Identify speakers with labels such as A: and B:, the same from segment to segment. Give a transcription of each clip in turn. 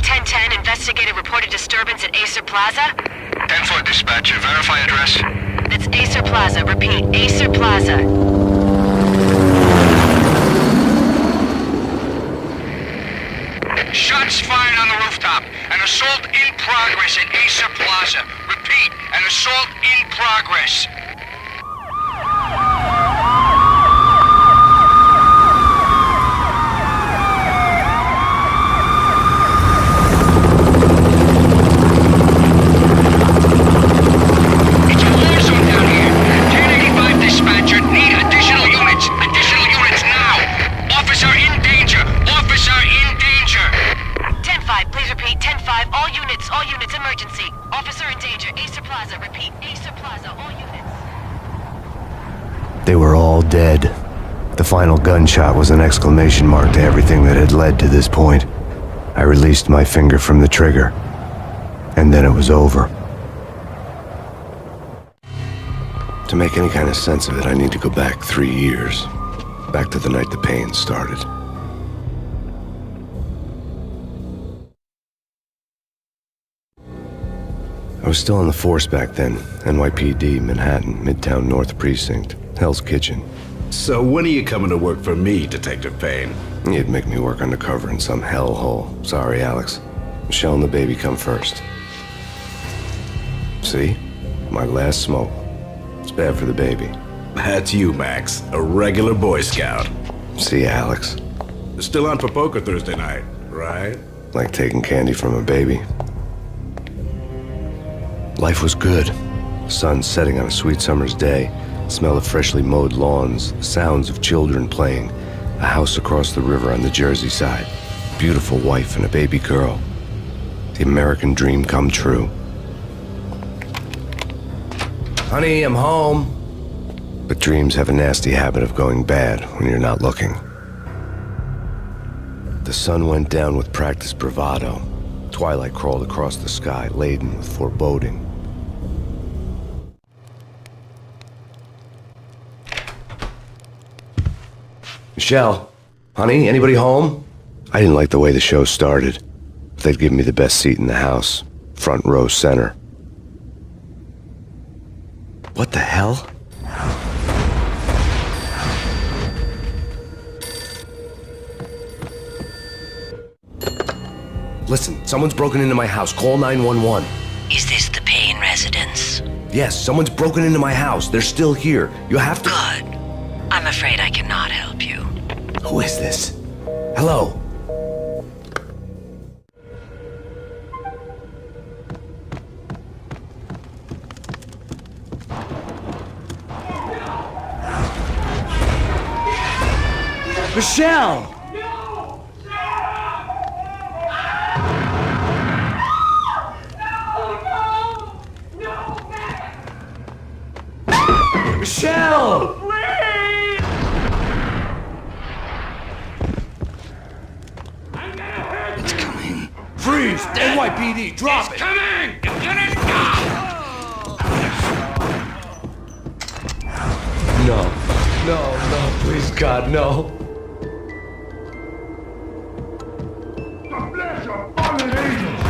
A: 1010, investigated reported disturbance at Acer Plaza.
B: 10-4 dispatcher, verify address.
A: That's Acer Plaza, repeat, Acer Plaza.
B: Shots fired on the rooftop. An assault in progress at Acer Plaza. Repeat, an assault in progress. It's a war zone down here. 1085 dispatcher, need additional units. Additional units now. Officer in danger. Officer in danger.
A: 10-5, please repeat. 10-5, all units, emergency. Officer in danger. Acer Plaza, repeat. Acer Plaza, all units.
C: They were all dead. The final gunshot was an exclamation mark to everything that had led to this point. I released my finger from the trigger, and then it was over. To make any kind of sense of it, I need to go back 3 years. Back to the night the pain started. I was still on the force back then. NYPD, Manhattan, Midtown North Precinct, Hell's Kitchen.
D: So when are you coming to work for me, Detective Payne?
C: You'd make me work undercover in some hellhole. Sorry, Alex. Michelle and the baby come first. See? My last smoke. It's bad for the baby.
D: That's you, Max. A regular Boy Scout.
C: See, Alex.
D: Still on for poker Thursday night, right?
C: Like taking candy from a baby. Life was good. The sun setting on a sweet summer's day. Smell of freshly mowed lawns. The sounds of children playing. A house across the river on the Jersey side. Beautiful wife and a baby girl. The American dream come true. Honey, I'm home. But dreams have a nasty habit of going bad when you're not looking. The sun went down with practiced bravado. Twilight crawled across the sky, laden with foreboding. Michelle, honey, anybody home? I didn't like the way the show started. They'd give me the best seat in the house, front row center. What the hell? Listen, someone's broken into my house. Call 911.
E: Is this the Payne residence?
C: Yes, someone's broken into my house. They're still here. You have to...
E: Good. I'm afraid I cannot help you.
C: Who is this? Hello?
F: Michelle! Michelle!
G: Please! I'm gonna hurt you!
F: It's coming.
C: Freeze! NYPD, drop it!
B: Coming! It's gonna stop!
C: No, please, God, no.
G: God bless your fallen angels!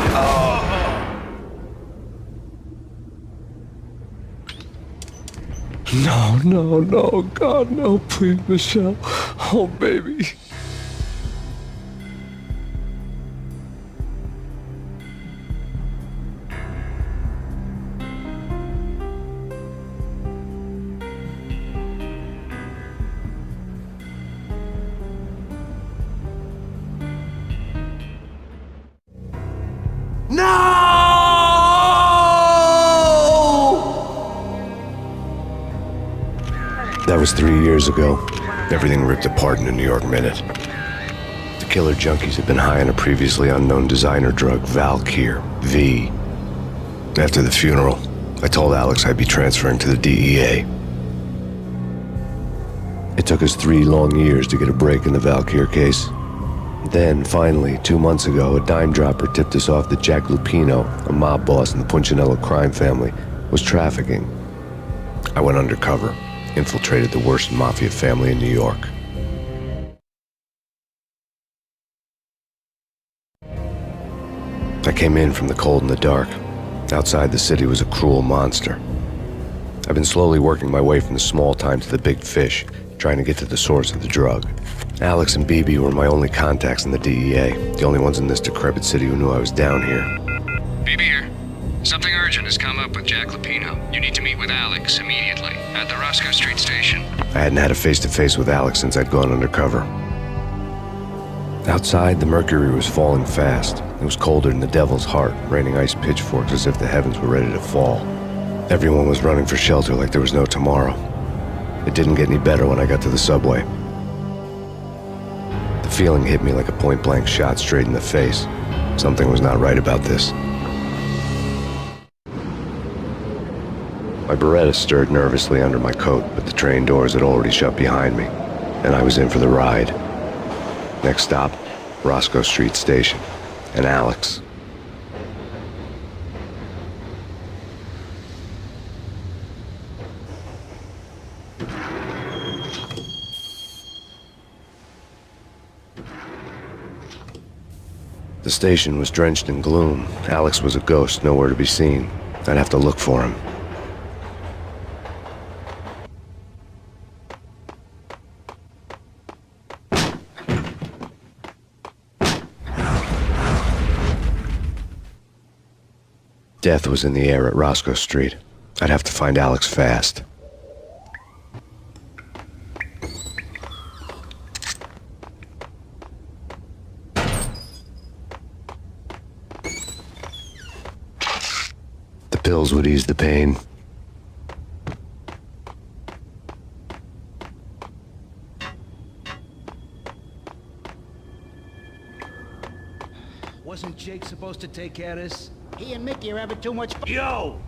C: No, God, no, please, Michelle. Oh, baby. That was 3 years ago. Everything ripped apart in a New York minute. The killer junkies had been high on a previously unknown designer drug, Valkyr, V. After the funeral, I told Alex I'd be transferring to the DEA. It took us 3 long years to get a break in the Valkyr case. Then, finally, 2 months ago, a dime dropper tipped us off that Jack Lupino, a mob boss in the Punchinello crime family, was trafficking. I went undercover. Infiltrated the worst mafia family in New York. I came in from the cold and the dark. Outside, the city was a cruel monster. I've been slowly working my way from the small time to the big fish, trying to get to the source of the drug. Alex and BB were my only contacts in the DEA, the only ones in this decrepit city who knew I was down here.
B: BB here. Something urgent has come up with Jack Lupino. You need to meet with Alex immediately at the Roscoe Street station.
C: I hadn't had a face-to-face with Alex since I'd gone undercover. Outside, the mercury was falling fast. It was colder than the devil's heart, raining ice pitchforks as if the heavens were ready to fall. Everyone was running for shelter like there was no tomorrow. It didn't get any better when I got to the subway. The feeling hit me like a point-blank shot straight in the face. Something was not right about this. My Beretta stirred nervously under my coat, but the train doors had already shut behind me, and I was in for the ride. Next stop, Roscoe Street Station, and Alex. The station was drenched in gloom. Alex was a ghost, nowhere to be seen. I'd have to look for him. Death was in the air at Roscoe Street. I'd have to find Alex fast. The pills would ease the pain.
H: Wasn't Jake supposed to take care of this? He and Mickey are having too much fun.
F: Yo!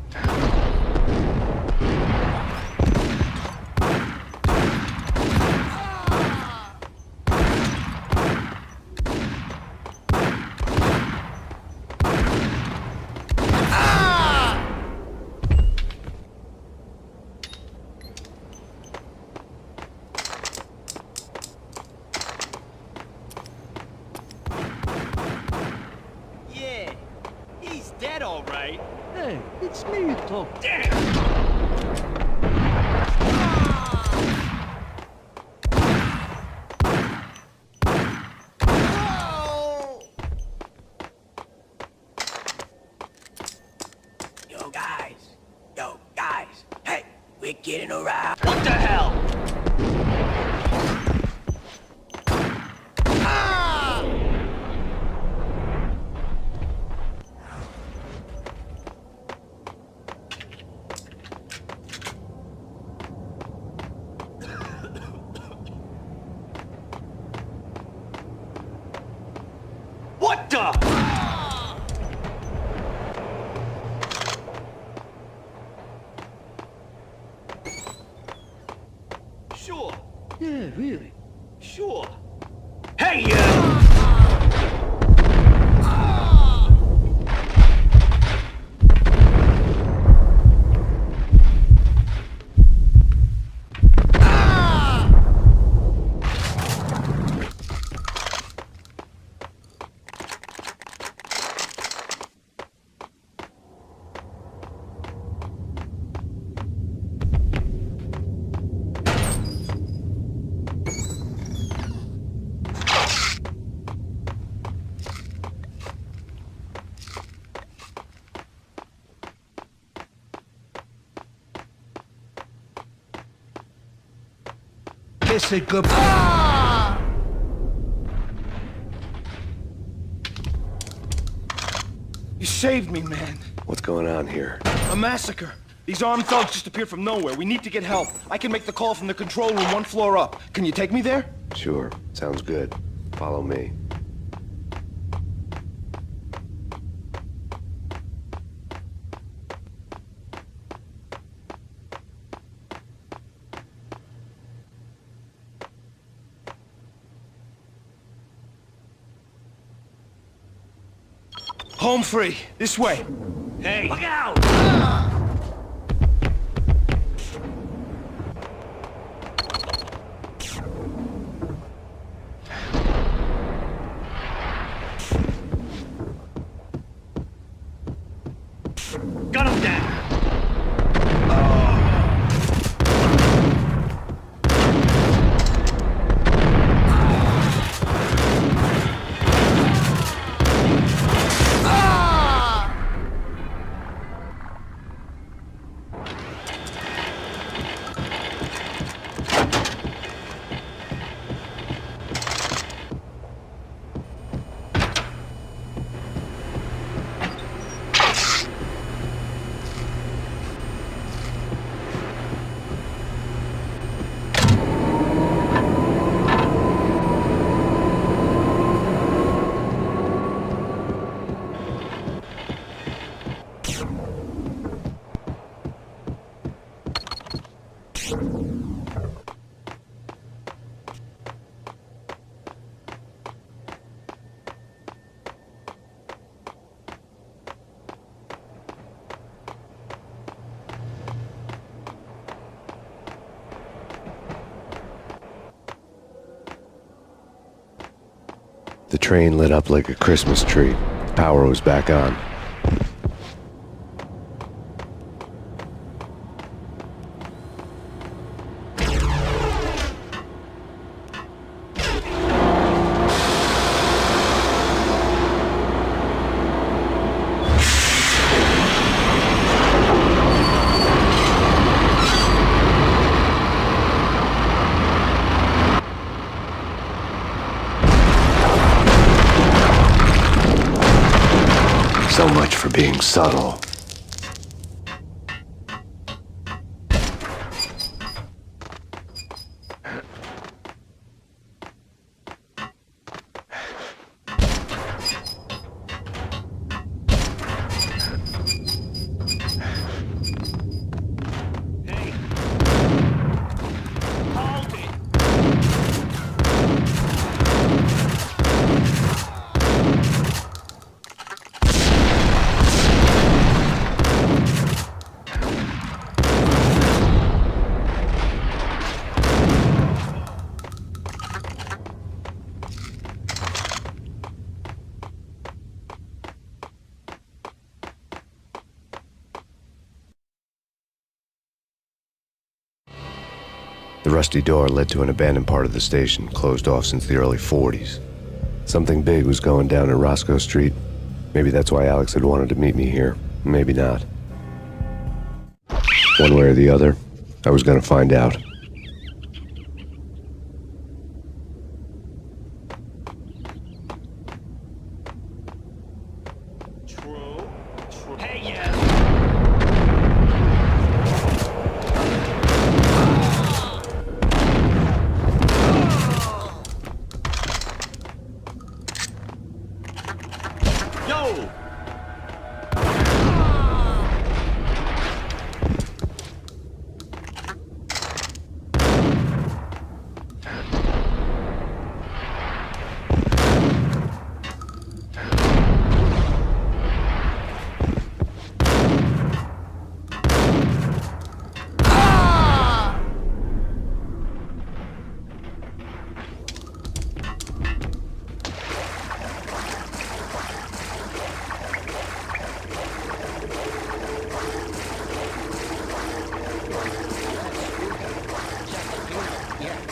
H: Dead, all right.
F: Hey, it's me, Top.
H: Damn!
I: Yo, guys. Hey, we're getting around.
H: What the hell? What the? Sure.
F: Yeah, really.
H: Sure. Hey,
F: Kiss it good.
J: You saved me, man.
C: What's going on here?
J: A massacre. These armed thugs just appeared from nowhere. We need to get help. I can make the call from the control room 1 floor up. Can you take me there?
C: Sure, sounds good. Follow me.
J: Home free. This way.
H: hey!
F: Look out! Gun him down!
C: The train lit up like a Christmas tree. Power was back on. So much for being subtle. The rusty door led to an abandoned part of the station, closed off since the early 40s. Something big was going down at Roscoe Street. Maybe that's why Alex had wanted to meet me here. Maybe not. One way or the other, I was gonna find out.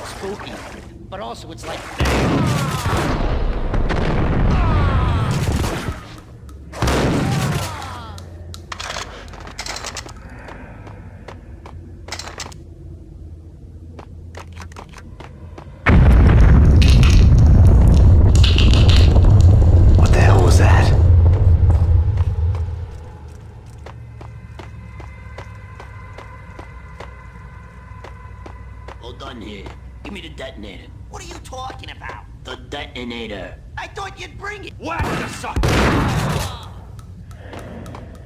H: Spooky, but also it's like
C: What the hell was that?
I: All done here. Give me the detonator.
H: what are you talking about?
I: The detonator.
H: I thought you'd bring it.
F: Whack the sucker!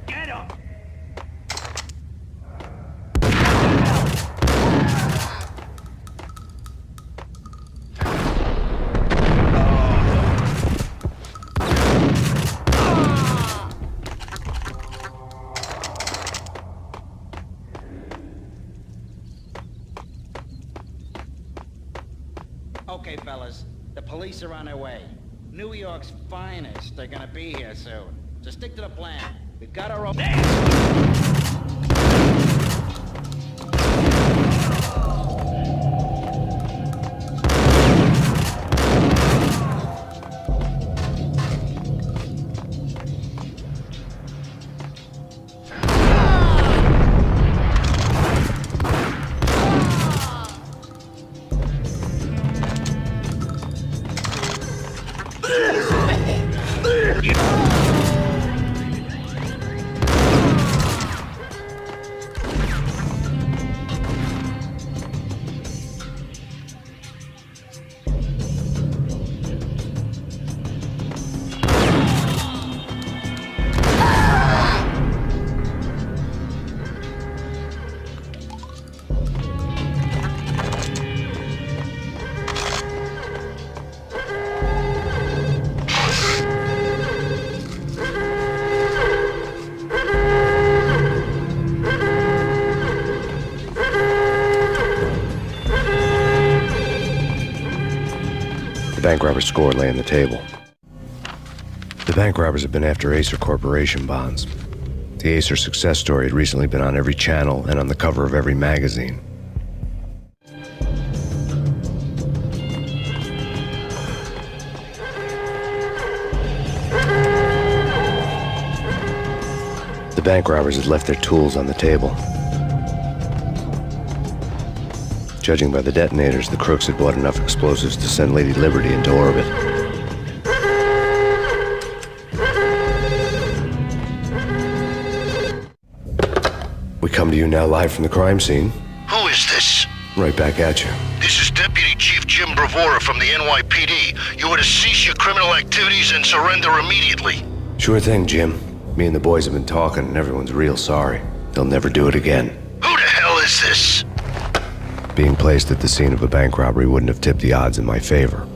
F: Get him!
H: Okay, fellas, the police are on their way. New York's finest are gonna be here soon. So stick to the plan. We've got our own...
C: Bank robber's score lay on the table. The bank robbers have been after Acer Corporation bonds. The Acer success story had recently been on every channel and on the cover of every magazine. The bank robbers had left their tools on the table. Judging by the detonators, the crooks had bought enough explosives to send Lady Liberty into orbit. We come to you now live from the crime scene.
K: Who is this?
C: Right back at you.
K: This is Deputy Chief Jim Bravura from the NYPD. You are to cease your criminal activities and surrender immediately.
C: Sure thing, Jim. Me and the boys have been talking, and everyone's real sorry. They'll never do it again.
K: Who the hell is this?
C: Being placed at the scene of a bank robbery wouldn't have tipped the odds in my favor.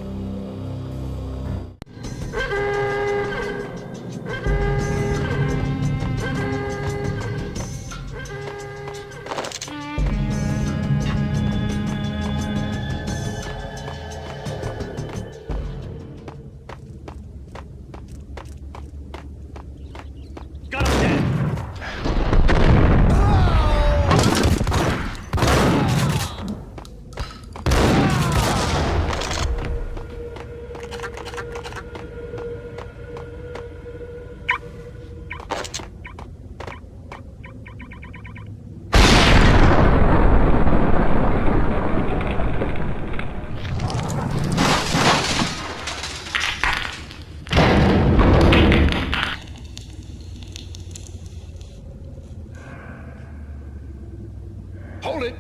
J: Hold it!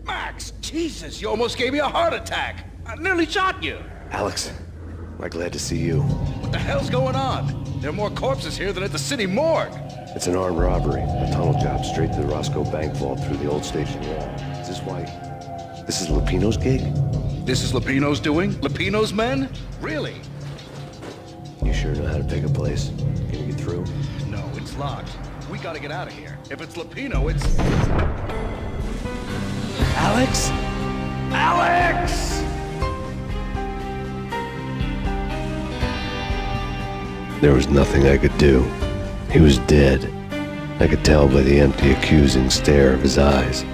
J: Max! Jesus, you almost gave me a heart attack! I nearly shot you!
C: Alex, I'm glad to see you.
J: What the hell's going on? There are more corpses here than at the city morgue!
C: It's an armed robbery. A tunnel job straight to the Roscoe Bank vault through the old station wall. Is this why... This is Lupino's gig?
J: This is Lupino's doing? Lupino's men? Really?
C: You sure know how to pick a place? Can you get through?
J: No, it's locked. We gotta get out of here. If it's Lupino, it's... Alex? Alex!
C: There was nothing I could do. He was dead. I could tell by the empty, accusing stare of his eyes.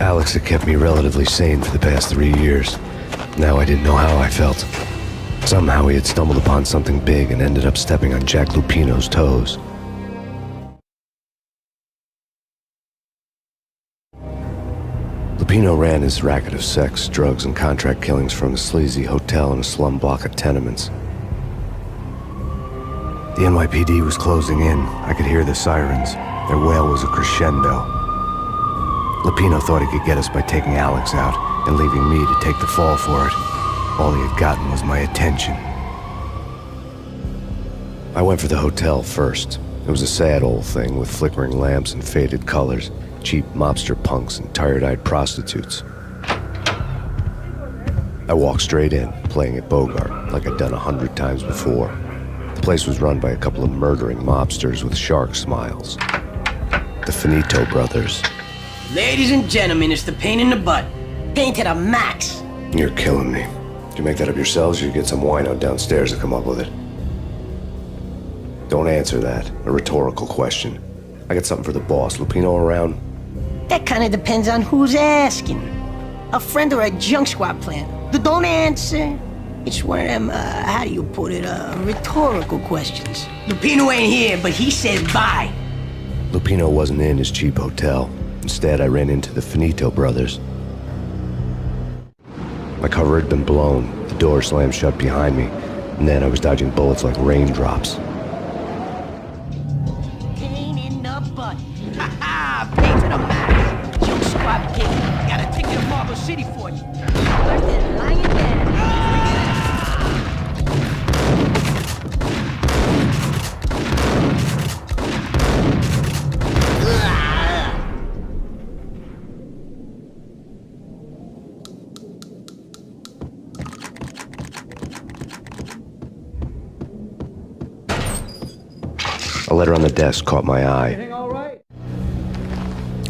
C: Alex had kept me relatively sane for the past 3 years. Now I didn't know how I felt. Somehow he had stumbled upon something big and ended up stepping on Jack Lupino's toes. Lupino ran his racket of sex, drugs, and contract killings from a sleazy hotel in a slum block of tenements. The NYPD was closing in. I could hear the sirens. Their wail was a crescendo. Lupino thought he could get us by taking Alex out and leaving me to take the fall for it. All he had gotten was my attention. I went for the hotel first. It was a sad old thing with flickering lamps and faded colors, cheap mobster punks and tired-eyed prostitutes. I walked straight in, playing at Bogart, like I'd done 100 times before. The place was run by a couple of murdering mobsters with shark smiles. The Finito brothers.
I: Ladies and gentlemen, it's the pain in the butt. Pain to the max.
C: You're killing me. Did you make that up yourselves, or you get some wino downstairs to come up with it? Don't answer that. A rhetorical question. I got something for the boss. Lupino around?
I: That kind of depends on who's asking. A friend or a junk squad plan. Don't answer. It's one of them, how do you put it, rhetorical questions. Lupino ain't here, but he said bye.
C: Lupino wasn't in his cheap hotel. Instead, I ran into the Finito brothers. My cover had been blown. The door slammed shut behind me, and then I was dodging bullets like raindrops.
I: Pain in the butt. Ha ha! Pain to the max. Junk squad kid. Got a ticket to Marble City for you. Worse than lying down.
C: A letter on the desk caught my eye.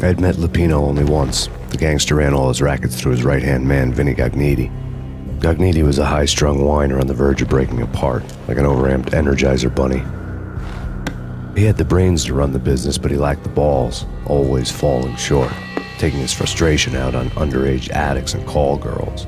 C: I had met Lupino only once. The gangster ran all his rackets through his right-hand man, Vinny Gognitti. Gognitti was a high-strung whiner on the verge of breaking apart, like an overamped Energizer bunny. He had the brains to run the business, but he lacked the balls, always falling short, taking his frustration out on underage addicts and call girls.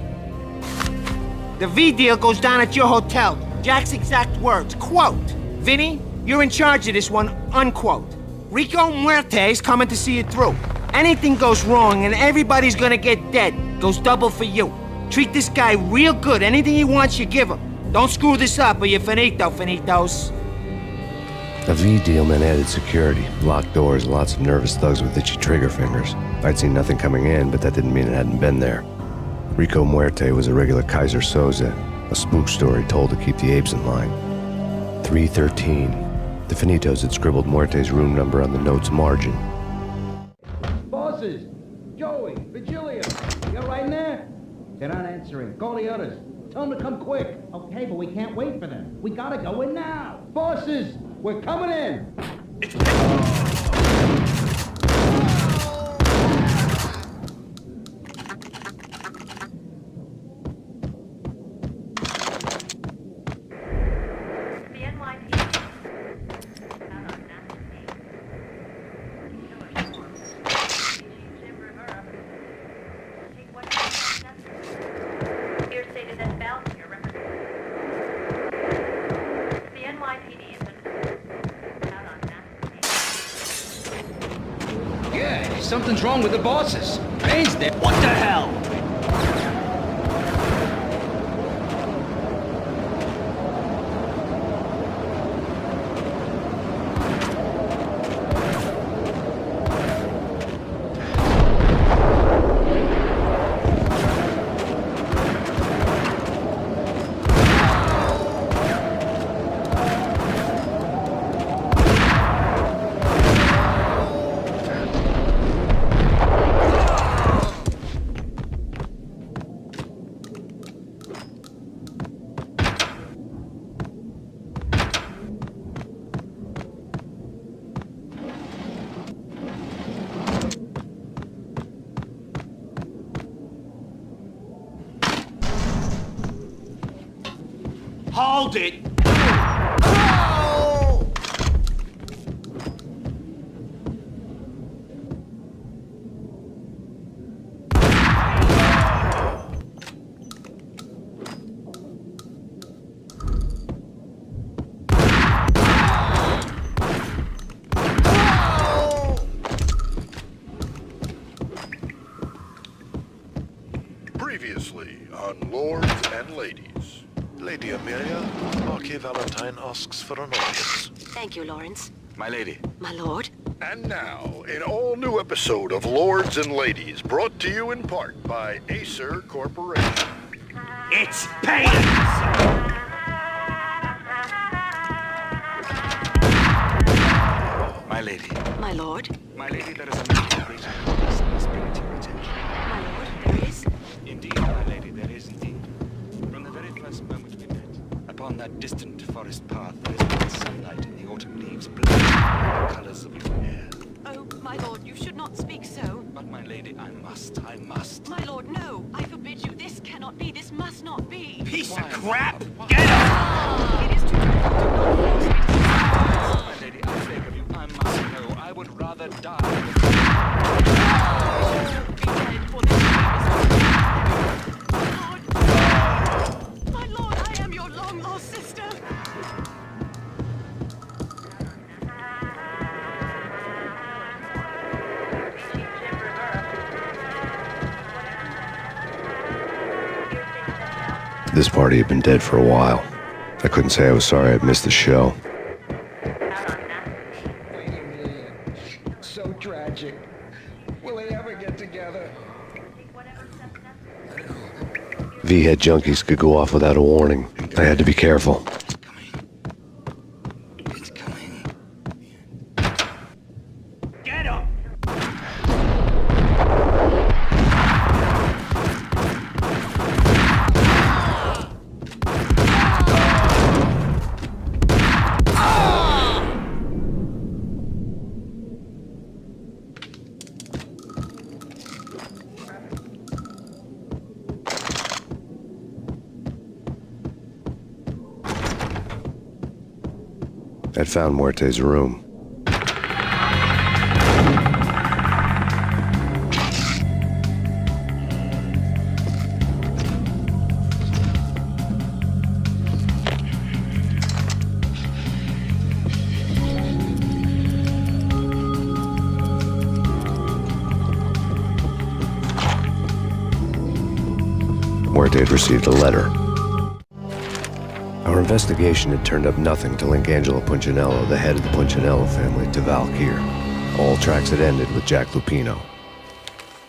L: The V deal goes down at your hotel. Jack's exact words, quote, "Vinny, you're in charge of this one," unquote. Rico Muerte's coming to see it through. Anything goes wrong and everybody's gonna get dead. Goes double for you. Treat this guy real good. Anything he wants, you give him. Don't screw this up or you're finito, finitos.
C: A V deal meant added security, locked doors, and lots of nervous thugs with itchy trigger fingers. I'd seen nothing coming in, but that didn't mean it hadn't been there. Rico Muerte was a regular Kaiser Soze, a spook story told to keep the apes in line. 313. The Finitos had scribbled Muerte's room number on the note's margin.
H: Bosses! Joey! Virgilio! You right in there? They're not answering. Call the others. Tell them to come quick. Okay, but we can't wait for them. We gotta go in now. Bosses! We're coming in!
M: Something's wrong with the bosses. Payne's there. What the hell?
L: Hold it!
N: and ladies. Lady Amelia, Marquis Valentine asks for an audience.
A: Thank you, Lawrence.
D: My lady.
A: My lord.
K: And now, an all-new episode of Lords and Ladies, brought to you in part by Acer Corporation.
L: It's Payne!
D: My lady.
A: My lord.
D: My lady, there is a matter of great importance I must bring to your attention.
A: My lord, there is.
D: Indeed, my lady, there is indeed. From the very first moment we met, upon that distant forest path, there is bright sunlight and the autumn leaves bloom the colors of your hair.
A: Oh, my lord, you should not speak so.
D: But my lady, I must.
A: My lord, no. I forbid you. This cannot be. This must not be.
L: Piece of crap! Get him!
A: It is too dreadful. Do not force me to
D: My lady, I beg of you, I must know. I would rather die.
A: be dead for this my lord, I am your long-lost sister.
C: This party had been dead for a while. I couldn't say I was sorry I'd missed the show.
M: So tragic. Will they ever get together?
C: V-head junkies could go off without a warning. I had to be careful.
D: It's coming.
L: Get him!
C: I'd found Muerte's room. Muerte had received a letter. Our investigation had turned up nothing to link Angelo Punchinello, the head of the Punchinello family, to Valkyr. All tracks had ended with Jack Lupino.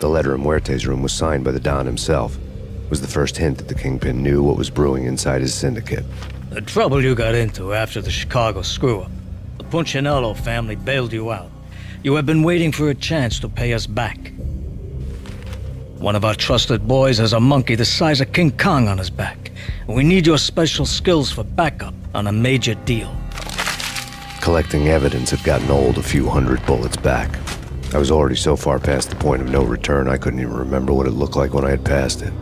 C: The letter in Muerte's room was signed by the Don himself. It was the first hint that the Kingpin knew what was brewing inside his syndicate.
F: The trouble you got into after the Chicago screw-up. The Punchinello family bailed you out. You have been waiting for a chance to pay us back. One of our trusted boys has a monkey the size of King Kong on his back. We need your special skills for backup on a major deal.
C: Collecting evidence had gotten old a few hundred bullets back. I was already so far past the point of no return I couldn't even remember what it looked like when I had passed it.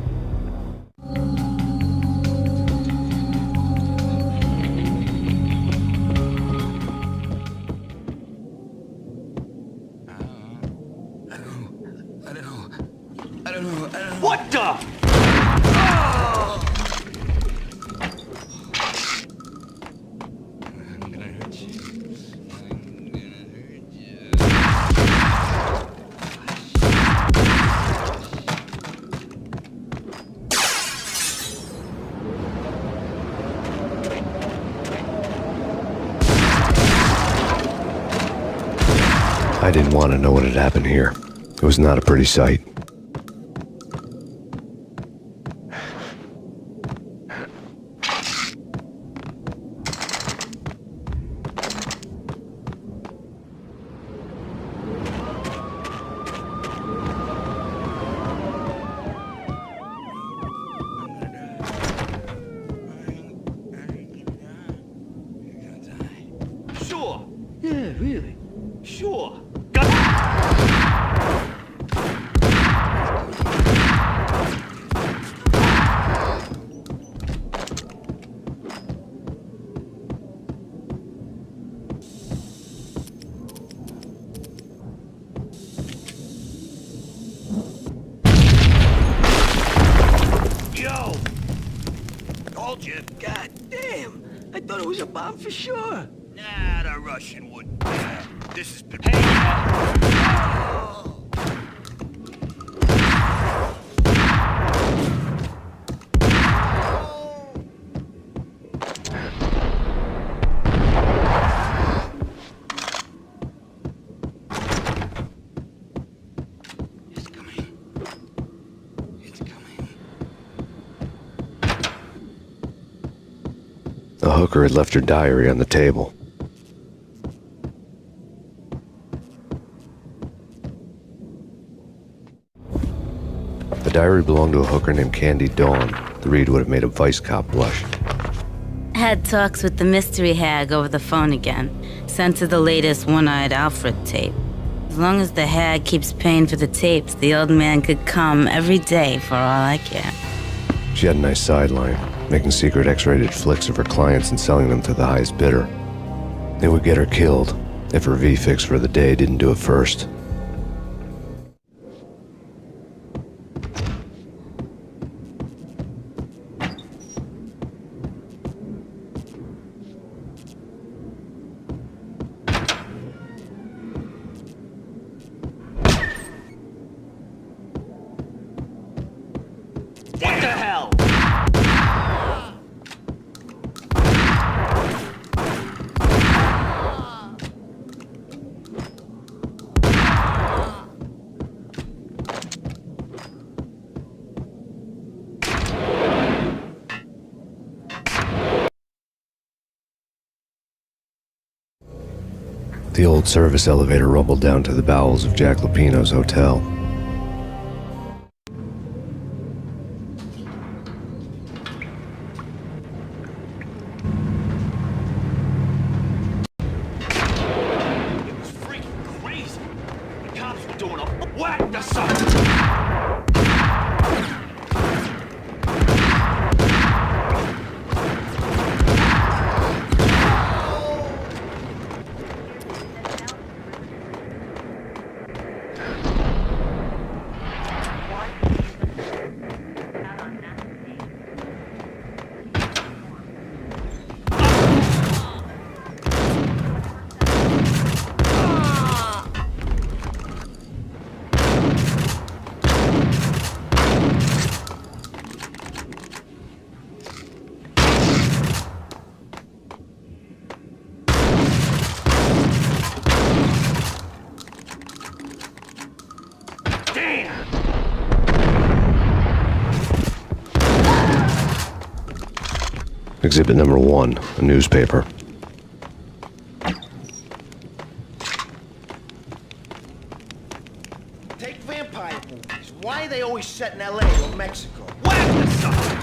L: What the?
C: I didn't want to know what had happened here. It was not a pretty sight.
L: Sure.
F: Yeah, really.
L: Sure. Yo! Told you.
I: God damn! I thought it was a bomb for sure.
L: Nah, the Russian wouldn't. This is...
C: A hooker had left her diary on the table. The diary belonged to a hooker named Candy Dawn. The read would have made a vice cop blush.
O: Had talks with the mystery hag over the phone again. Sent her the latest One-Eyed Alfred tape. As long as the hag keeps paying for the tapes, the old man could come every day for all I care.
C: She had a nice sideline, making secret X-rated flicks of her clients and selling them to the highest bidder. It would get her killed if her V-fix for the day didn't do it first.
L: What the hell?
C: The old service elevator rumbled down to the bowels of Jack Lupino's hotel. Exhibit number 1, a newspaper.
L: Take vampire movies. Why are they always set in LA or Mexico? Whack the sucker!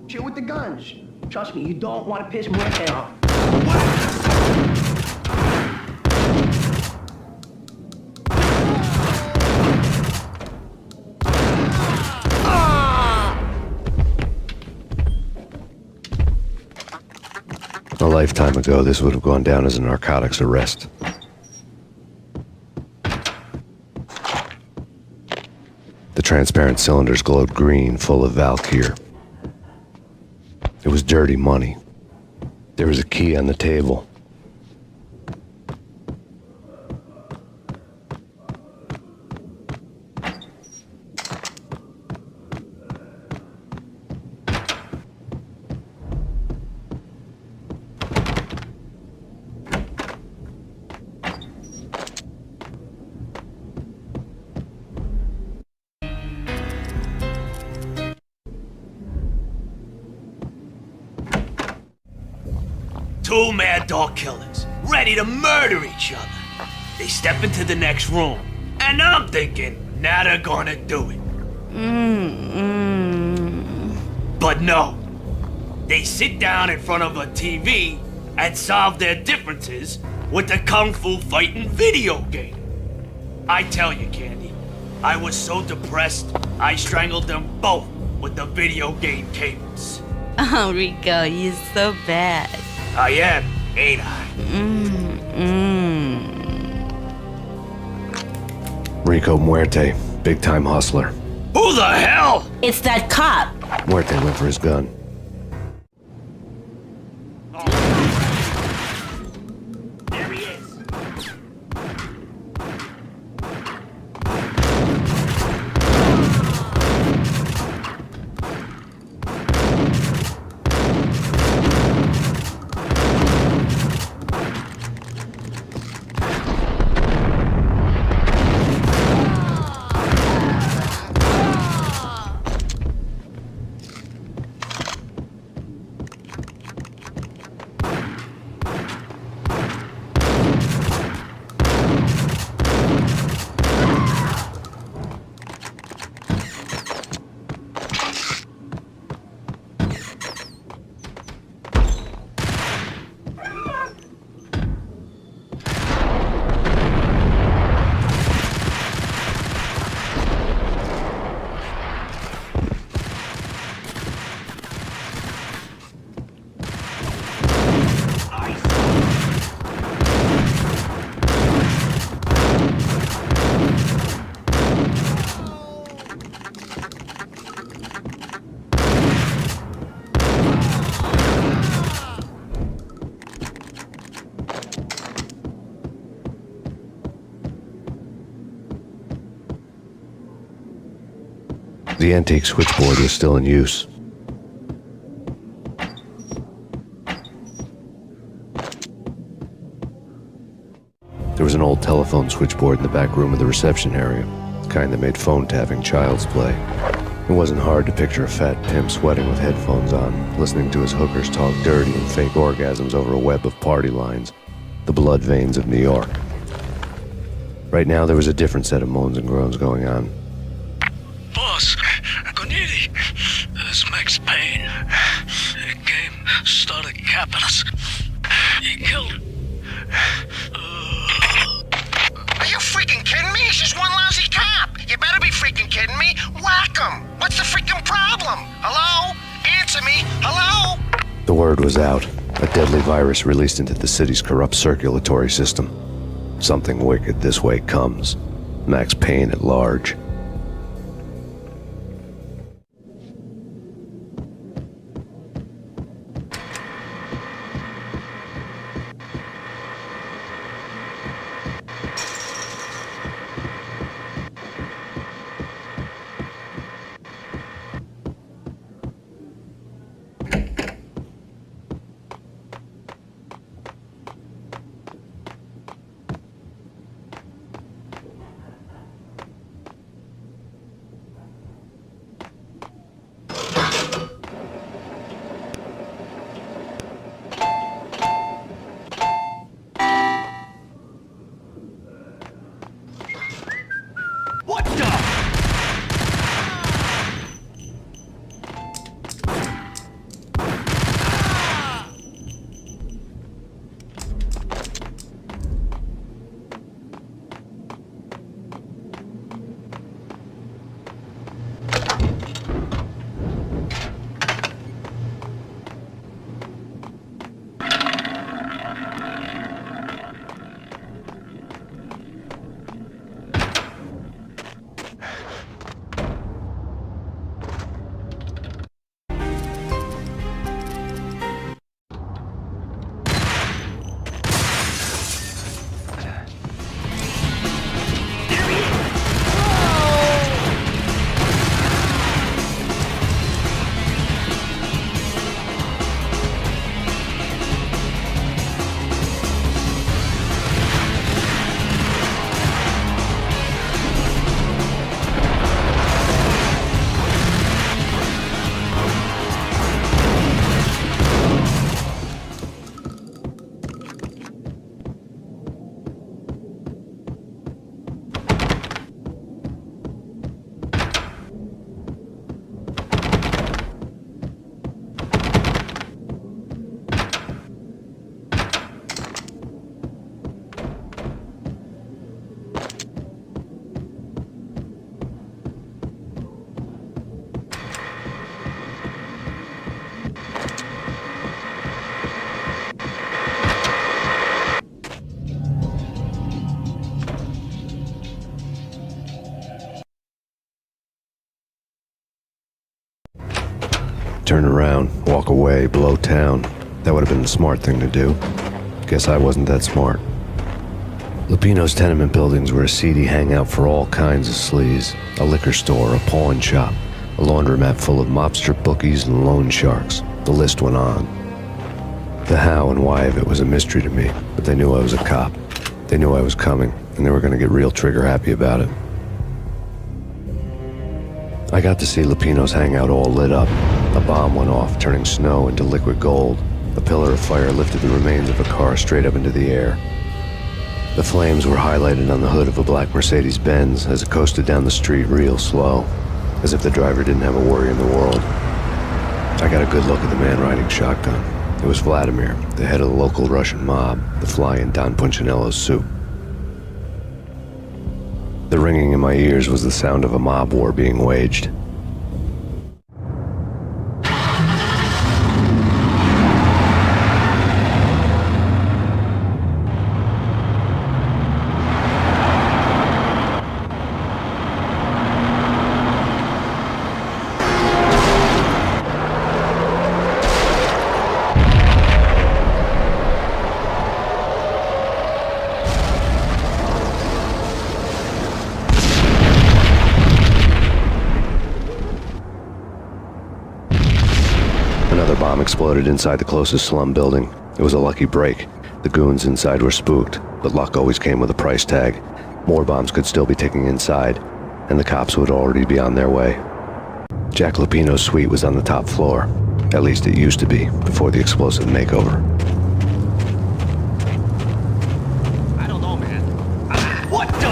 H: Shit with the guns. Trust me, you don't want to piss Muerte off.
C: A lifetime ago, this would have gone down as a narcotics arrest. The transparent cylinders glowed green, full of Valkyr. It was dirty money. There was a key on the table.
P: Two mad dog killers, ready to murder each other. They step into the next room, and I'm thinking, now they're gonna do it. But no. They sit down in front of a TV and solve their differences with the Kung Fu fighting video game. I tell you, Candy, I was so depressed, I strangled them both with the video game cables.
O: Oh, Rico, you're so bad.
P: I am, ain't I?
C: Rico Muerte, big-time hustler.
P: Who the hell?
O: It's that cop.
C: Muerte went for his gun. The antique switchboard was still in use. There was an old telephone switchboard in the back room of the reception area, the kind that made phone tapping child's play. It wasn't hard to picture a fat pimp sweating with headphones on, listening to his hookers talk dirty and fake orgasms over a web of party lines, the blood veins of New York. Right now, there was a different set of moans and groans going on.
F: Boss, Goniti, it's Max Payne. He came, started capping us. He killed...
K: Are you freaking kidding me? He's just one lousy cop. You better be freaking kidding me. Whack him. What's the freaking problem? Hello? Answer me. Hello?
C: The word was out. A deadly virus released into the city's corrupt circulatory system. Something wicked this way comes. Max Payne at large. Turn around, walk away, blow town. That would have been the smart thing to do. Guess I wasn't that smart. Lupino's tenement buildings were a seedy hangout for all kinds of sleaze. A liquor store, a pawn shop, a laundromat full of mobster bookies and loan sharks. The list went on. The how and why of it was a mystery to me, but they knew I was a cop. They knew I was coming, and they were going to get real trigger happy about it. I got to see Lupino's hangout all lit up. A bomb went off, turning snow into liquid gold. A pillar of fire lifted the remains of a car straight up into the air. The flames were highlighted on the hood of a black Mercedes-Benz as it coasted down the street real slow, as if the driver didn't have a worry in the world. I got a good look at the man riding shotgun. It was Vladimir, the head of the local Russian mob, the fly in Don Punchinello's soup. The ringing in my ears was the sound of a mob war being waged. exploded inside the closest slum building. It was a lucky break. The goons inside were spooked, but luck always came with a price tag. More bombs could still be ticking inside, and the cops would already be on their way. Jack Lupino's suite was on the top floor. At least it used to be, before the explosive makeover.
L: I don't know, man. What the?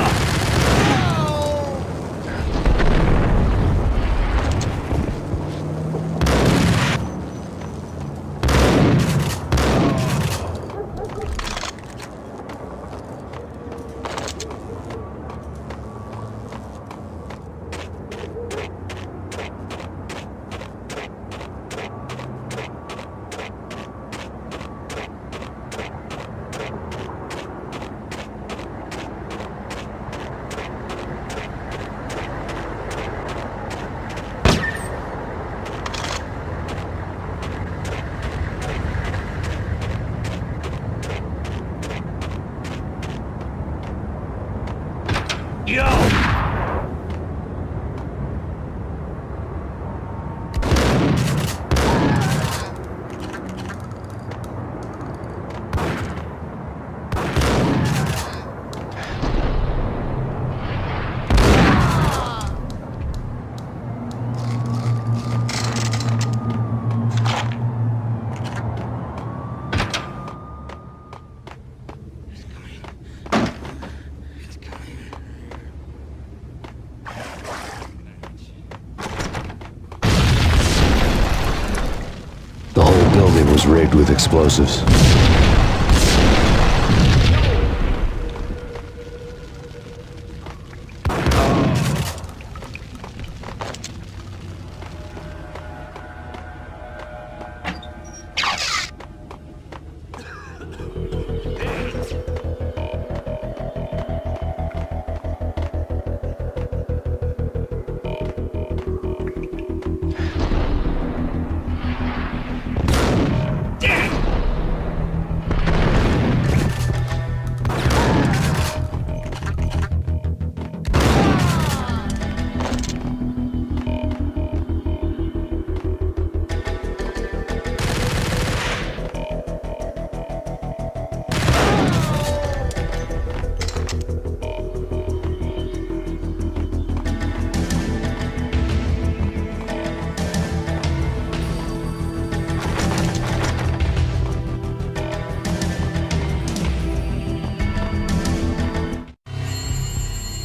C: The whole building was rigged with explosives.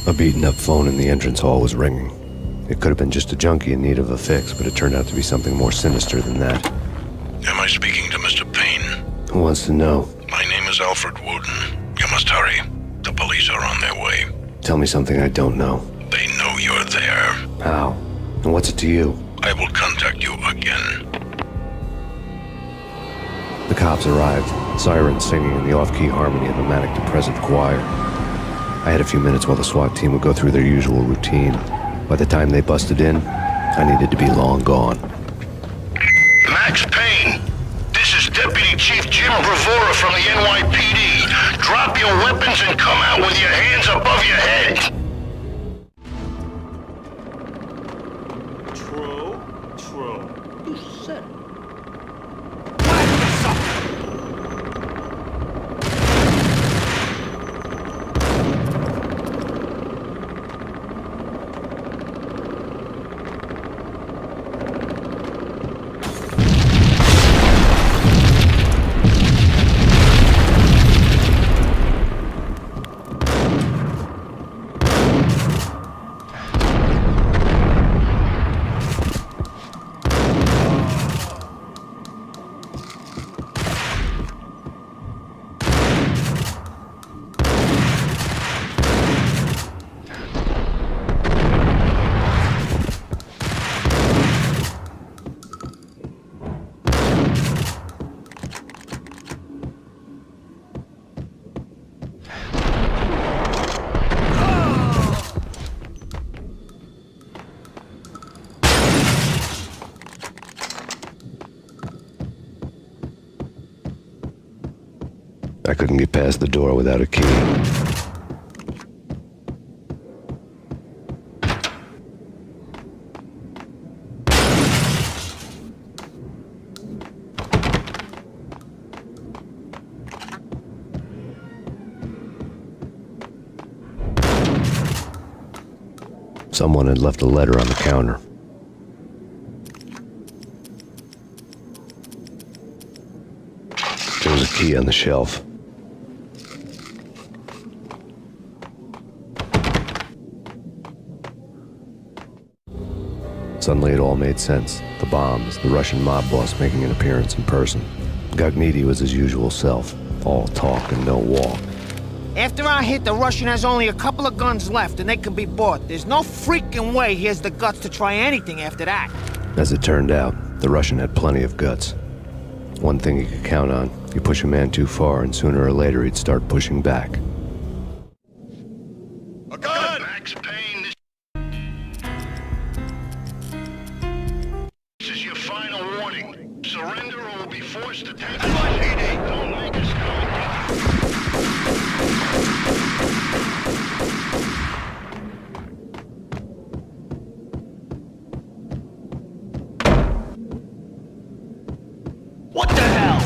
C: A beaten-up phone in the entrance hall was ringing. It could have been just a junkie in need of a fix, but it turned out to be something more sinister than that.
N: Am I speaking to Mr. Payne?
C: Who wants to know?
N: My name is Alfred Wooden. You must hurry. The police are on their way.
C: Tell me something I don't know.
N: They know you're there.
C: How? And what's it to you?
N: I will contact you again.
C: The cops arrived, sirens singing in the off-key harmony of a manic-depressive choir. I had a few minutes while the SWAT team would go through their usual routine. By the time they busted in, I needed to be long gone.
K: Max Payne, this is Deputy Chief Jim Bravura from the NYPD. Drop your weapons and come out with your hands above your head.
P: True.
H: You said it.
C: I couldn't get past the door without a key. Someone had left a letter on the counter. There was a key on the shelf. Suddenly it all made sense. The bombs, the Russian mob boss making an appearance in person. Gagniti was his usual self, all talk and no walk.
L: After our hit, the Russian has only a couple of guns left and they can be bought. There's no freaking way he has the guts to try anything after that.
C: As it turned out, the Russian had plenty of guts. One thing he could count on, you push a man too far and sooner or later he'd start pushing back.
K: A gun! Max Payne, this is your final warning. Surrender or we'll be forced to take NYPD. Don't make us
P: What the hell?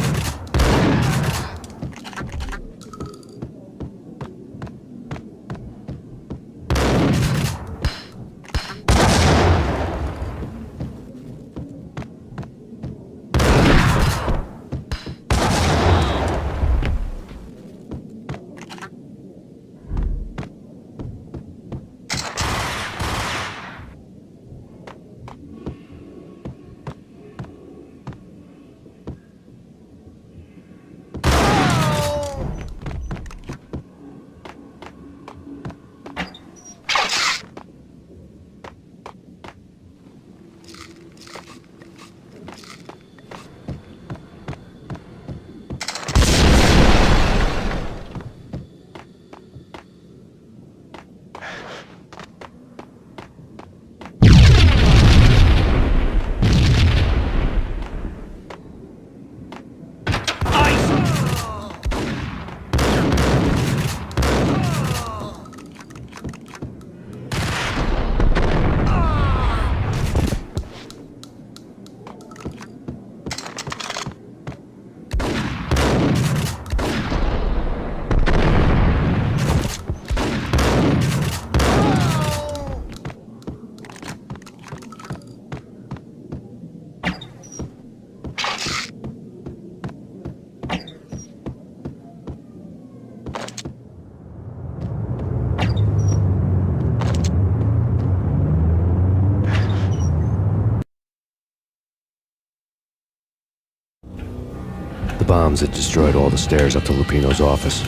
C: The bombs had destroyed all the stairs up to Lupino's office.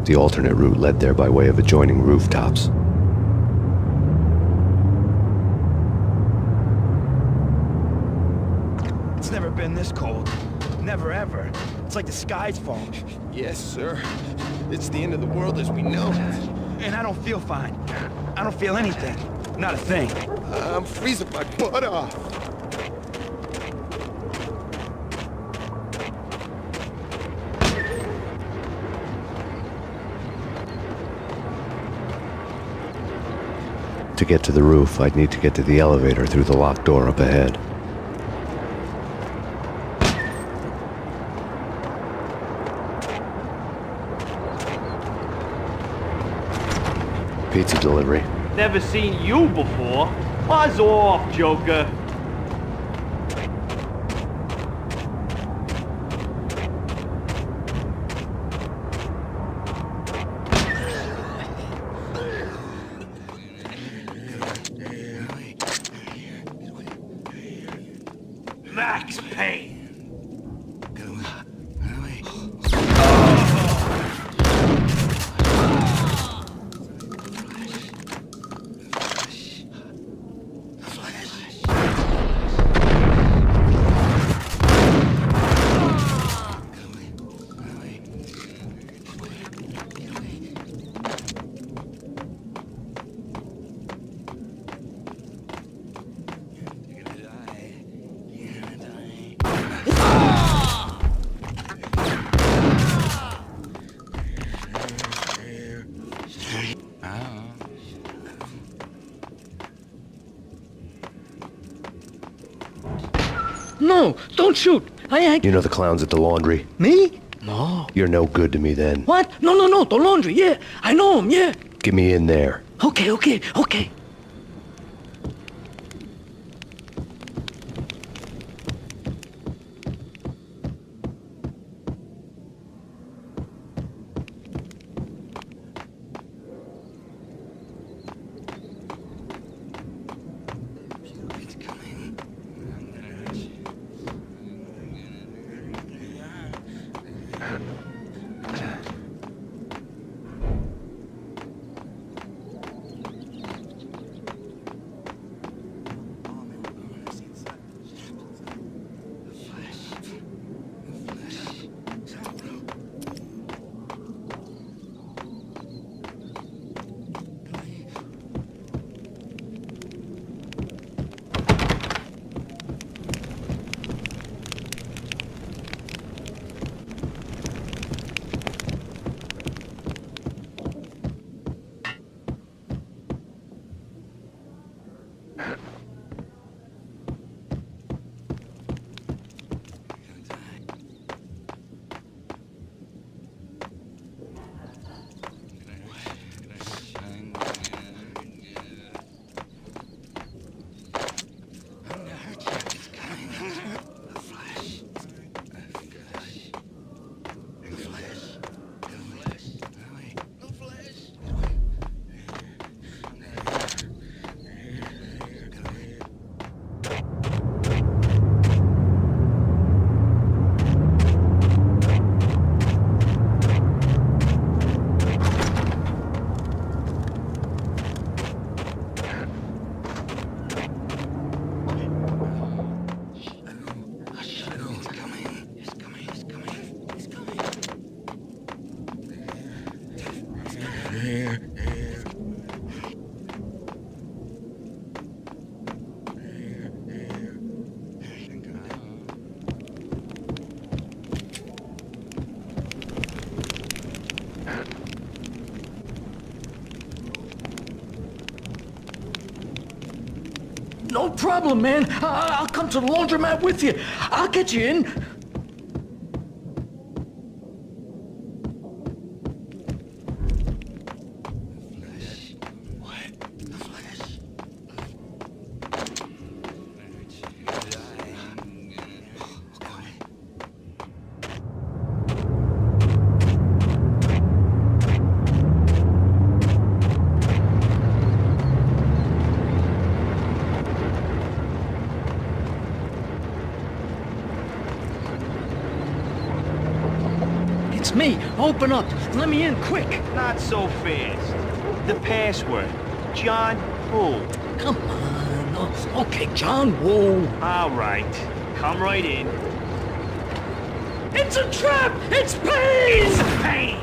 C: The alternate route led there by way of adjoining rooftops.
J: It's never been this cold. Never ever. It's like the sky's falling.
Q: Yes, sir. It's the end of the world as we know it.
J: And I don't feel fine. I don't feel anything. Not a thing.
Q: I'm freezing my butt off.
C: To get to the roof, I'd need to get to the elevator through the locked door up ahead. Pizza delivery.
P: Never seen you before. Buzz off, Joker. Max Payne.
F: No, don't shoot. I...
C: You know the clowns at the laundry?
F: Me? No.
C: You're no good to me then.
F: What? No, the laundry, yeah. I know him, yeah.
C: Give Get me in there.
F: Okay. No problem, man. I'll come to the laundromat with you. I'll get you in. It's me. Open up. Let me in, quick.
J: Not so fast. The password. John who?
F: Come on. Oh, okay, John Woo.
J: All right. Come right in.
F: It's a trap! It's Payne!
J: It's Payne!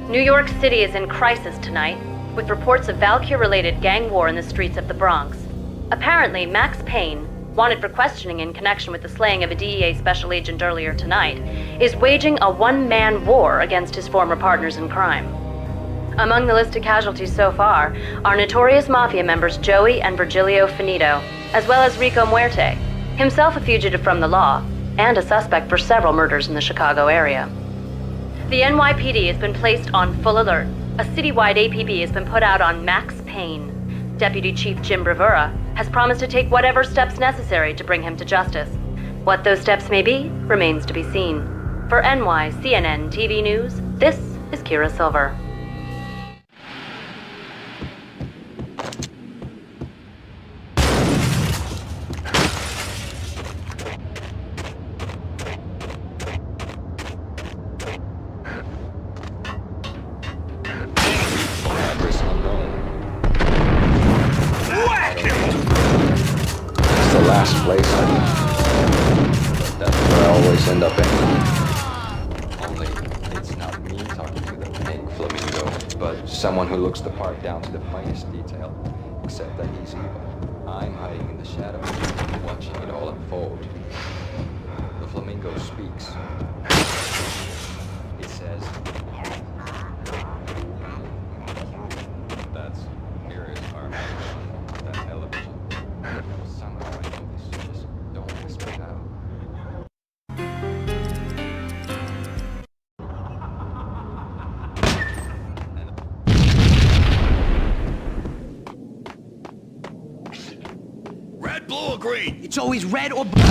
R: New York City is in crisis tonight. with reports of Valkyr-related gang war in the streets of the Bronx. Apparently, Max Payne, wanted for questioning in connection with the slaying of a DEA special agent earlier tonight, is waging a one-man war against his former partners in crime. Among the listed casualties so far are notorious mafia members Joey and Virgilio Finito, as well as Rico Muerte, himself a fugitive from the law, and a suspect for several murders in the Chicago area. The NYPD has been placed on full alert. A citywide APB has been put out on Max Payne. Deputy Chief Jim Bravura has promised to take whatever steps necessary to bring him to justice. What those steps may be remains to be seen. For NYCNN TV News, this is Kira Silver.
S: Last place that's where I always end up in. Only it's not me talking to the pink flamingo, but someone who looks the part down to the finest detail. Except that he's evil. I'm hiding in the shadows, watching it all unfold. The flamingo speaks. It says, that's here is our that television. Somehow I know this, just don't whisper it out.
B: Red, blue, or green?
H: It's always red or blue.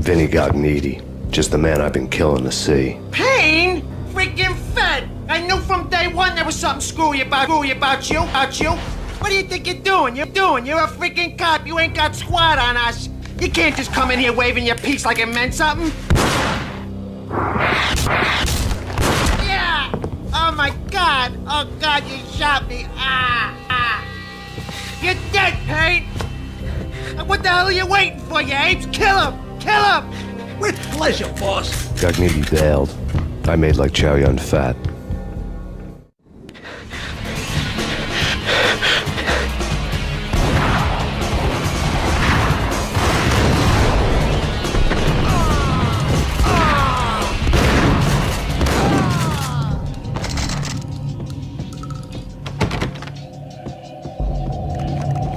C: Vinny Gognitti, just the man I've been killing to see.
L: Payne? Freaking fed! I knew from day one there was something screwy about you. What do you think you're doing? You're a freaking cop. You ain't got squat on us. You can't just come in here waving your piece like it meant something. Yeah! Oh my God! Oh God, you shot me! You're dead, Payne! What the hell are you waiting for, you apes? Kill him! Kill him!
M: With pleasure, boss.
C: Gognitti bailed. I made like Chow Yun Fat.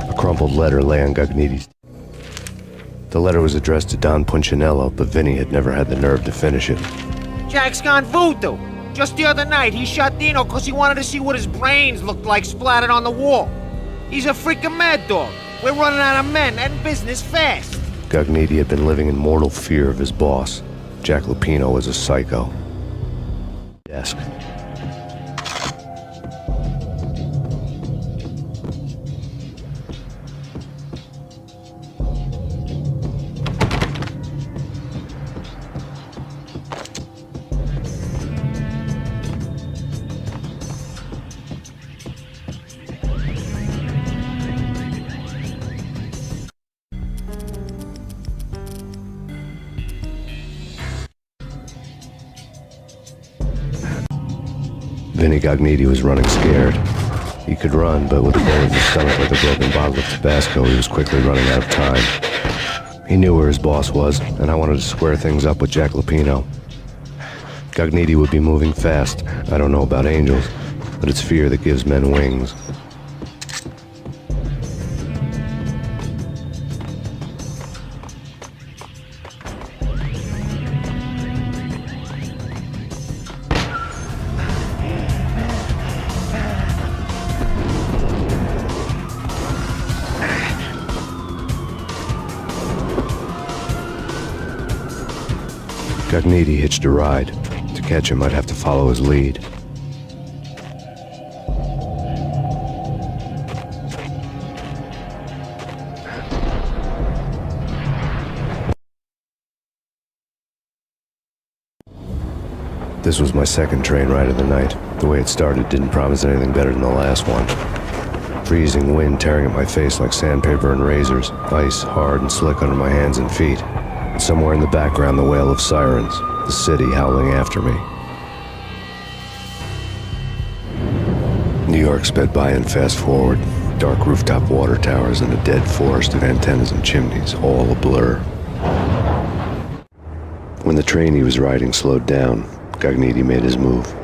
C: A crumpled letter lay on Gognitti's. The letter was addressed to Don Punchinello, but Vinny had never had the nerve to finish it.
L: Jack's gone voodoo. Just the other night, he shot Dino because he wanted to see what his brains looked like splattered on the wall. He's a freaking mad dog. We're running out of men and business fast.
C: Gognitti had been living in mortal fear of his boss. Jack Lupino was a psycho. Desk. Vinny Gognitti was running scared. He could run, but with a bullet in his stomach like a broken bottle of Tabasco, he was quickly running out of time. He knew where his boss was, and I wanted to square things up with Jack Lupino. Cogniti would be moving fast. I don't know about angels, but it's fear that gives men wings. Cogniti hitched a ride. To catch him, I'd have to follow his lead. This was my second train ride of the night. The way it started didn't promise anything better than the last one. Freezing wind tearing at my face like sandpaper and razors, ice hard and slick under my hands and feet. And somewhere in the background, the wail of sirens, the city howling after me. New York sped by in fast forward. Dark rooftop water towers and a dead forest of antennas and chimneys, all a blur. When the train he was riding slowed down, Cogniti made his move.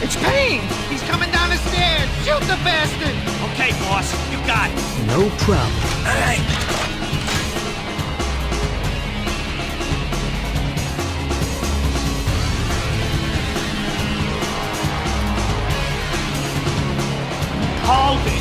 L: It's Payne! He's coming down the stairs! Shoot the bastard!
P: Okay, boss, you got it.
F: No problem.
P: All right. Hold it!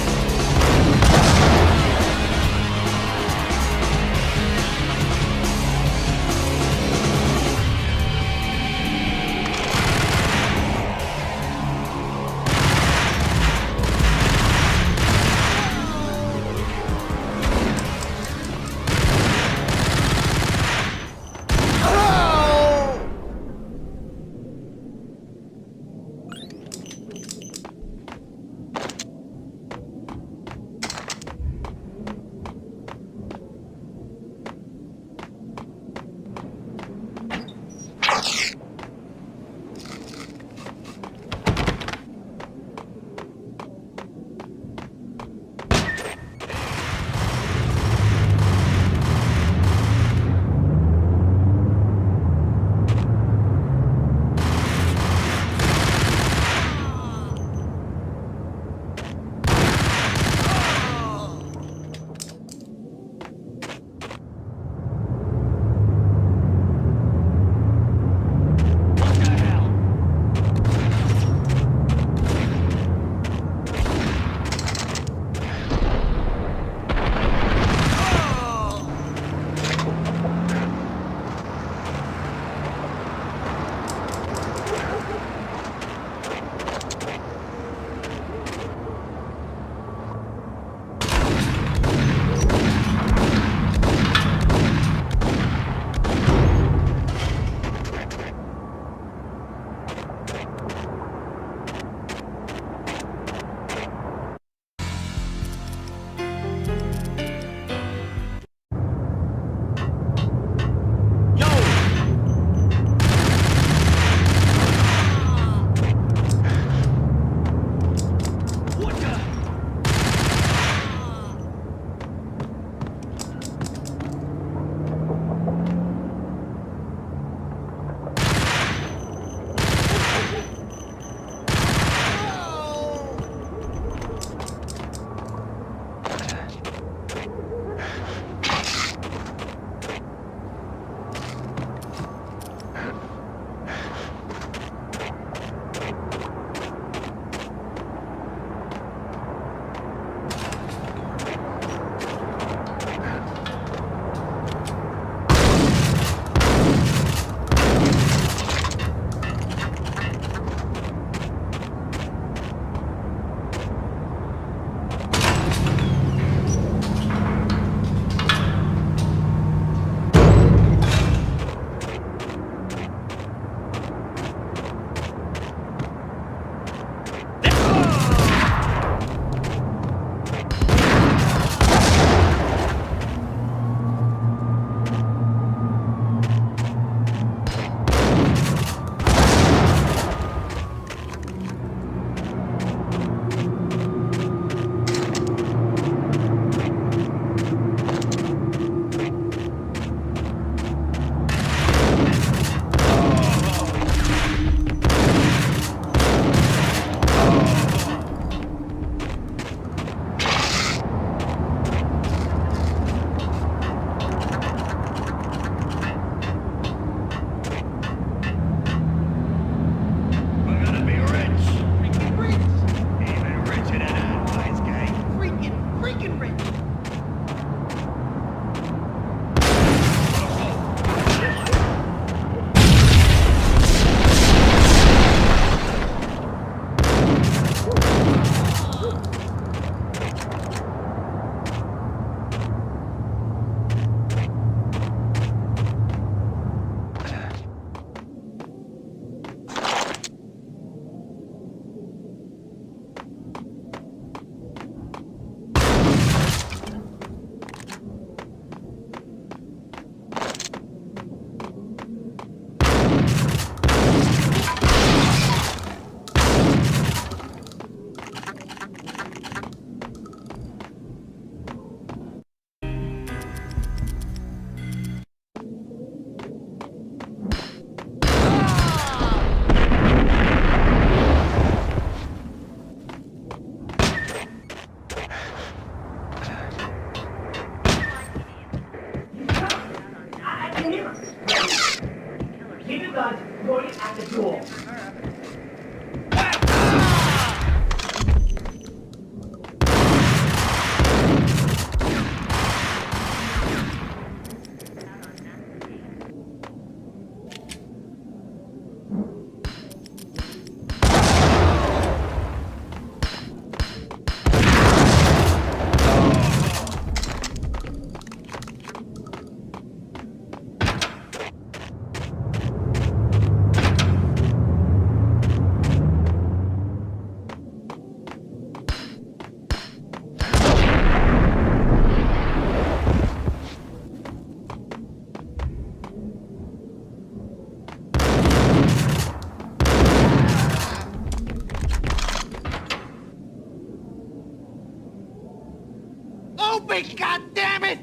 L: quick, goddammit!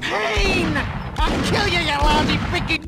L: Payne! I'll kill you, you lousy freaking...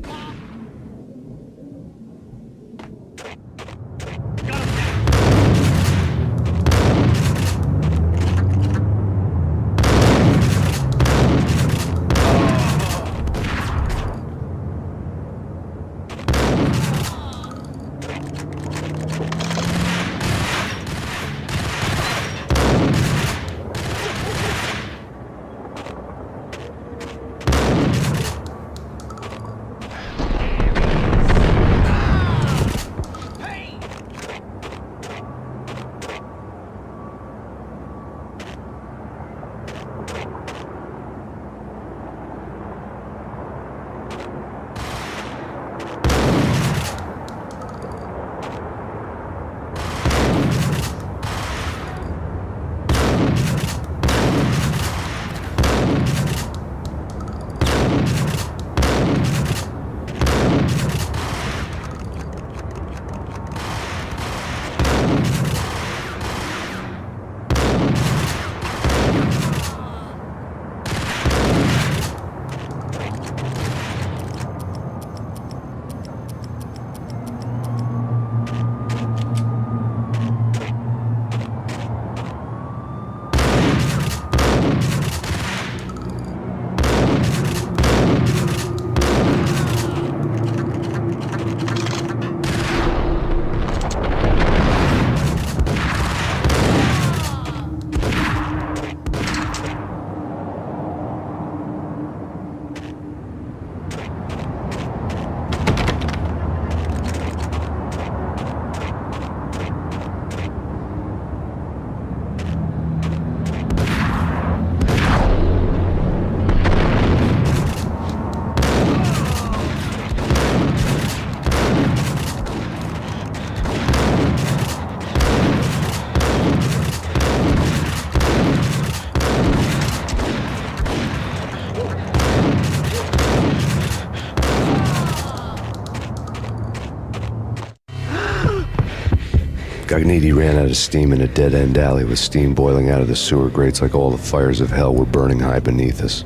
C: Gagniti ran out of steam in a dead-end alley with steam boiling out of the sewer grates like all the fires of hell were burning high beneath us.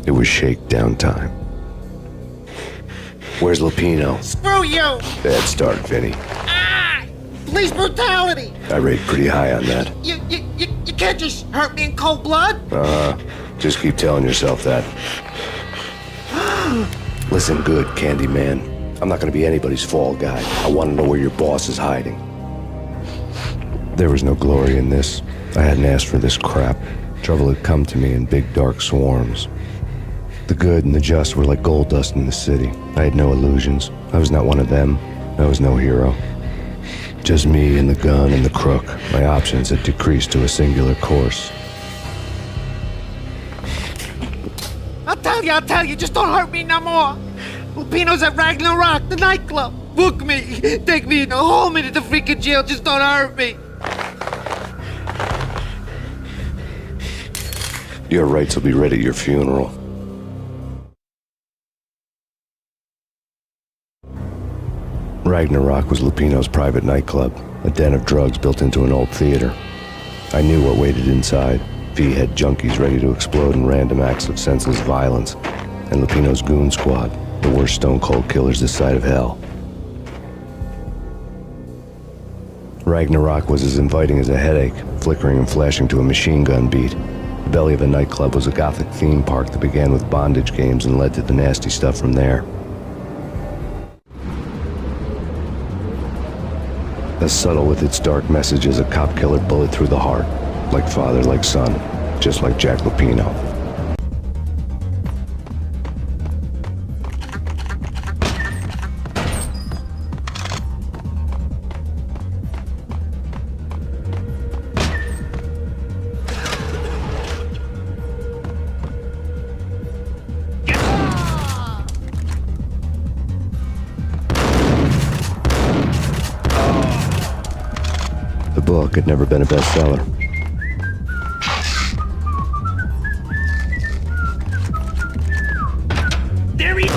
C: It was shakedown time. Where's Lupino?
L: Screw you!
C: Bad start, Vinny.
L: Ah! Police brutality!
C: I rate pretty high on that.
L: You can't just hurt me in cold blood?
C: Just keep telling yourself that. Listen good, Candyman. I'm not gonna be anybody's fall guy. I want to know where your boss is hiding. There was no glory in this. I hadn't asked for this crap. Trouble had come to me in big dark swarms. The good and the just were like gold dust in the city. I had no illusions. I was not one of them. I was no hero. Just me and the gun and the crook. My options had decreased to a singular course.
L: I'll tell you, just don't hurt me no more. Lupino's at Ragnarok, the nightclub. Book me, take me in, hold me to the freaking jail, just don't hurt me.
C: Your rights will be read at your funeral. Ragnarok was Lupino's private nightclub, a den of drugs built into an old theater. I knew what waited inside. V-head junkies ready to explode in random acts of senseless violence, and Lupino's goon squad, the worst stone-cold killers this side of hell. Ragnarok was as inviting as a headache, flickering and flashing to a machine gun beat. The belly of the nightclub was a gothic theme park that began with bondage games and led to the nasty stuff from there. As subtle with its dark message as a cop killer bullet through the heart, like father, like son, just like Jack Lupino. The book had never been a bestseller.
P: There he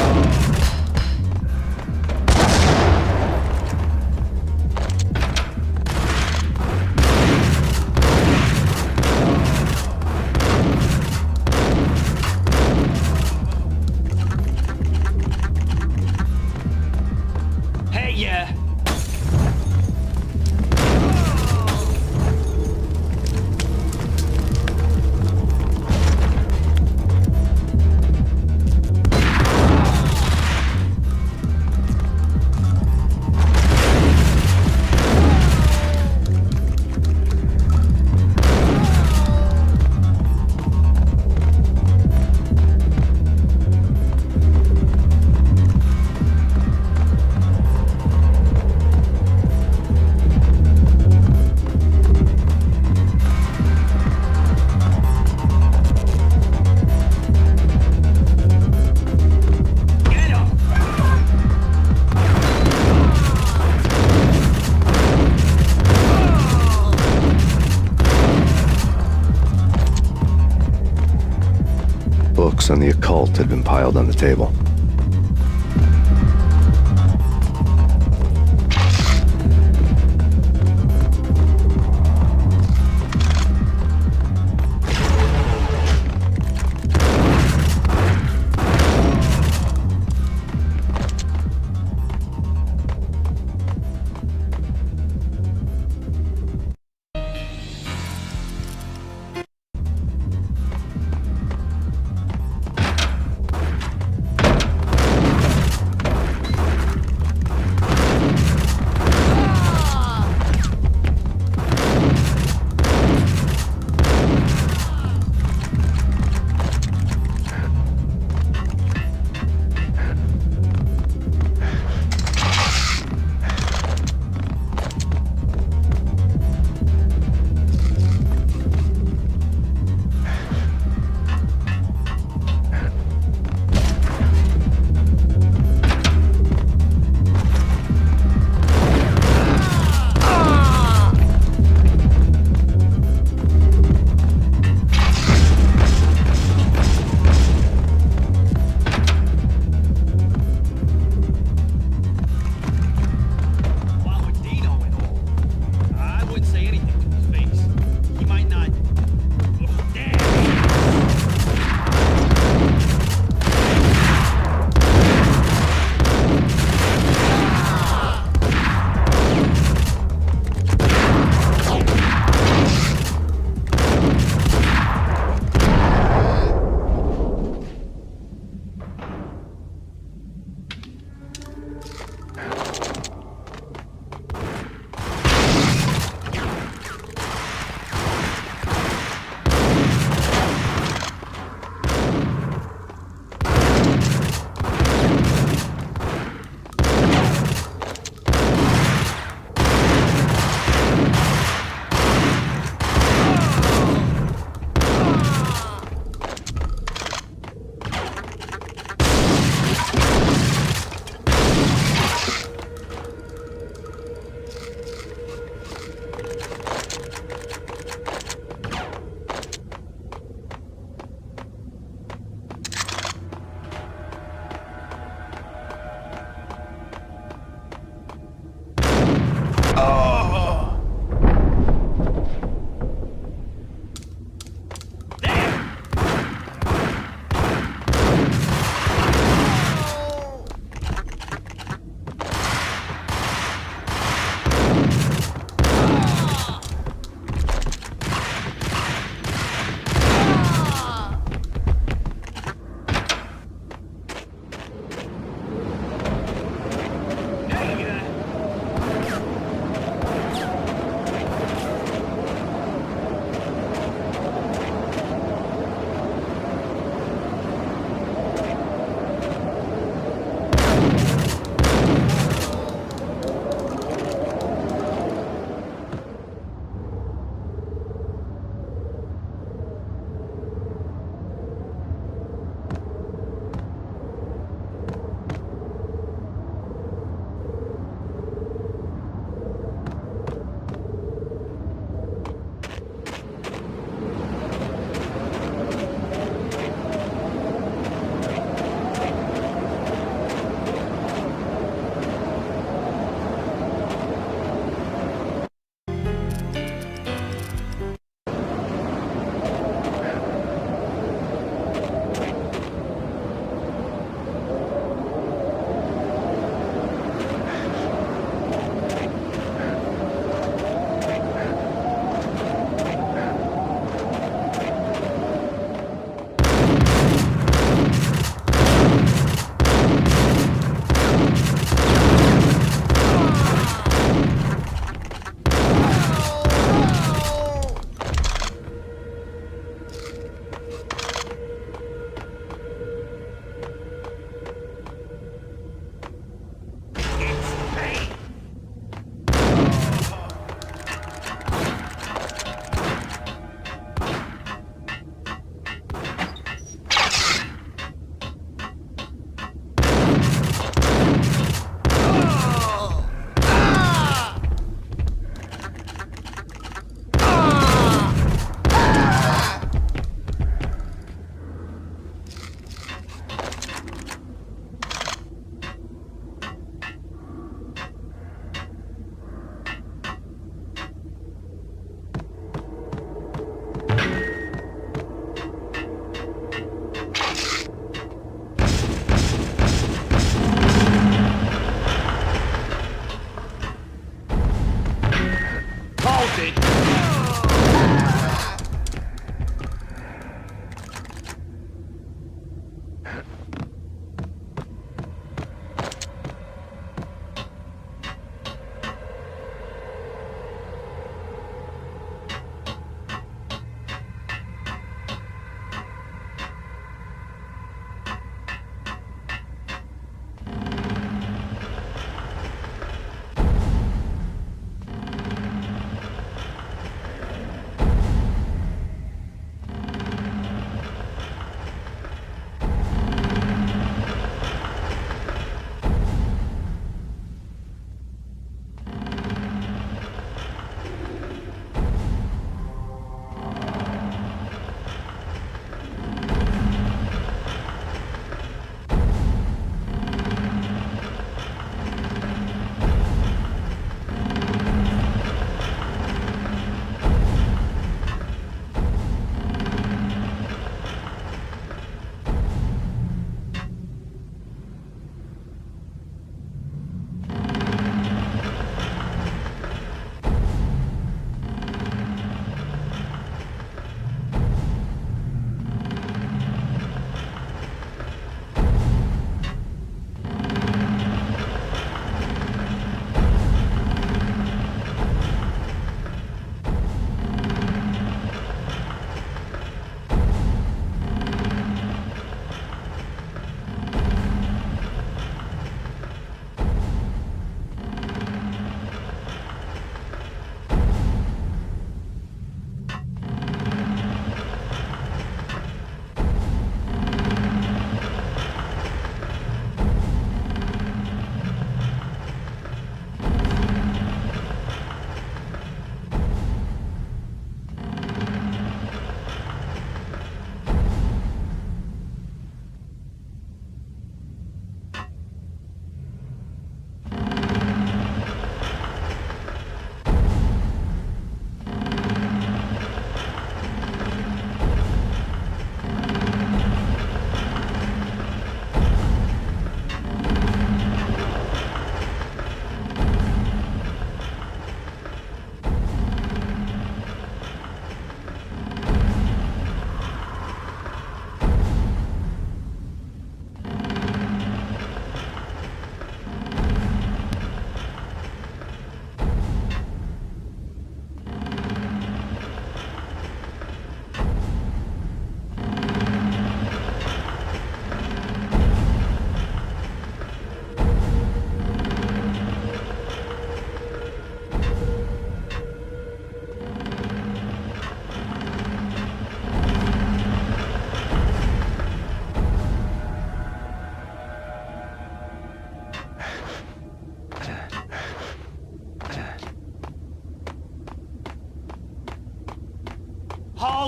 C: books on the occult had been piled on the table.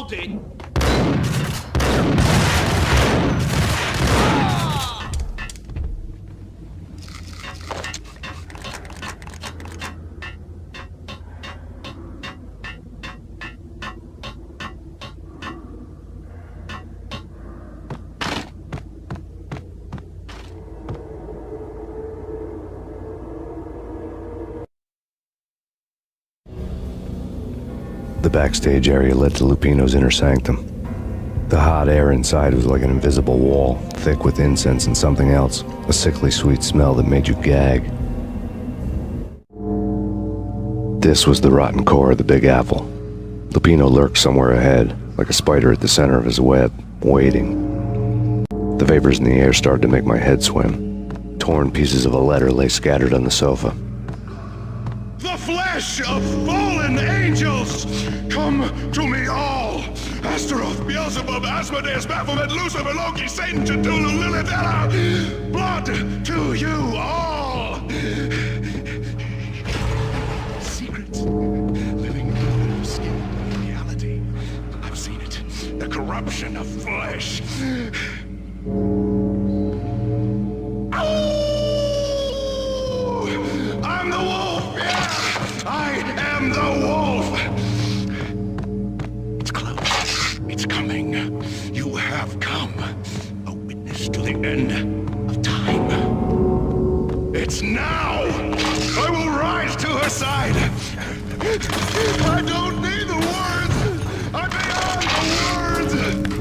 L: Hold it.
C: The backstage area led to Lupino's inner sanctum. The hot air inside was like an invisible wall, thick with incense and something else, a sickly sweet smell that made you gag. This was the rotten core of the Big Apple. Lupino lurked somewhere ahead, like a spider at the center of his web, waiting. The vapors in the air started to make my head swim. Torn pieces of a letter lay scattered on the sofa.
G: The flesh of fallen angels! Come to me all! Astaroth, Beelzebub, Asmodeus, Baphomet, Lucifer, Loki, Satan, Cthulhu, Lilith, Ella! Blood to you all! Secrets. Living under the skin of reality. I've seen it. The corruption of flesh. I'm the wolf! Yeah! I am the wolf! It's close. It's coming. You have come. A witness to the end of time. It's now! I will rise to her side! I don't need the words! I'm beyond the words!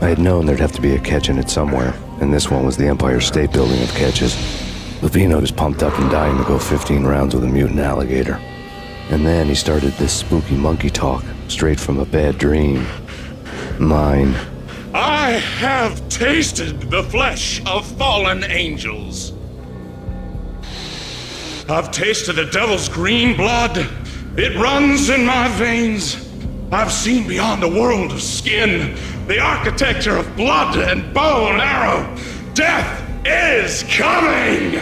C: I had known there'd have to be a catch in it somewhere, and this one was the Empire State Building of catches. Lupino was pumped up and dying to go 15 rounds with a mutant alligator. And then he started this spooky monkey talk, straight from a bad dream. Mine.
G: I have tasted the flesh of fallen angels. I've tasted the devil's green blood. It runs in my veins. I've seen beyond a world of skin, the architecture of blood and bow and arrow. Death is coming!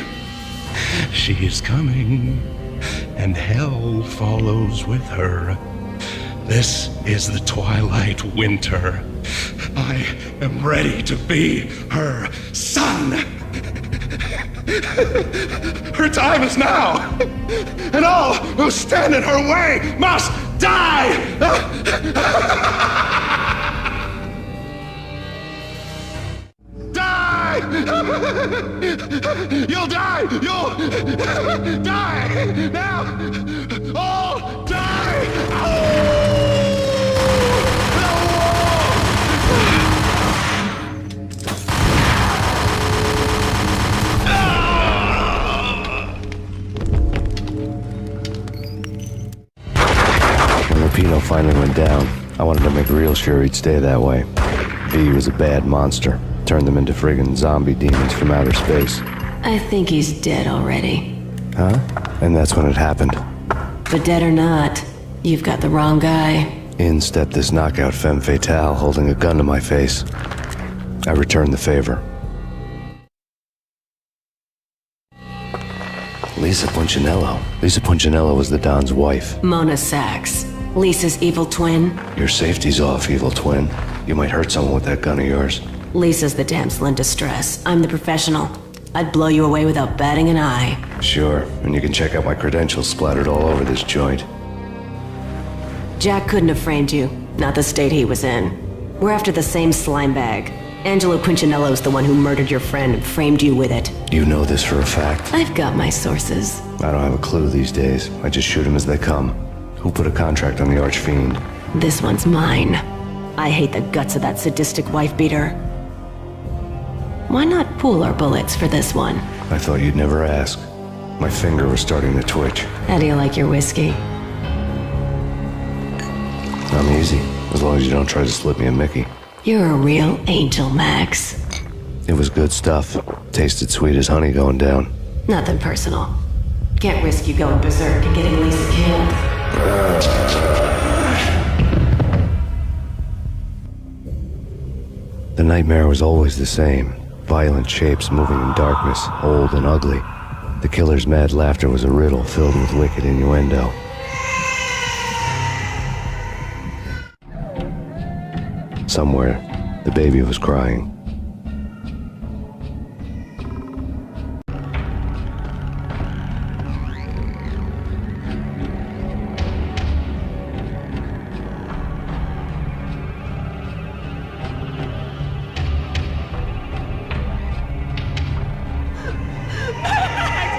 G: She is coming, and hell follows with her. This is the twilight winter. I am ready to be her son. Her time is now, and all who stand in her way must die! Die! You'll die! You'll die! Now! All die! Oh!
C: When Lupino finally went down, I wanted to make real sure he'd stay that way. V was a bad monster. Turned them into friggin' zombie demons from outer space.
T: I think he's dead already.
C: Huh? And that's when it happened.
T: But dead or not, You've got the wrong guy.
C: In stepped this knockout femme fatale holding a gun to my face. I returned the favor. Lisa Punchinello. Lisa Punchinello was the Don's wife.
T: Mona Sachs. Lisa's evil twin.
C: Your safety's off, evil twin. You might hurt someone with that gun of yours.
T: Lisa's the damsel in distress. I'm the professional. I'd blow you away without batting an eye.
C: Sure, and you can check out my credentials splattered all over this joint.
T: Jack couldn't have framed you. Not the state he was in. We're after the same slime bag. Angelo Punchinello's the one who murdered your friend and framed you with it.
C: You know this for a fact.
T: I've got my sources.
C: I don't have a clue these days. I just shoot them as they come. Who put a contract on the archfiend?
T: This one's mine. I hate the guts of that sadistic wife-beater. Why not pool our bullets for this one?
C: I thought you'd never ask. My finger was starting to twitch.
T: How do you like your whiskey?
C: I'm easy, as long as you don't try to slip me a Mickey.
T: You're a real angel, Max.
C: It was good stuff. Tasted sweet as honey going down.
T: Nothing personal. Can't risk you going berserk and getting Lisa killed.
C: The nightmare was always the same. Violent shapes moving in darkness, old and ugly. The killer's mad laughter was a riddle filled with wicked innuendo. Somewhere, the baby was crying.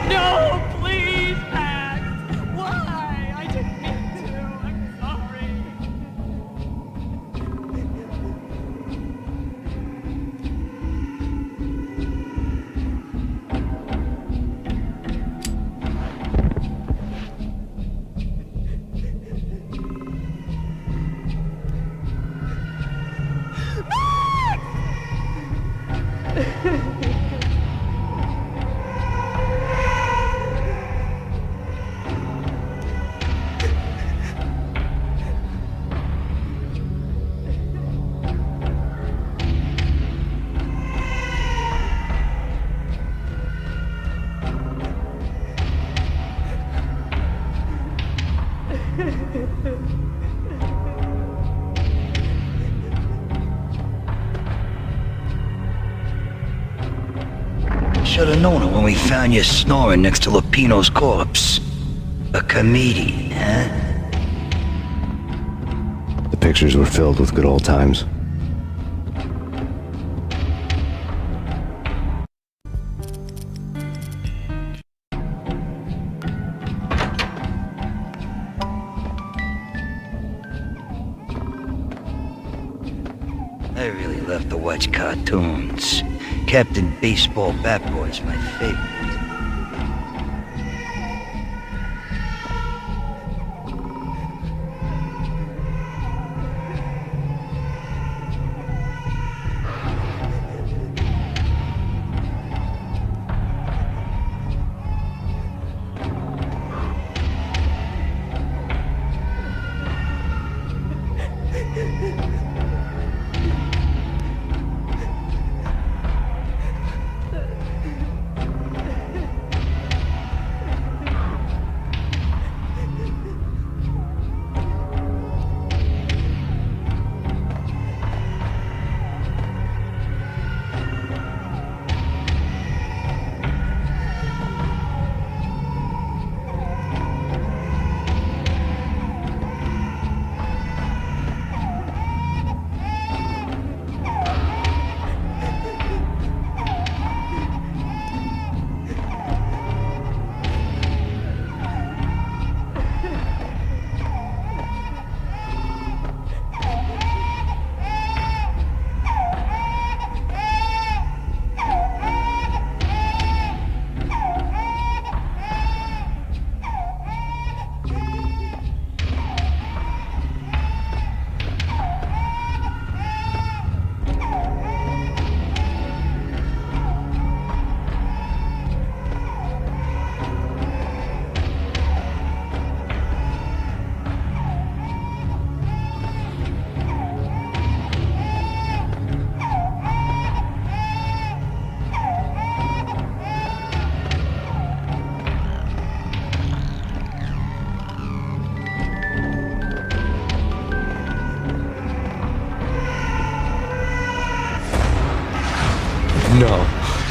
U: No, please, Max! Why? I didn't mean to. I'm sorry.
V: Should have known it when we found you snoring next to Lupino's corpse. A comedian, huh?
C: The pictures were filled with good old times.
V: I really love to watch cartoons. Captain Baseball Bat Boy's my favorite.
C: No.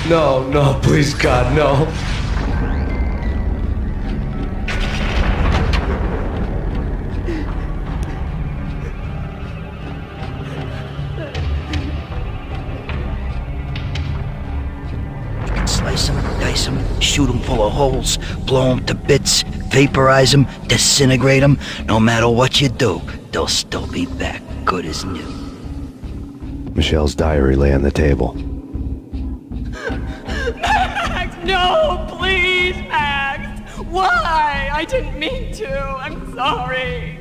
C: No, no, please, God, no.
V: Slice them, dice them, shoot them full of holes, blow them to bits, vaporize them, disintegrate them. No matter what you do, they'll still be back, good as new.
C: Michelle's diary lay on the table.
U: Max, no, please, Max. Why? I didn't mean to. I'm sorry.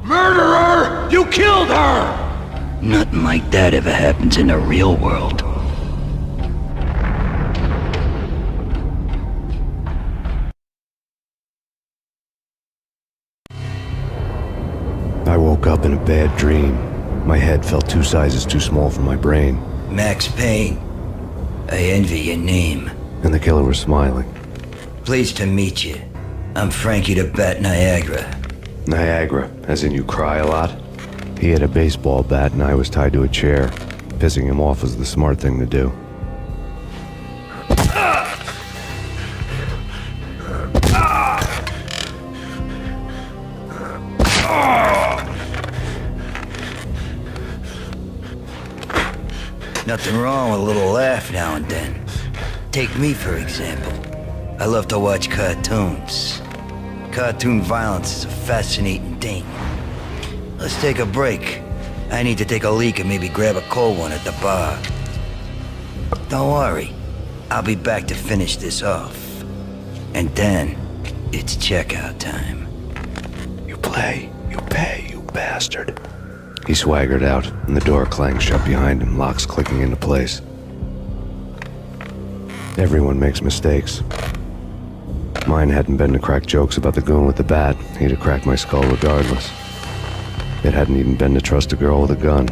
J: Murderer! You killed her!
V: Nothing like that ever happens in the real world.
C: I woke up in a bad dream. My head felt 2 sizes too small for my brain.
V: Max Payne. I envy your name.
C: And the killer was smiling.
V: Pleased to meet you. I'm Frankie the Bat Niagara.
C: Niagara, as in you cry a lot? He had a baseball bat and I was tied to a chair. Pissing him off was the smart thing to do.
V: Nothing wrong with a little laugh now and then. Take me, for example. I love to watch cartoons. Cartoon violence is a fascinating thing. Let's take a break. I need to take a leak and maybe grab a cold one at the bar. Don't worry. I'll be back to finish this off. And then, it's checkout time.
C: You play, you pay, you bastard. He swaggered out, and the door clanged shut behind him, locks clicking into place. Everyone makes mistakes. Mine hadn't been to crack jokes about the goon with the bat. He'd have cracked my skull regardless. It hadn't even been to trust a girl with a gun.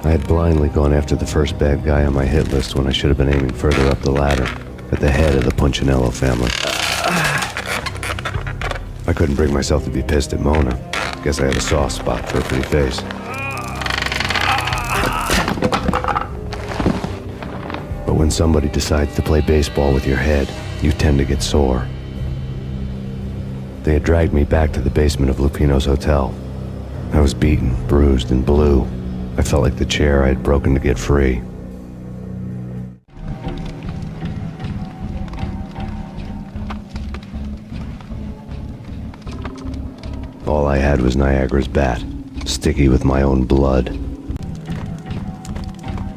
C: I had blindly gone after the first bad guy on my hit list when I should have been aiming further up the ladder, at the head of the Punchinello family. I couldn't bring myself to be pissed at Mona. Guess I had a soft spot for her pretty face. But when somebody decides to play baseball with your head, you tend to get sore. They had dragged me back to the basement of Lupino's hotel. I was beaten, bruised, and blue. I felt like the chair I had broken to get free. All I had was Niagara's bat, sticky with my own blood.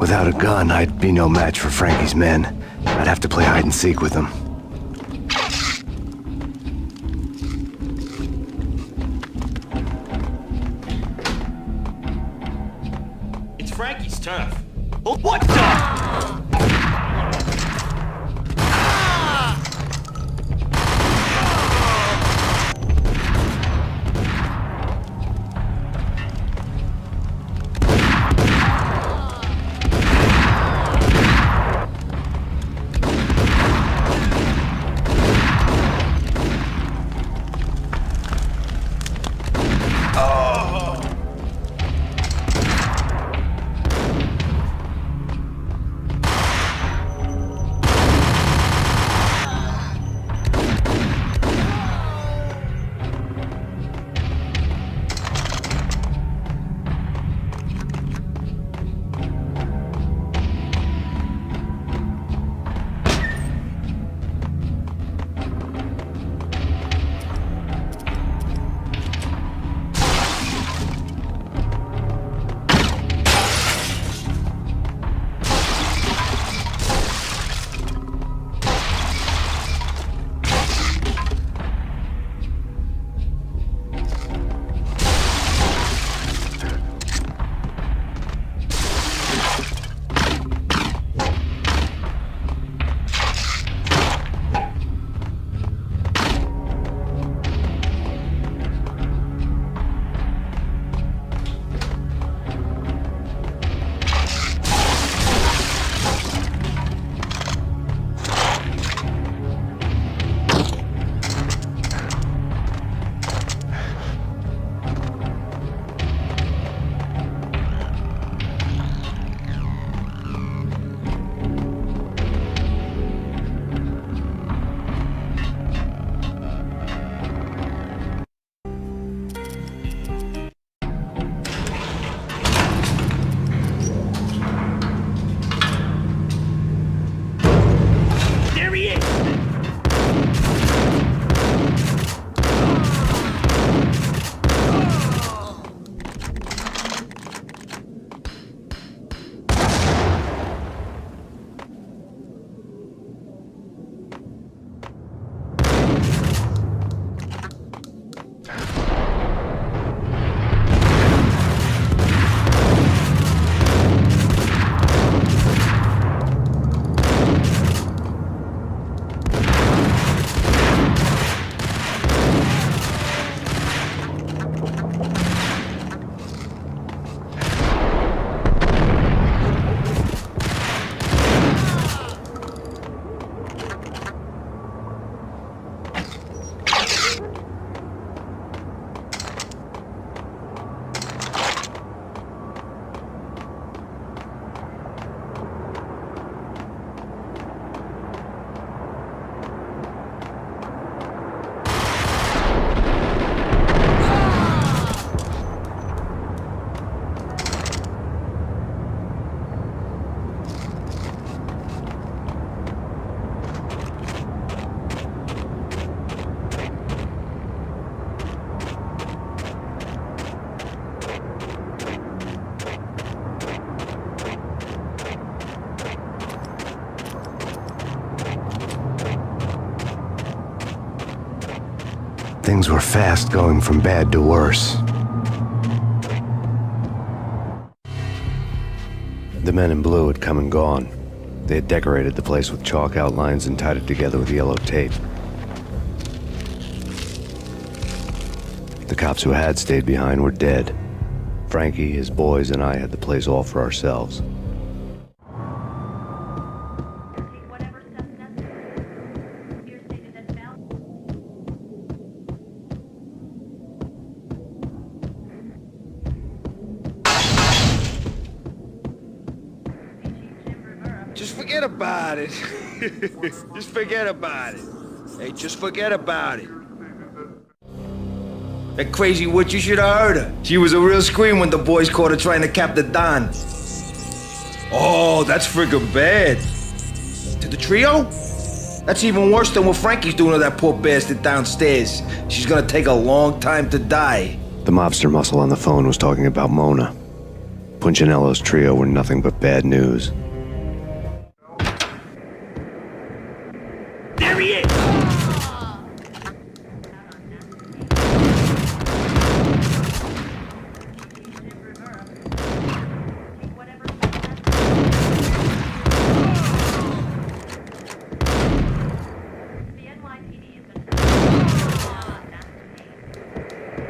C: Without a gun, I'd be no match for Frankie's men. I'd have to play hide and seek with them.
P: It's Frankie's turf. Oh, what the?
C: things were fast going from bad to worse. The men in blue had come and gone. They had decorated the place with chalk outlines and tied it together with yellow tape. The cops who had stayed behind were dead. Frankie, his boys, and I had the place all for ourselves.
J: Just forget about it. Just forget about it. Hey, just forget about it. That crazy witch, you should have heard her. She was a real scream when the boys caught her trying to cap the Don. Oh, that's friggin' bad. To the trio? That's even worse than what Frankie's doing to that poor bastard downstairs. She's gonna take a long time to die.
C: The mobster muscle on the phone was talking about Mona. Punchinello's trio were nothing but bad news.
P: There he is!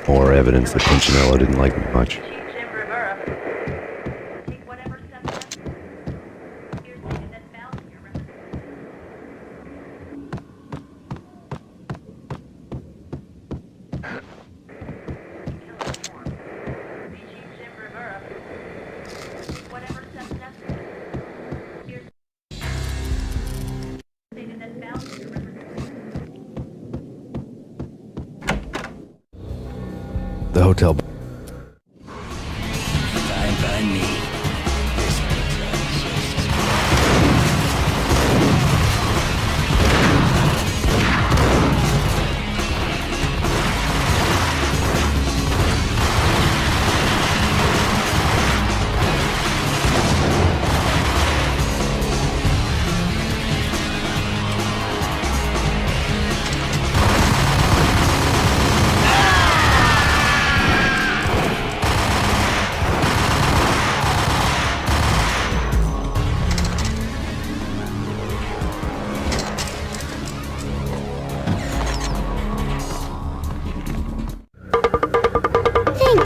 C: More evidence that Punchinello didn't like me much. The hotel.
V: Fine by me.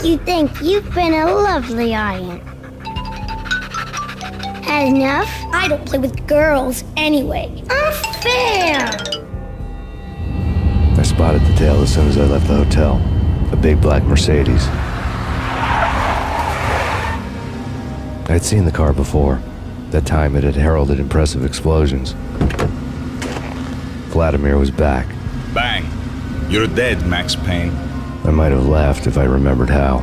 A: You think you've been a lovely aunt. Had enough? I don't play with girls anyway. Unfair!
C: I spotted the tail as soon as I left the hotel. A big black Mercedes. I'd seen the car before. That time it had heralded impressive explosions. Vladimir was back.
E: Bang! You're dead, Max Payne.
C: I might have laughed if I remembered how.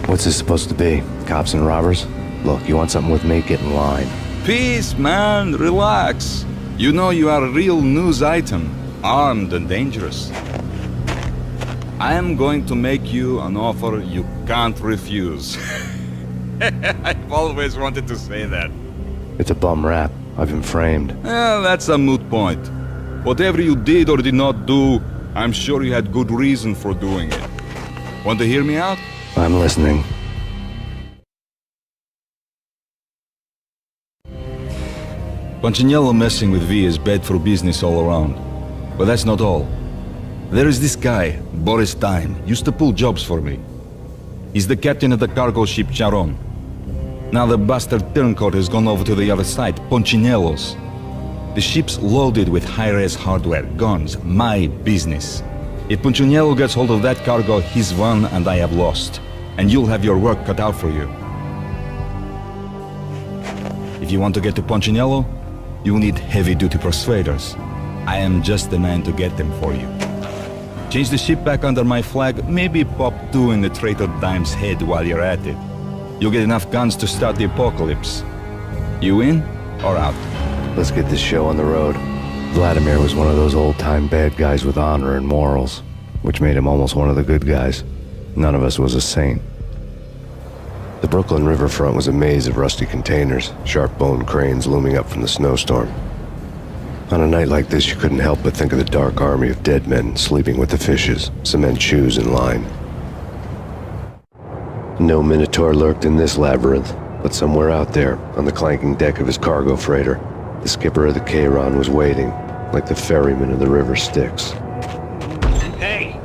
C: What's this supposed to be? Cops and robbers? Look, you want something with me? Get in line.
E: Peace, man. Relax. You know you are a real news item. Armed and dangerous. I am going to make you an offer you can't refuse. I've always wanted to say that.
C: It's a bum rap. I've been framed.
E: Well, that's a moot point. Whatever you did or did not do, I'm sure you had good reason for doing it. Want to hear me out?
C: I'm listening.
E: Punchinello messing with V is bad for business all around. But that's not all. There is this guy, Boris Dime, used to pull jobs for me. He's the captain of the cargo ship Charon. Now the bastard turncoat has gone over to the other side, Punchinello's. The ship's loaded with high-res hardware, guns, my business. If Punchinello gets hold of that cargo, he's won and I have lost. And you'll have your work cut out for you. If you want to get to Punchinello, you need heavy-duty persuaders. I am just the man to get them for you. Change the ship back under my flag, maybe pop 2 in the traitor Dime's head while you're at it. You'll get enough guns to start the apocalypse. You in or out?
C: Let's get this show on the road. Vladimir was one of those old-time bad guys with honor and morals, which made him almost one of the good guys. None of us was a saint. The Brooklyn riverfront was a maze of rusty containers, sharp-boned cranes looming up from the snowstorm. On a night like this, you couldn't help but think of the dark army of dead men sleeping with the fishes, cement shoes in line. No Minotaur lurked in this labyrinth, but somewhere out there, on the clanking deck of his cargo freighter, the skipper of the Chiron was waiting, like the ferryman of the River Styx.
P: Hey!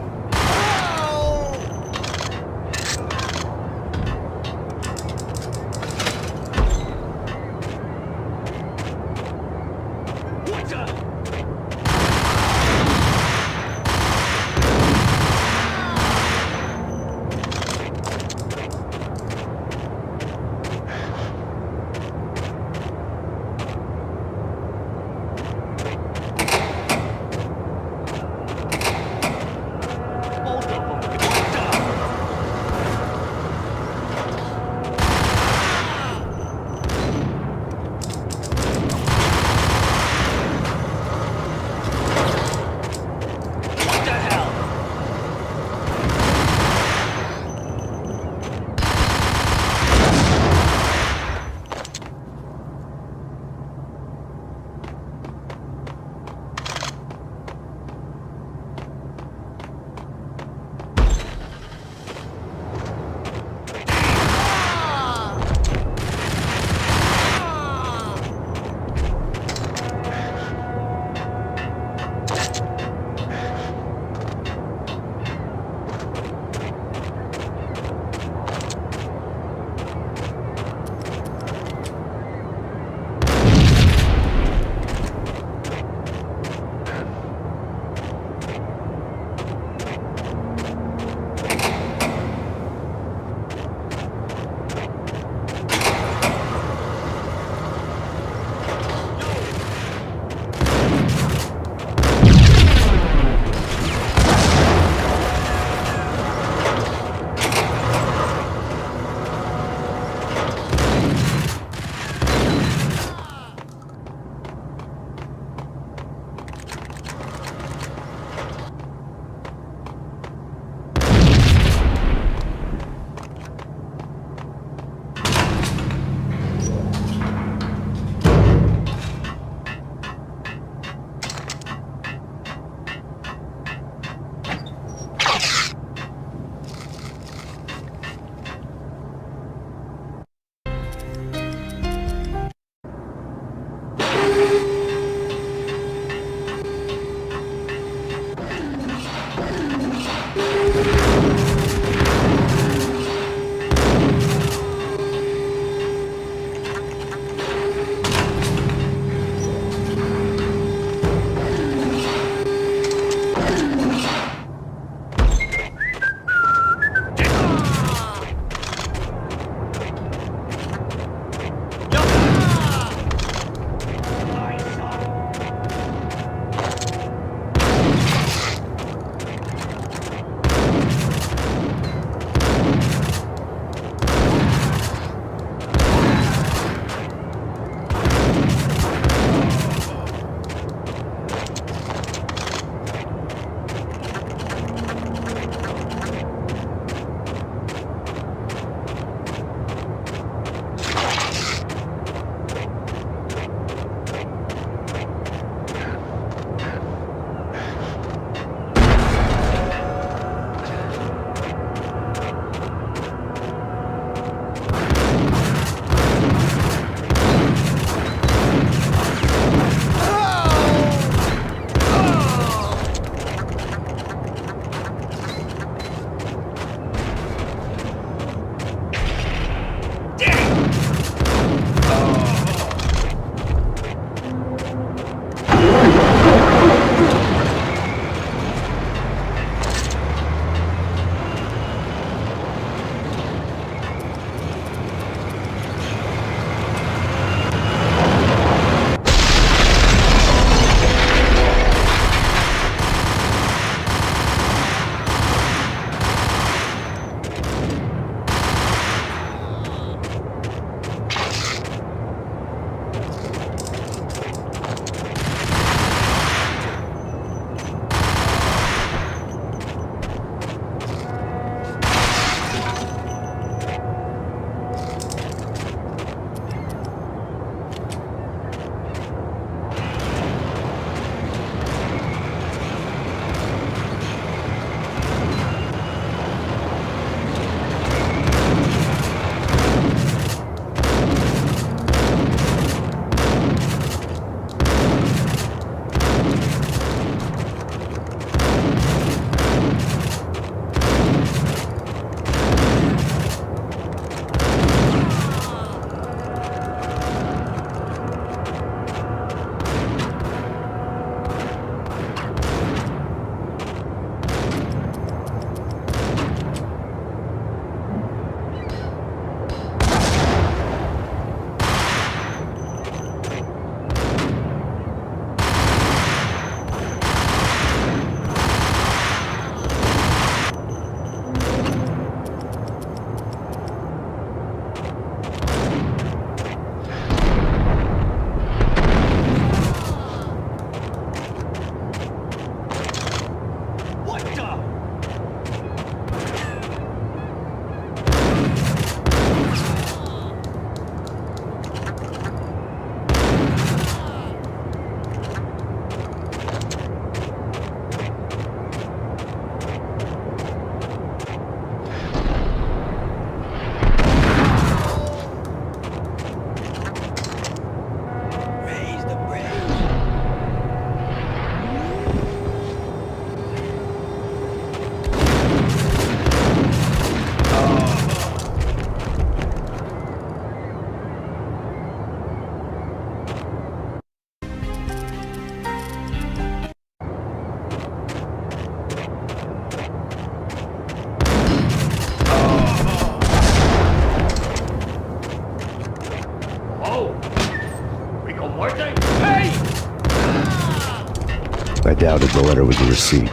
C: I doubted the letter was a receipt.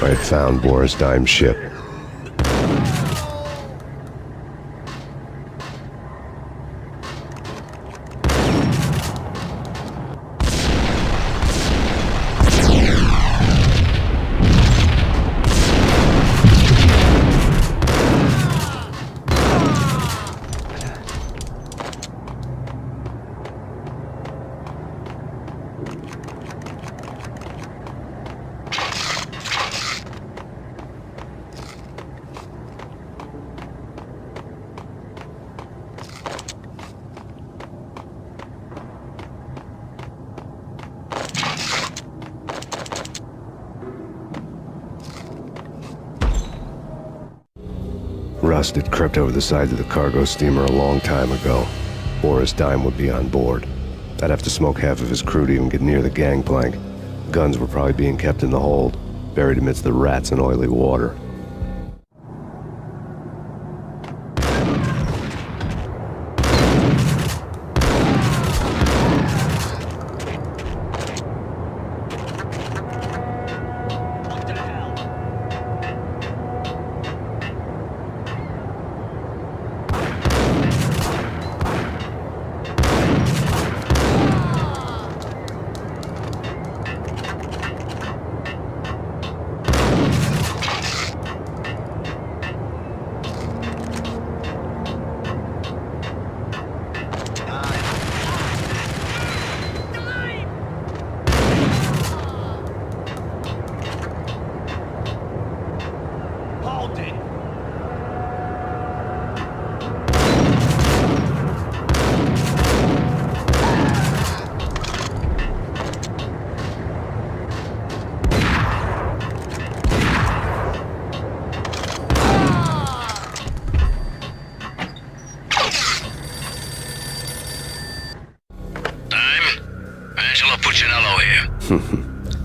C: I had found Boris Dime's ship. Rust had crept over the sides of the cargo steamer a long time ago. Boris Dime would be on board. I'd have to smoke half of his crew to even get near the gangplank. Guns were probably being kept in the hold, buried amidst the rats and oily water.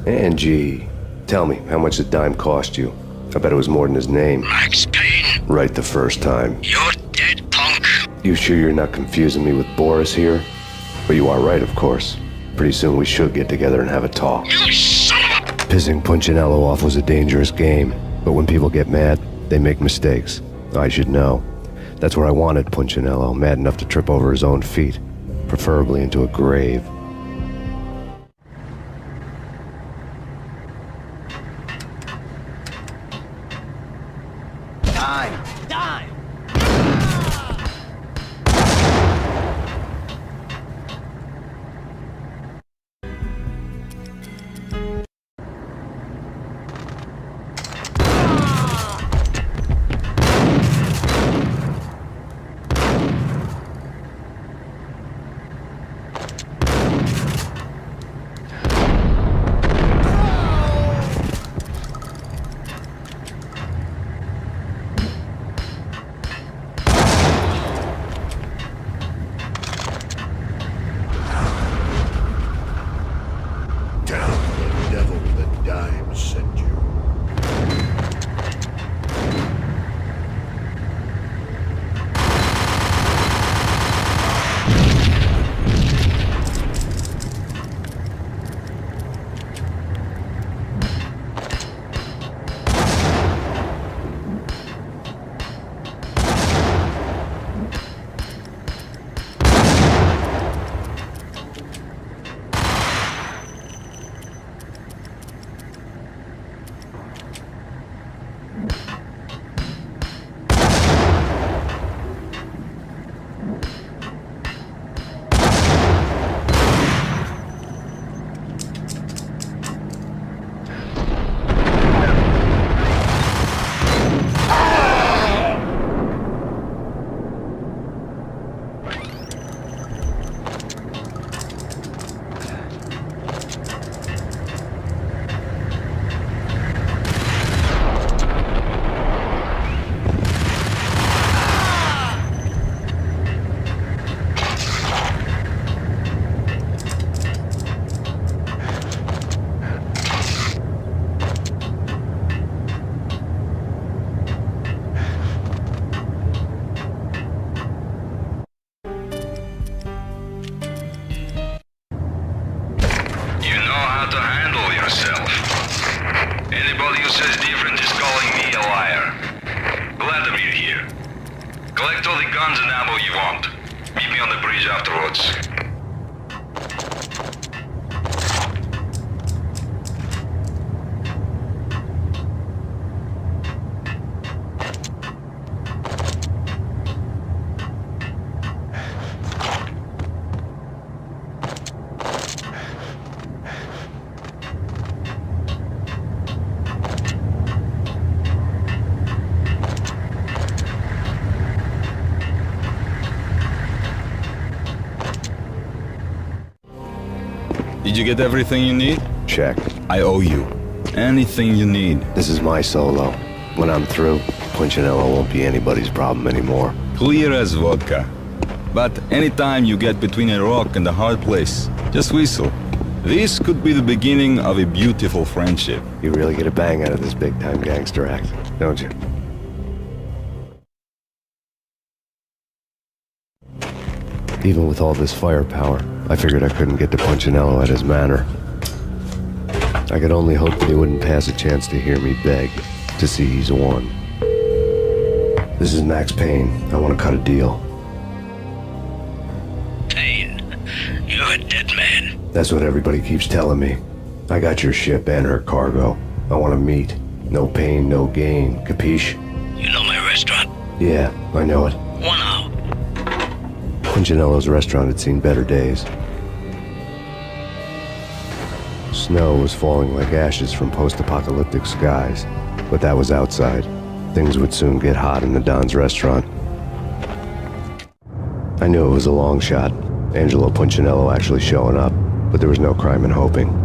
C: Angie, tell me, how much did Dime cost you? I bet it was more than his name.
B: Max Payne.
C: Right the first time.
B: You're dead, punk.
C: You sure you're not confusing me with Boris here? But you are right, of course. Pretty soon we should get together and have a talk.
B: You son of a...
C: Pissing Punchinello off was a dangerous game, but when people get mad, they make mistakes. I should know. That's where I wanted Punchinello, mad enough to trip over his own feet, preferably into a grave.
B: You know how to handle yourself. Anybody who says different is calling me a liar. Glad to meet you here. Collect all the guns and ammo you want. Meet me on the bridge afterwards.
E: Did you get everything you need?
C: Check.
E: I owe you. Anything you need.
C: This is my solo. When I'm through, Punchinello won't be anybody's problem anymore.
E: Clear as vodka. But anytime you get between a rock and a hard place, just whistle. This could be the beginning of a beautiful friendship.
C: You really get a bang out of this big-time gangster act, don't you? Even with all this firepower, I figured I couldn't get to Punchinello at his manor. I could only hope that he wouldn't pass a chance to hear me beg to see he's won. This is Max Payne. I want to cut a deal.
D: Payne, you're a dead man.
C: That's what everybody keeps telling me. I got your ship and her cargo. I want to meet. No pain, no gain. Capiche?
D: You know my restaurant?
C: Yeah, I know it.
D: 1 hour.
C: Punchinello's restaurant had seen better days. Snow was falling like ashes from post-apocalyptic skies, but that was outside. Things would soon get hot in the Don's restaurant. I knew it was a long shot, Angelo Punchinello actually showing up, but there was no crime in hoping.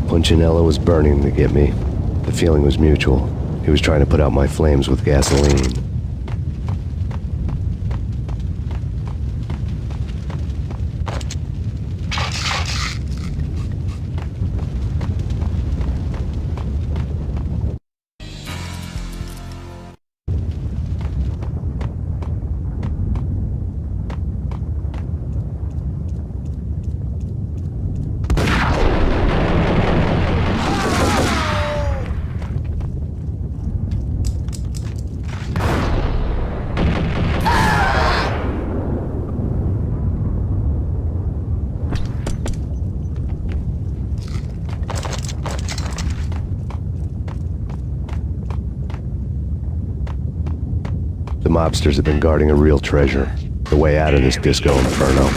C: Punchinello was burning to get me. The feeling was mutual. He was trying to put out my flames with gasoline. The mobsters have been guarding a real treasure, the way out of this disco inferno.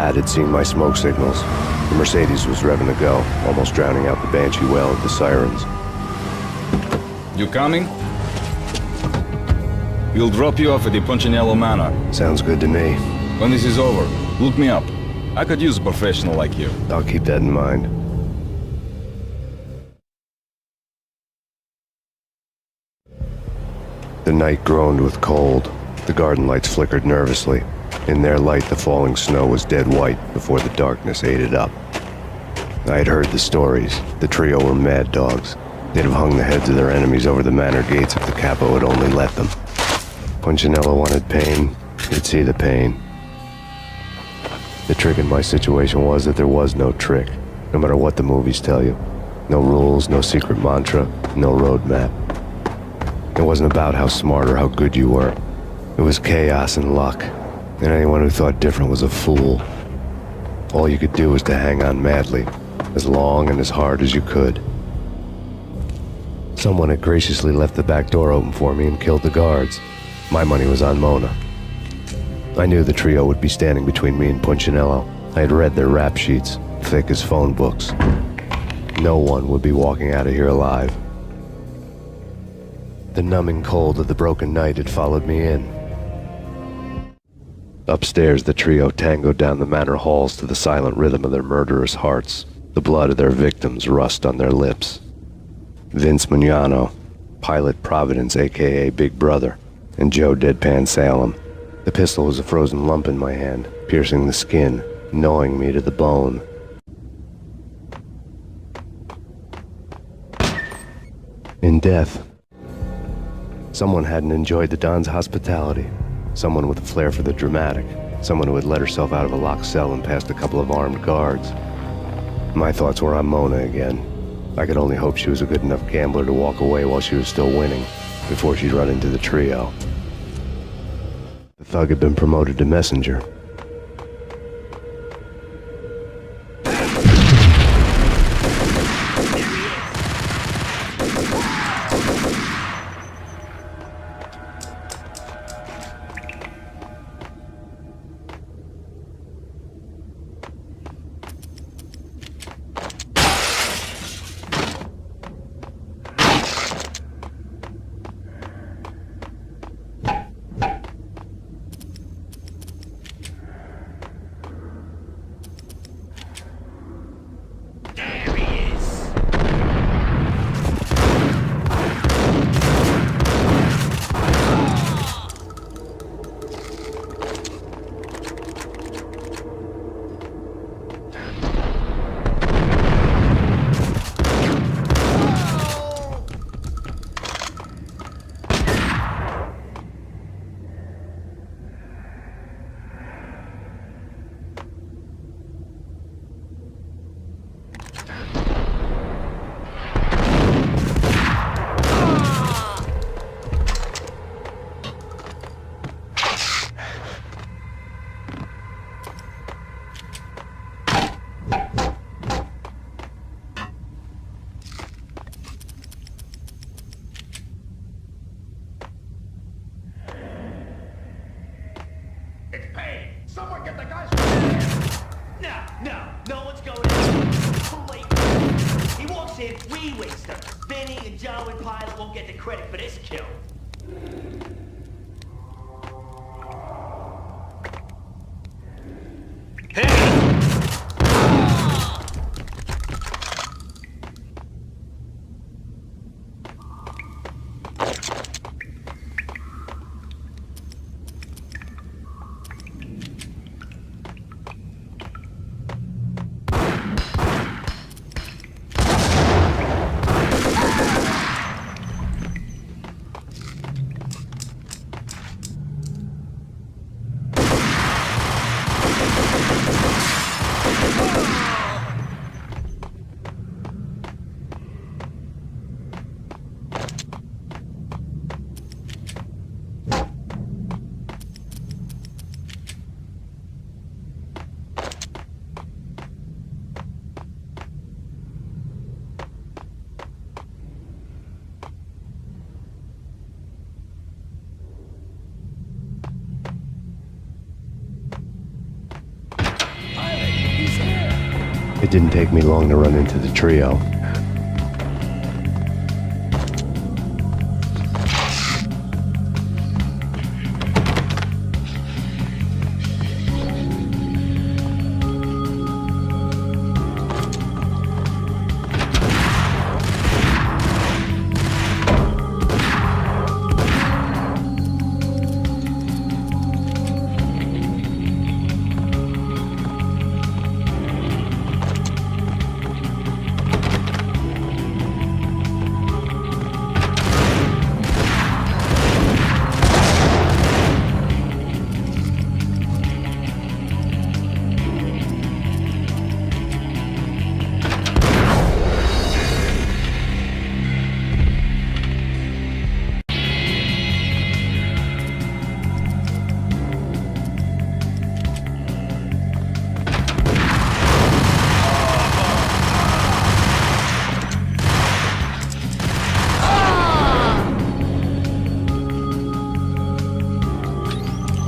C: Dad had seen my smoke signals. The Mercedes was revving to go, almost drowning out the banshee wail of the sirens.
E: You coming? We'll drop you off at the Punchinello Manor.
C: Sounds good to me.
E: When this is over, look me up. I could use a professional like you.
C: I'll keep that in mind. The night groaned with cold. The garden lights flickered nervously. In their light, the falling snow was dead white before the darkness ate it up. I had heard the stories. The trio were mad dogs. They'd have hung the heads of their enemies over the manor gates if the capo had only let them. Punchinello wanted pain. He'd see the pain. The trick in my situation was that there was no trick, no matter what the movies tell you. No rules, no secret mantra, no roadmap. It wasn't about how smart or how good you were. It was chaos and luck, and anyone who thought different was a fool. All you could do was to hang on madly, as long and as hard as you could. Someone had graciously left the back door open for me and killed the guards. My money was on Mona. I knew the trio would be standing between me and Punchinello. I had read their rap sheets, thick as phone books. No one would be walking out of here alive. The numbing cold of the broken night had followed me in. Upstairs, the trio tangoed down the manor halls to the silent rhythm of their murderous hearts. The blood of their victims rust on their lips. Vince Mugnano, Pilot Providence, a.k.a. Big Brother, and Joe Deadpan Salem. The pistol was a frozen lump in my hand, piercing the skin, gnawing me to the bone. In death, someone hadn't enjoyed the Don's hospitality. Someone with a flair for the dramatic. Someone who had let herself out of a locked cell and past a couple of armed guards. My thoughts were on Mona again. I could only hope she was a good enough gambler to walk away while she was still winning, before she'd run into the trio. The thug had been promoted to messenger.
I: Someone get the guys from here! No one's going in. Too late. He walks in, we waste him. Vinny and John and Pilot won't get the credit for this kill.
C: It didn't take me long to run into the trio.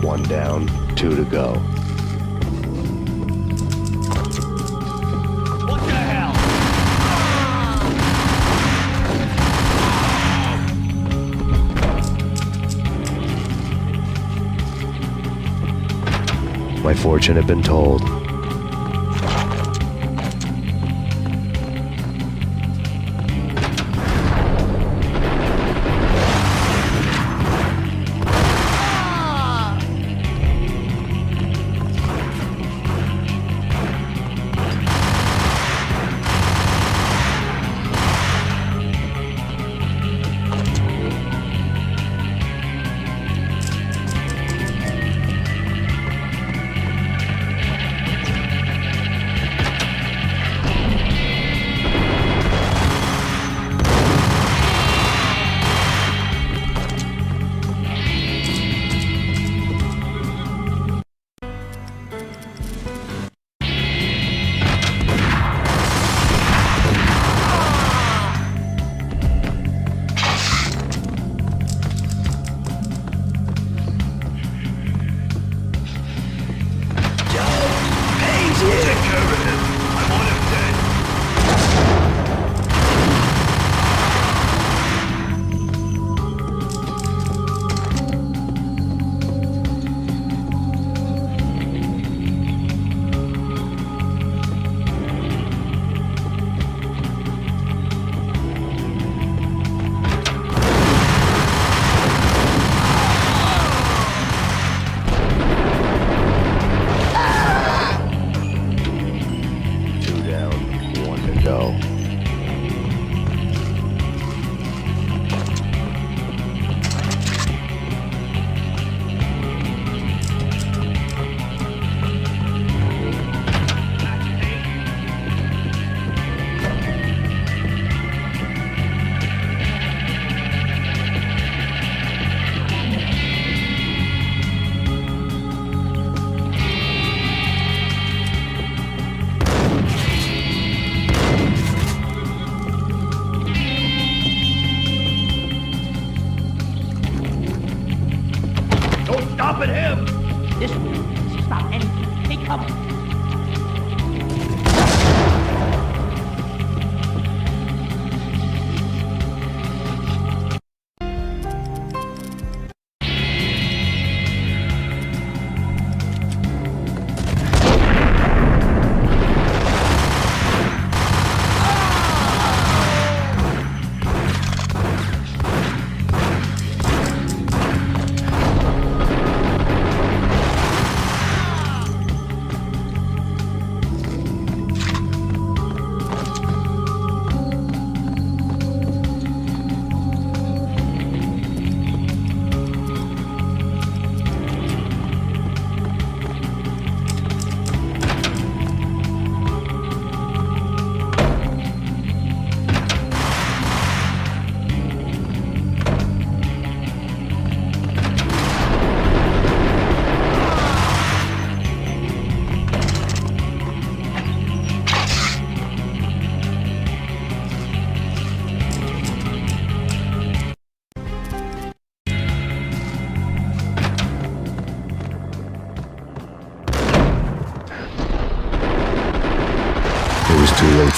C: One down, 2 to go.
I: What the hell?
C: My fortune had been told.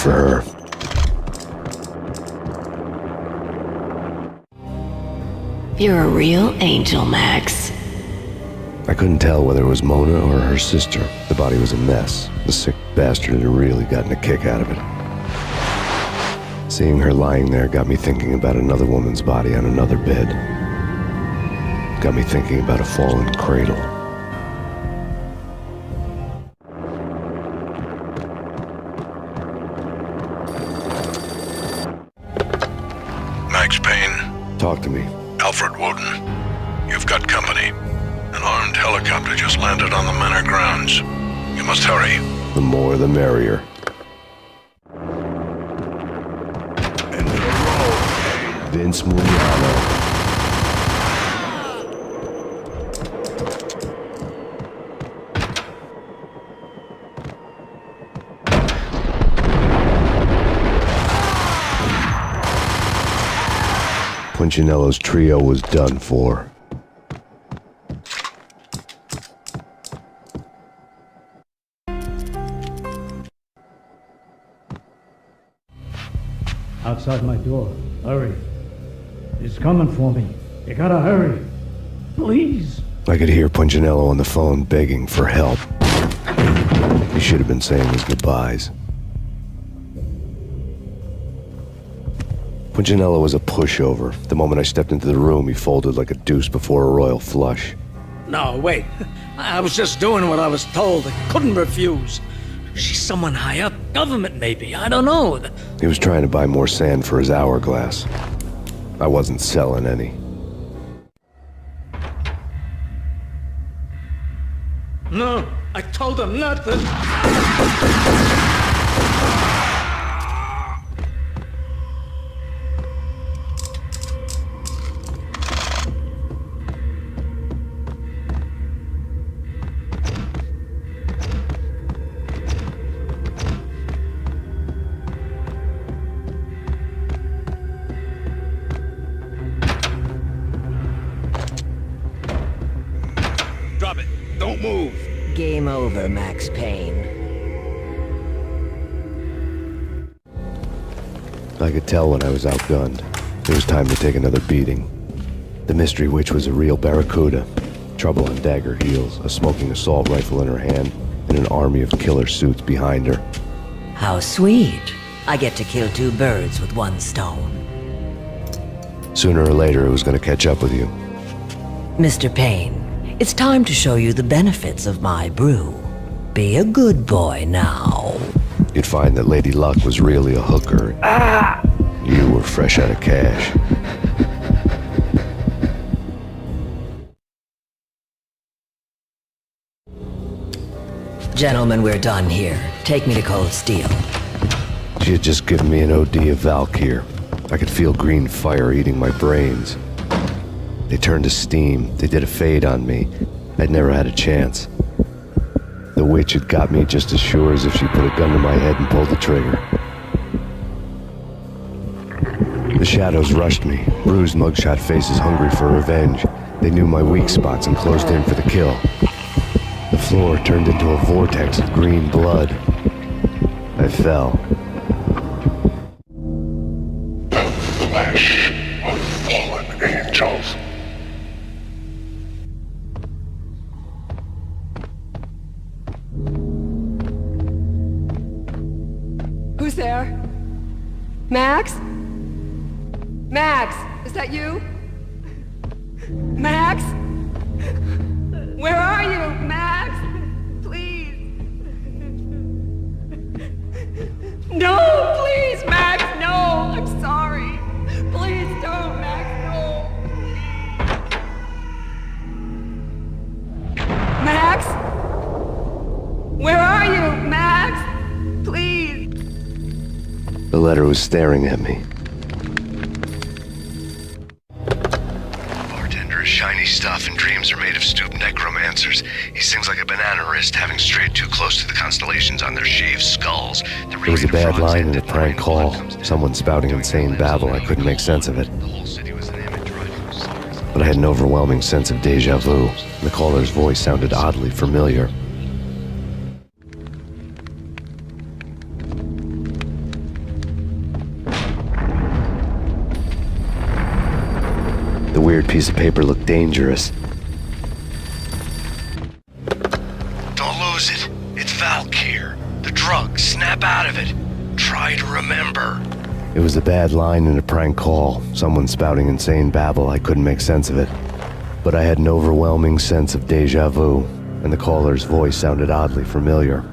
C: for her.
T: You're a real angel, Max.
C: I couldn't tell whether it was Mona or her sister. The body was a mess. The sick bastard had really gotten a kick out of it. Seeing her lying there got me thinking about another woman's body on another bed. Got me thinking about a fallen cradle.
N: Max Payne.
C: Talk to me.
N: Alfred Woden. You've got company. An armed helicopter just landed on the manor grounds. You must hurry.
C: The more the merrier. Vince Mugliano. Punchinello's trio was done for.
H: Outside my door. Hurry. He's coming for me. You gotta hurry. Please.
C: I could hear Punchinello on the phone begging for help. He should have been saying his goodbyes. Punchinello was a pushover. The moment I stepped into the room, he folded like a deuce before a royal flush.
F: No, wait. I was just doing what I was told. I couldn't refuse. She's someone high up. Government, maybe. I don't know.
C: He was trying to buy more sand for his hourglass. I wasn't selling any.
F: No, I told him not to.
N: Drop it. Don't move.
V: Game over, Max Payne.
C: I could tell when I was outgunned. It was time to take another beating. The mystery witch was a real barracuda. Trouble on dagger heels, a smoking assault rifle in her hand, and an army of killer suits behind her.
V: How sweet. I get to kill two birds with one stone.
C: Sooner or later, it was going to catch up with you.
V: Mr. Payne, it's time to show you the benefits of my brew. Be a good boy now.
C: You'd find that Lady Luck was really a hooker. You were fresh out of cash.
V: Gentlemen, we're done here. Take me to Cold Steel.
C: She had just given me an OD of Valkyr. I could feel green fire eating my brains. They turned to steam. They did a fade on me. I'd never had a chance. The witch had got me just as sure as if she put a gun to my head and pulled the trigger. The shadows rushed me, bruised mugshot faces hungry for revenge. They knew my weak spots and closed in for the kill. The floor turned into a vortex of green blood. I fell.
N: The flesh of fallen angels.
O: Who's there? Max? Max, is that you? Max? Where are you, Max? Please. No, please, Max, no. I'm sorry. Please don't, Max, no. Max? Where are you, Max? Please.
C: The letter was staring at me. Bartender is shiny stuff and dreams are made of stooped necromancers. He sings like a banana wrist, having strayed too close to the constellations on their shaved skulls. It was a bad line in a prank call. Someone spouting insane babble. I couldn't make sense of it. But I had an overwhelming sense of deja vu. The caller's voice sounded oddly familiar. weird piece of paper looked dangerous.
K: Don't lose it. It's Valk here. The drug. Snap out of it. Try to remember.
C: It was a bad line in a prank call. Someone spouting insane babble. I couldn't make sense of it. But I had an overwhelming sense of deja vu, and the caller's voice sounded oddly familiar.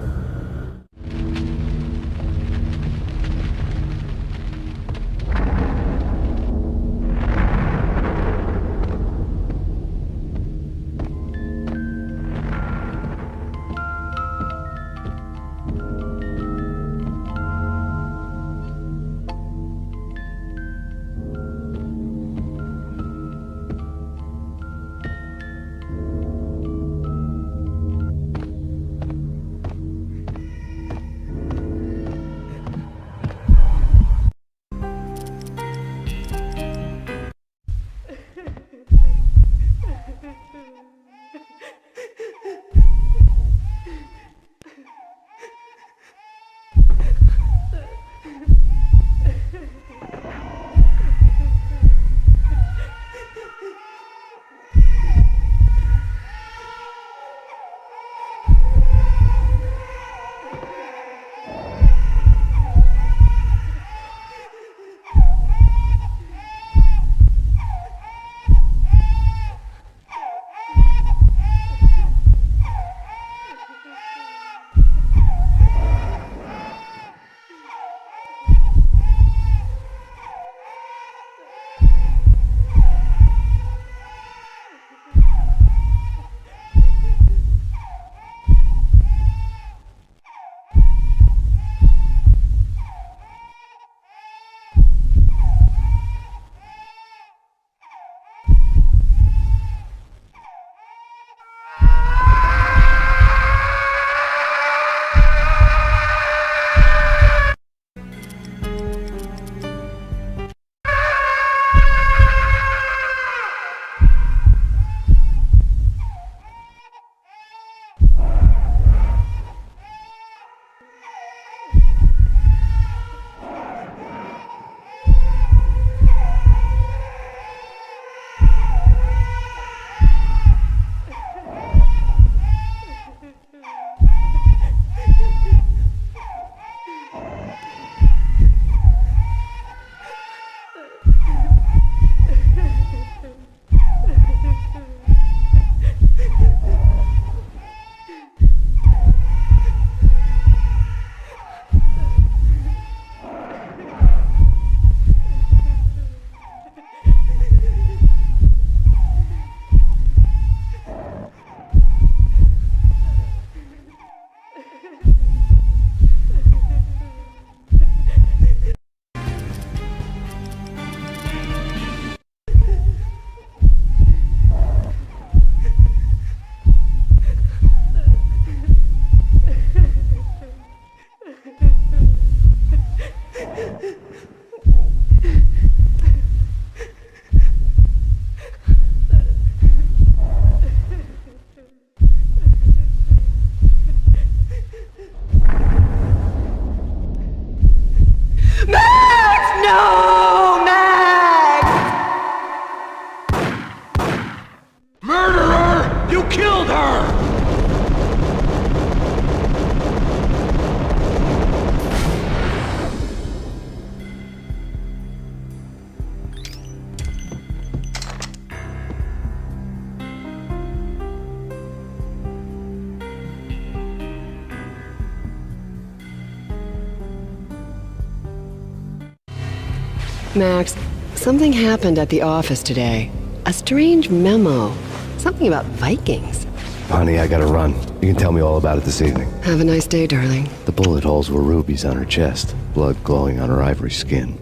Q: Max, something happened at the office today. A strange memo. Something about Vikings.
C: Honey, I gotta run. You can tell me all about it this evening.
Q: Have a nice day, darling.
C: The bullet holes were rubies on her chest, blood glowing on her ivory skin.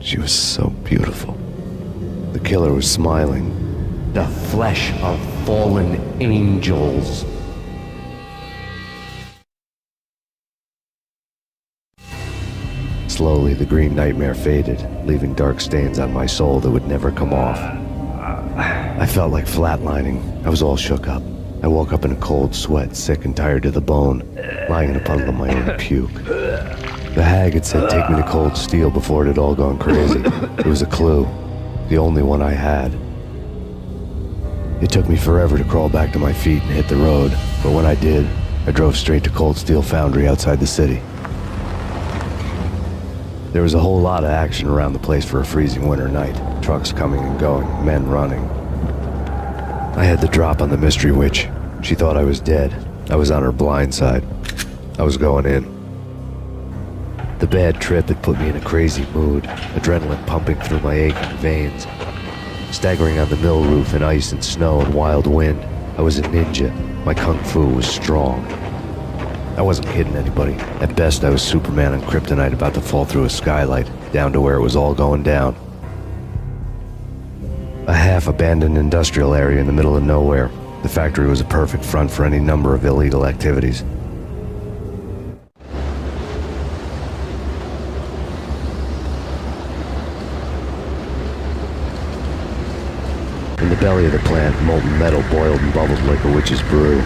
C: She was so beautiful. The killer was smiling.
W: The flesh of fallen angels.
C: Slowly, the green nightmare faded, leaving dark stains on my soul that would never come off. I felt like flatlining. I was all shook up. I woke up in a cold sweat, sick and tired to the bone, lying in a puddle of my own puke. The hag had said take me to Cold Steel before it had all gone crazy. It was a clue, the only one I had. It took me forever to crawl back to my feet and hit the road, but when I did, I drove straight to Cold Steel Foundry outside the city. There was a whole lot of action around the place for a freezing winter night. Trucks coming and going, men running. I had the drop on the mystery witch. She thought I was dead. I was on her blind side. I was going in. The bad trip had put me in a crazy mood, adrenaline pumping through my aching veins. Staggering on the mill roof in ice and snow and wild wind, I was a ninja. My kung fu was strong. I wasn't kidding anybody. At best, I was Superman on Kryptonite about to fall through a skylight, down to where it was all going down. A half-abandoned industrial area in the middle of nowhere. The factory was a perfect front for any number of illegal activities. In the belly of the plant, molten metal boiled and bubbled like a witch's brew.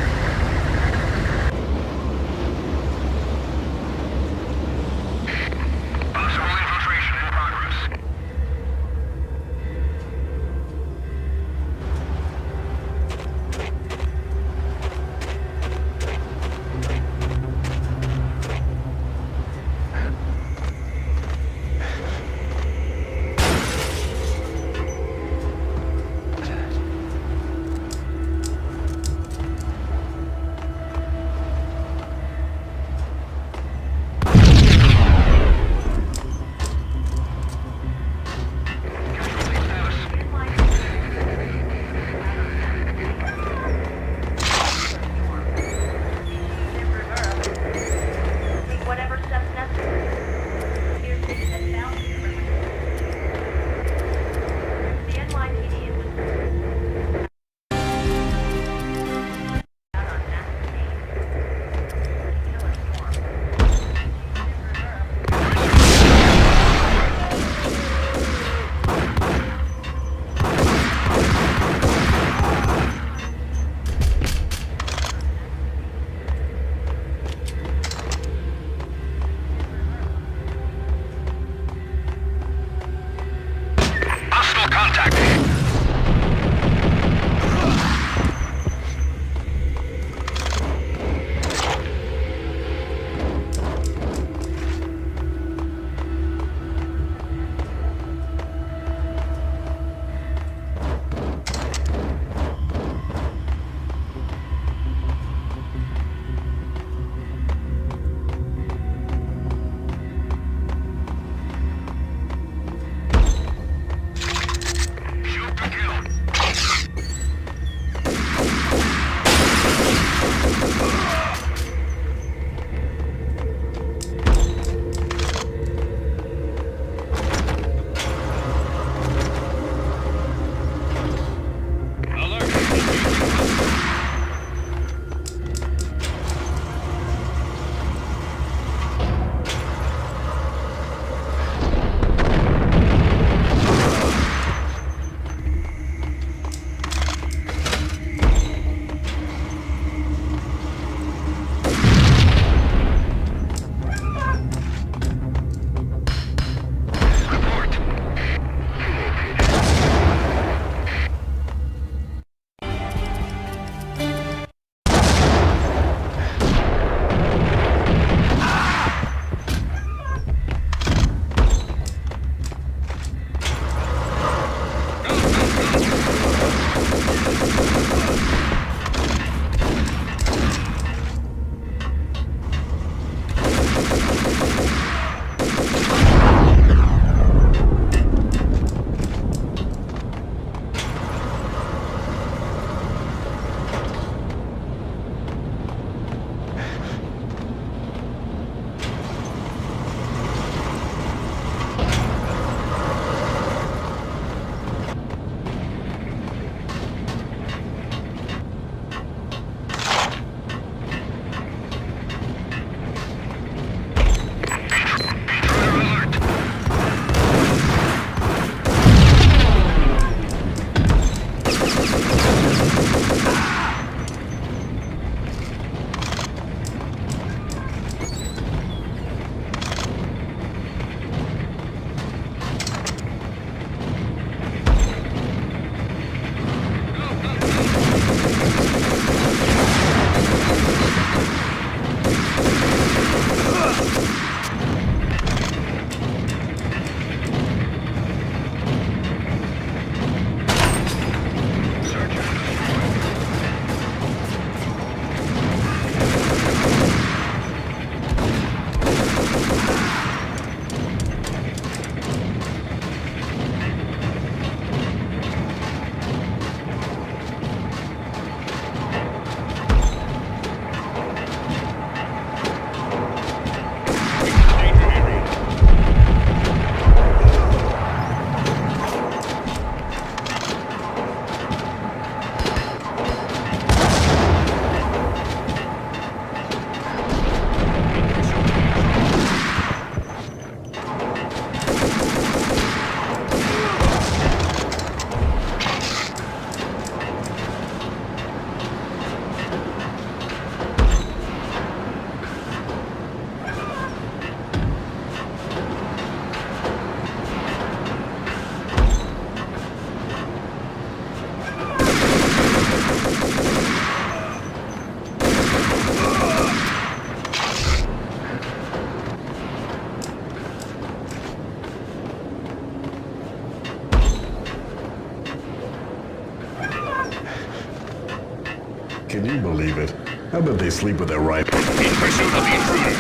N: Can you believe it? How about they sleep with their rifle?
B: In pursuit of the intruder.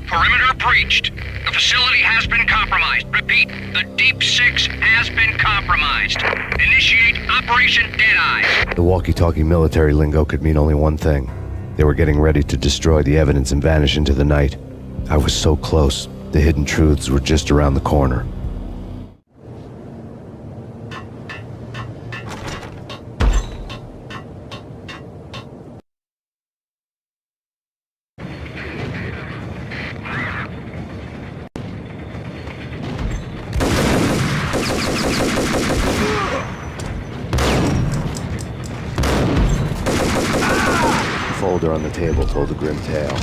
B: Perimeter breached. The facility has been compromised. Repeat, the Deep Six has been compromised. Initiate Operation Deadeye.
C: The walkie-talkie military lingo could mean only one thing. They were getting ready to destroy the evidence and vanish into the night. I was so close. The hidden truths were just around the corner. The folder on the table told a grim tale.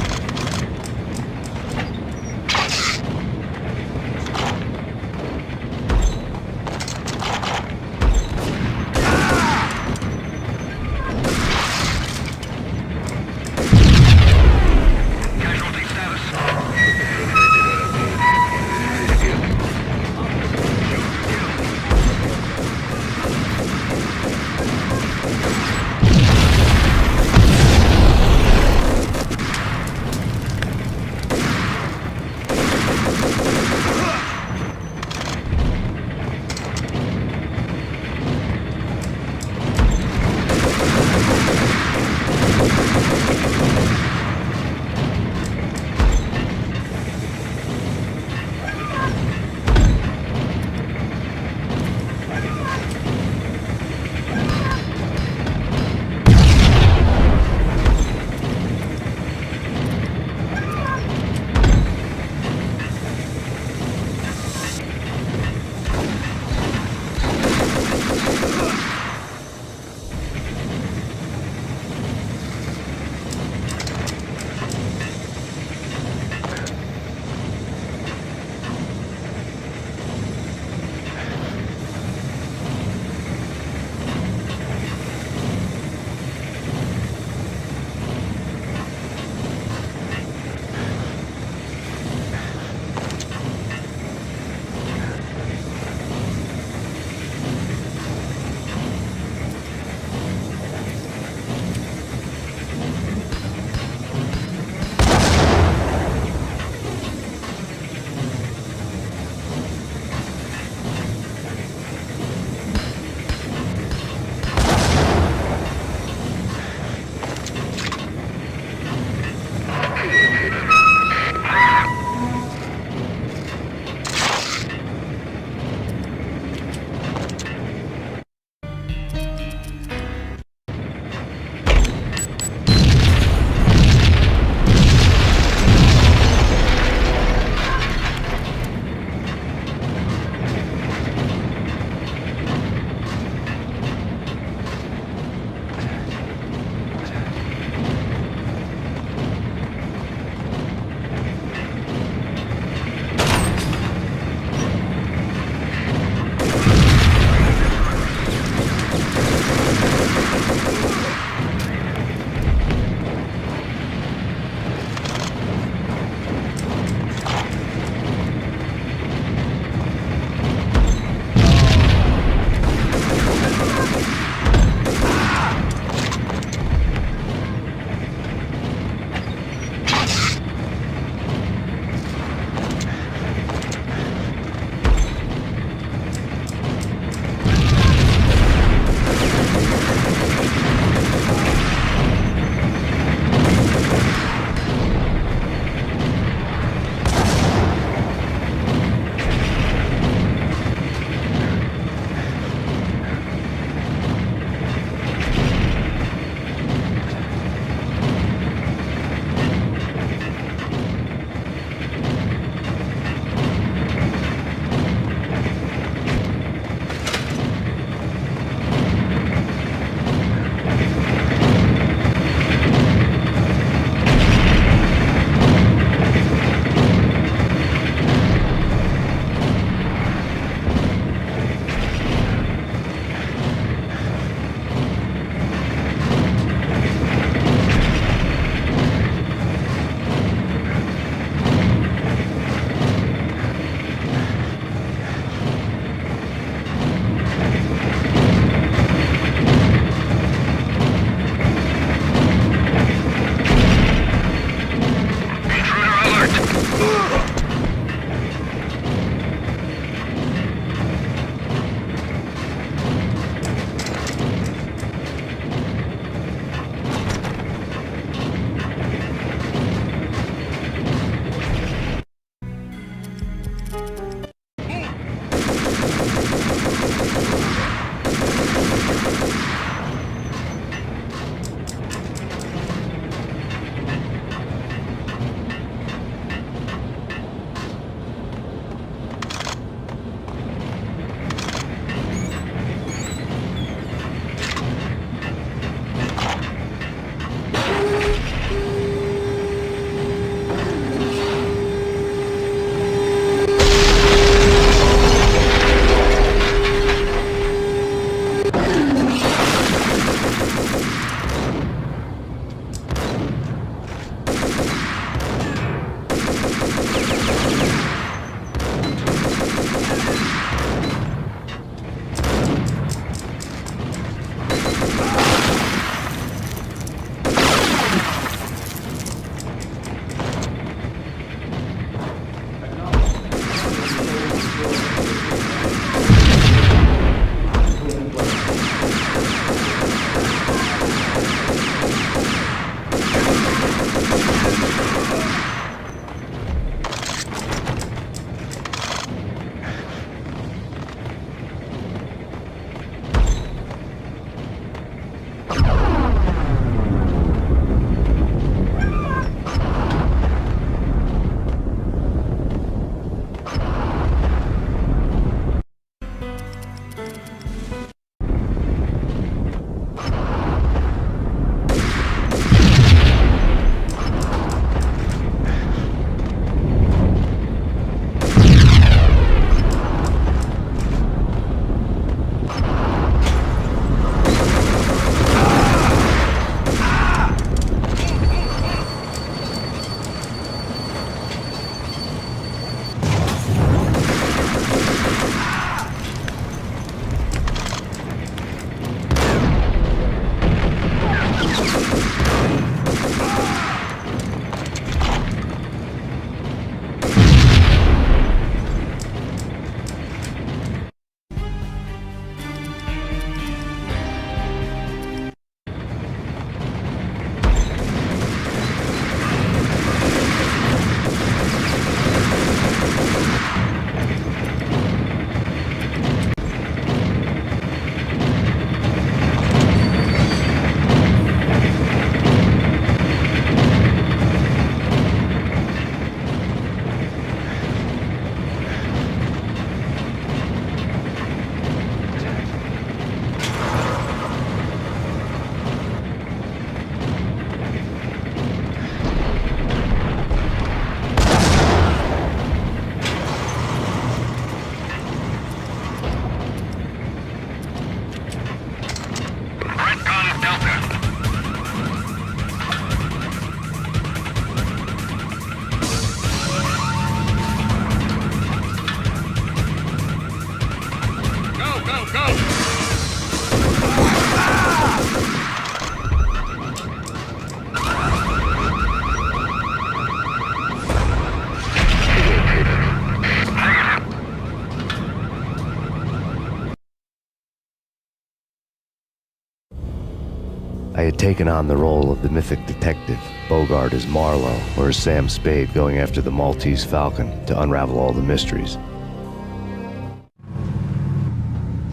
C: I had taken on the role of the mythic detective, Bogart as Marlowe, or as Sam Spade going after the Maltese Falcon to unravel all the mysteries.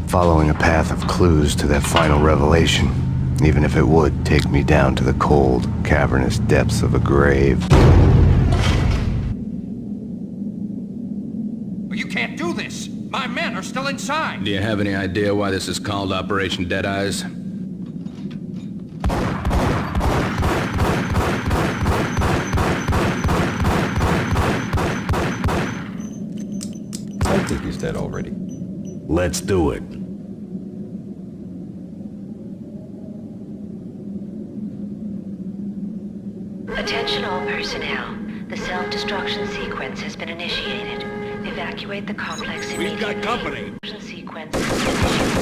C: Following a path of clues to that final revelation, even if it would take me down to the cold, cavernous depths of a grave.
M: You can't do this! My men are still inside!
R: Do you have any idea why this is called Operation Dead Eyes?
E: I think he's dead already.
W: Let's do it.
S: Attention all personnel. The self-destruction sequence has been initiated. Evacuate the complex immediately.
M: We've got company.
S: Sequence is initiated.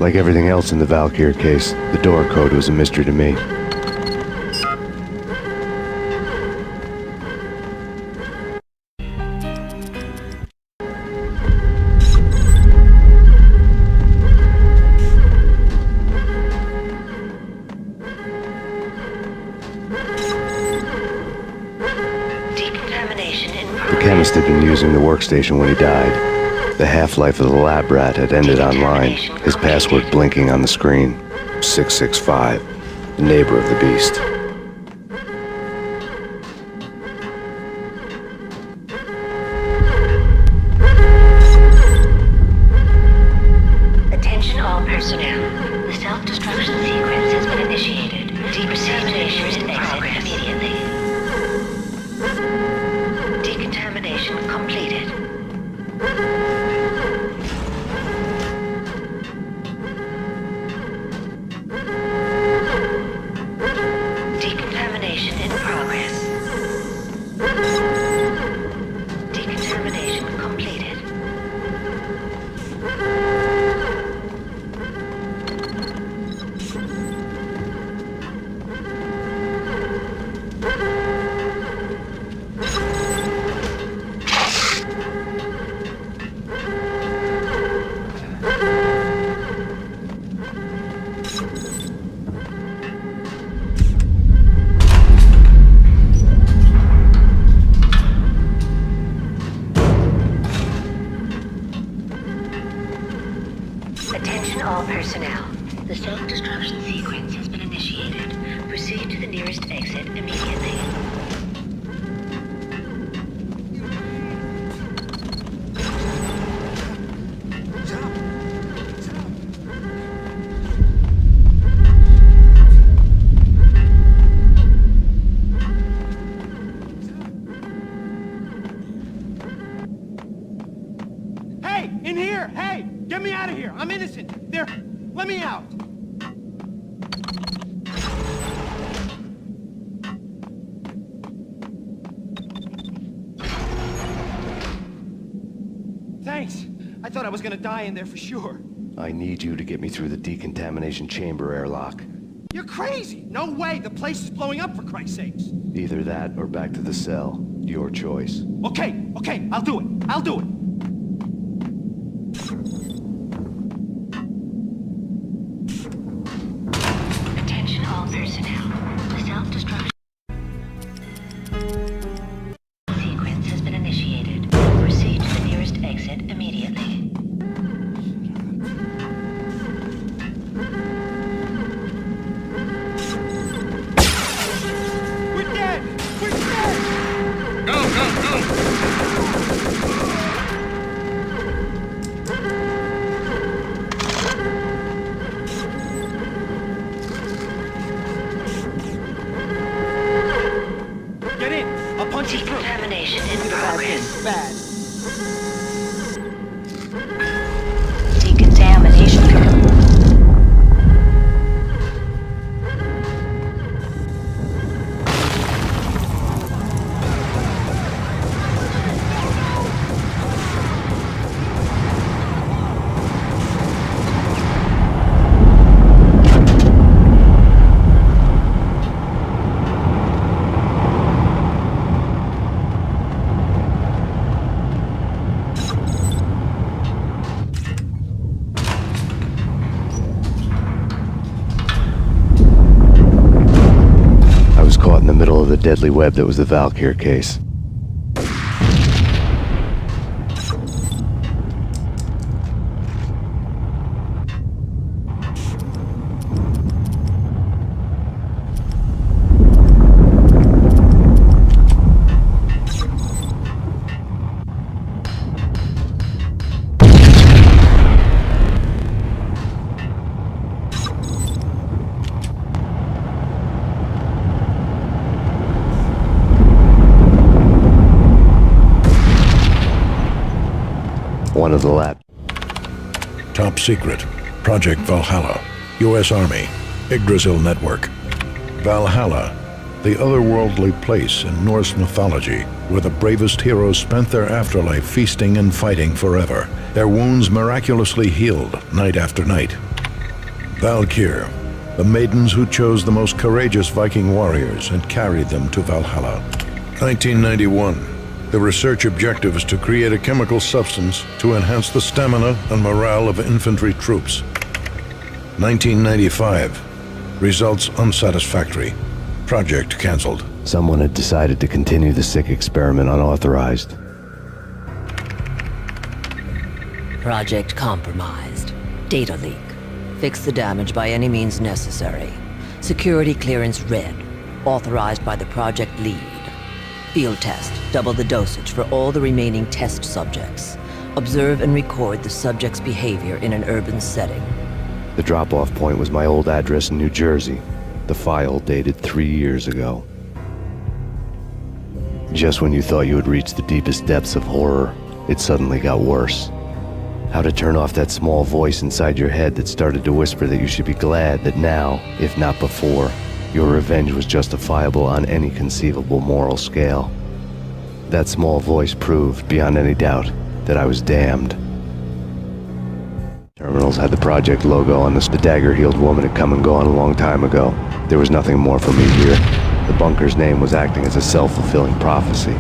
C: Like everything else in the Valkyr case, the door code was a mystery to me. The chemist had been using the workstation when he died. The half-life of the lab rat had ended online, his password blinking on the screen. 665, the neighbor of the beast.
S: Attention all personnel. The self-destruction sequence has been initiated. Decontamination is exit immediately. Decontamination completed. Decontamination in progress. Decontamination completed. Attention all personnel. The self-destruction sequence has been initiated. Proceed to the nearest exit immediately.
M: Hey, in here! Hey, get me out of here! I'm innocent. There, let me out. Thanks. I thought I was gonna die in there for sure.
C: I need you to get me through the decontamination chamber airlock.
M: You're crazy! No way! The place is blowing up, for Christ's sakes!
C: Either that or back to the cell. Your choice.
M: Okay, I'll do it. I'll do it.
S: Attention all personnel. The self-destruction sequence has been initiated. Proceed to the nearest exit immediately.
M: We're dead! We're dead! Go, go, go! Get in! I'll punch you through!
S: Decontamination in progress.
M: Bad.
S: Decontamination.
C: Caught in the middle of the deadly web that was the Valkyr case. One of the lab.
N: Top secret. Project Valhalla. U.S. Army. Yggdrasil Network. Valhalla, the otherworldly place in Norse mythology where the bravest heroes spent their afterlife feasting and fighting forever, their wounds miraculously healed night after night. Valkyr, the maidens who chose the most courageous Viking warriors and carried them to Valhalla. 1991. The research objective is to create a chemical substance to enhance the stamina and morale of infantry troops. 1995. Results unsatisfactory. Project cancelled.
C: Someone had decided to continue the sick experiment unauthorized.
G: Project compromised. Data leak. Fix the damage by any means necessary. Security clearance red. Authorized by the project lead. Field test. Double the dosage for all the remaining test subjects. Observe and record the subject's behavior in an urban setting.
C: The drop-off point was my old address in New Jersey. The file dated 3 years ago. Just when you thought you had reached the deepest depths of horror, it suddenly got worse. How to turn off that small voice inside your head that started to whisper that you should be glad that now, if not before, your revenge was justifiable on any conceivable moral scale. That small voice proved, beyond any doubt, that I was damned. Terminals had the project logo on this. The dagger-heeled woman had come and gone a long time ago. There was nothing more for me here. The bunker's name was acting as a self-fulfilling prophecy.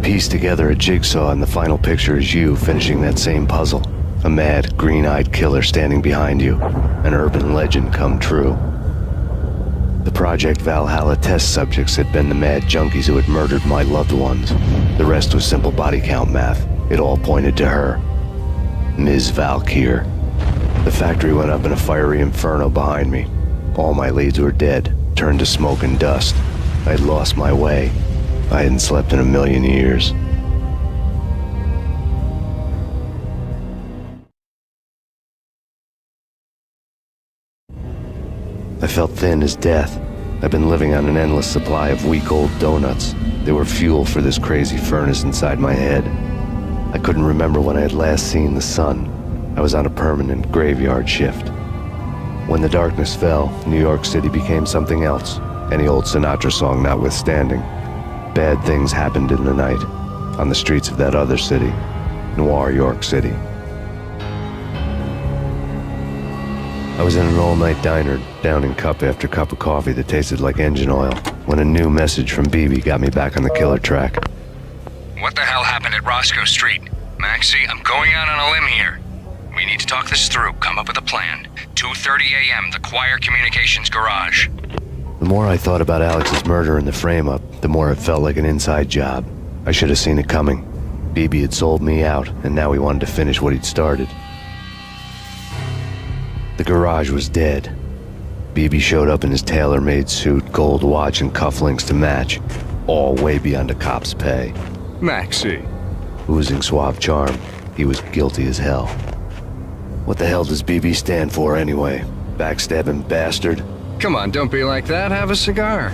C: Piece together a jigsaw, and the final picture is you finishing that same puzzle. A mad, green-eyed killer standing behind you. An urban legend come true. The Project Valhalla test subjects had been the mad junkies who had murdered my loved ones. The rest was simple body count math. It all pointed to her. Ms. Valkyr. The factory went up in a fiery inferno behind me. All my leads were dead, turned to smoke and dust. I'd lost my way. I hadn't slept in a million years. I felt thin as death. I'd been living on an endless supply of week-old donuts. They were fuel for this crazy furnace inside my head. I couldn't remember when I had last seen the sun. I was on a permanent graveyard shift. When the darkness fell, New York City became something else, any old Sinatra song notwithstanding. Bad things happened in the night, on the streets of that other city, Noir York City. I was in an all-night diner, downing cup after cup of coffee that tasted like engine oil, when a new message from BB got me back on the killer track.
B: What the hell happened at Roscoe Street? Maxie, I'm going out on a limb here. We need to talk this through, come up with a plan. 2:30 a.m., the Choir Communications Garage.
C: The more I thought about Alex's murder and the frame-up, the more it felt like an inside job. I should have seen it coming. BB had sold me out, and now he wanted to finish what he'd started. The garage was dead. BB showed up in his tailor-made suit, gold watch, and cufflinks to match, all way beyond a cop's pay.
B: Maxie.
C: Oozing suave charm, he was guilty as hell. What the hell does BB stand for anyway? Backstabbing bastard?
L: Come on, don't be like that. Have a cigar.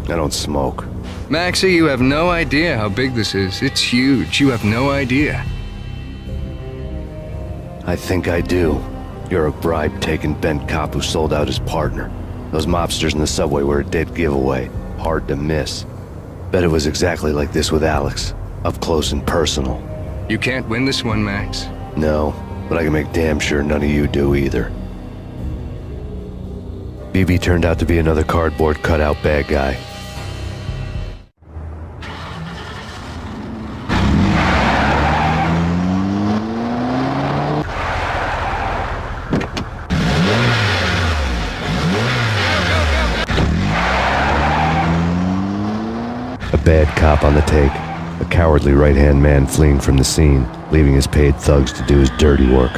C: I don't smoke.
L: Maxie, you have no idea how big this is. It's huge. You have no idea.
C: I think I do. You're a bribe-taking bent cop who sold out his partner. Those mobsters in the subway were a dead giveaway. Hard to miss. Bet it was exactly like this with Alex. Up close and personal.
L: You can't win this one, Max.
C: No, but I can make damn sure none of you do either. BB turned out to be another cardboard cutout bad guy. A bad cop on the take, a cowardly right-hand man fleeing from the scene, leaving his paid thugs to do his dirty work.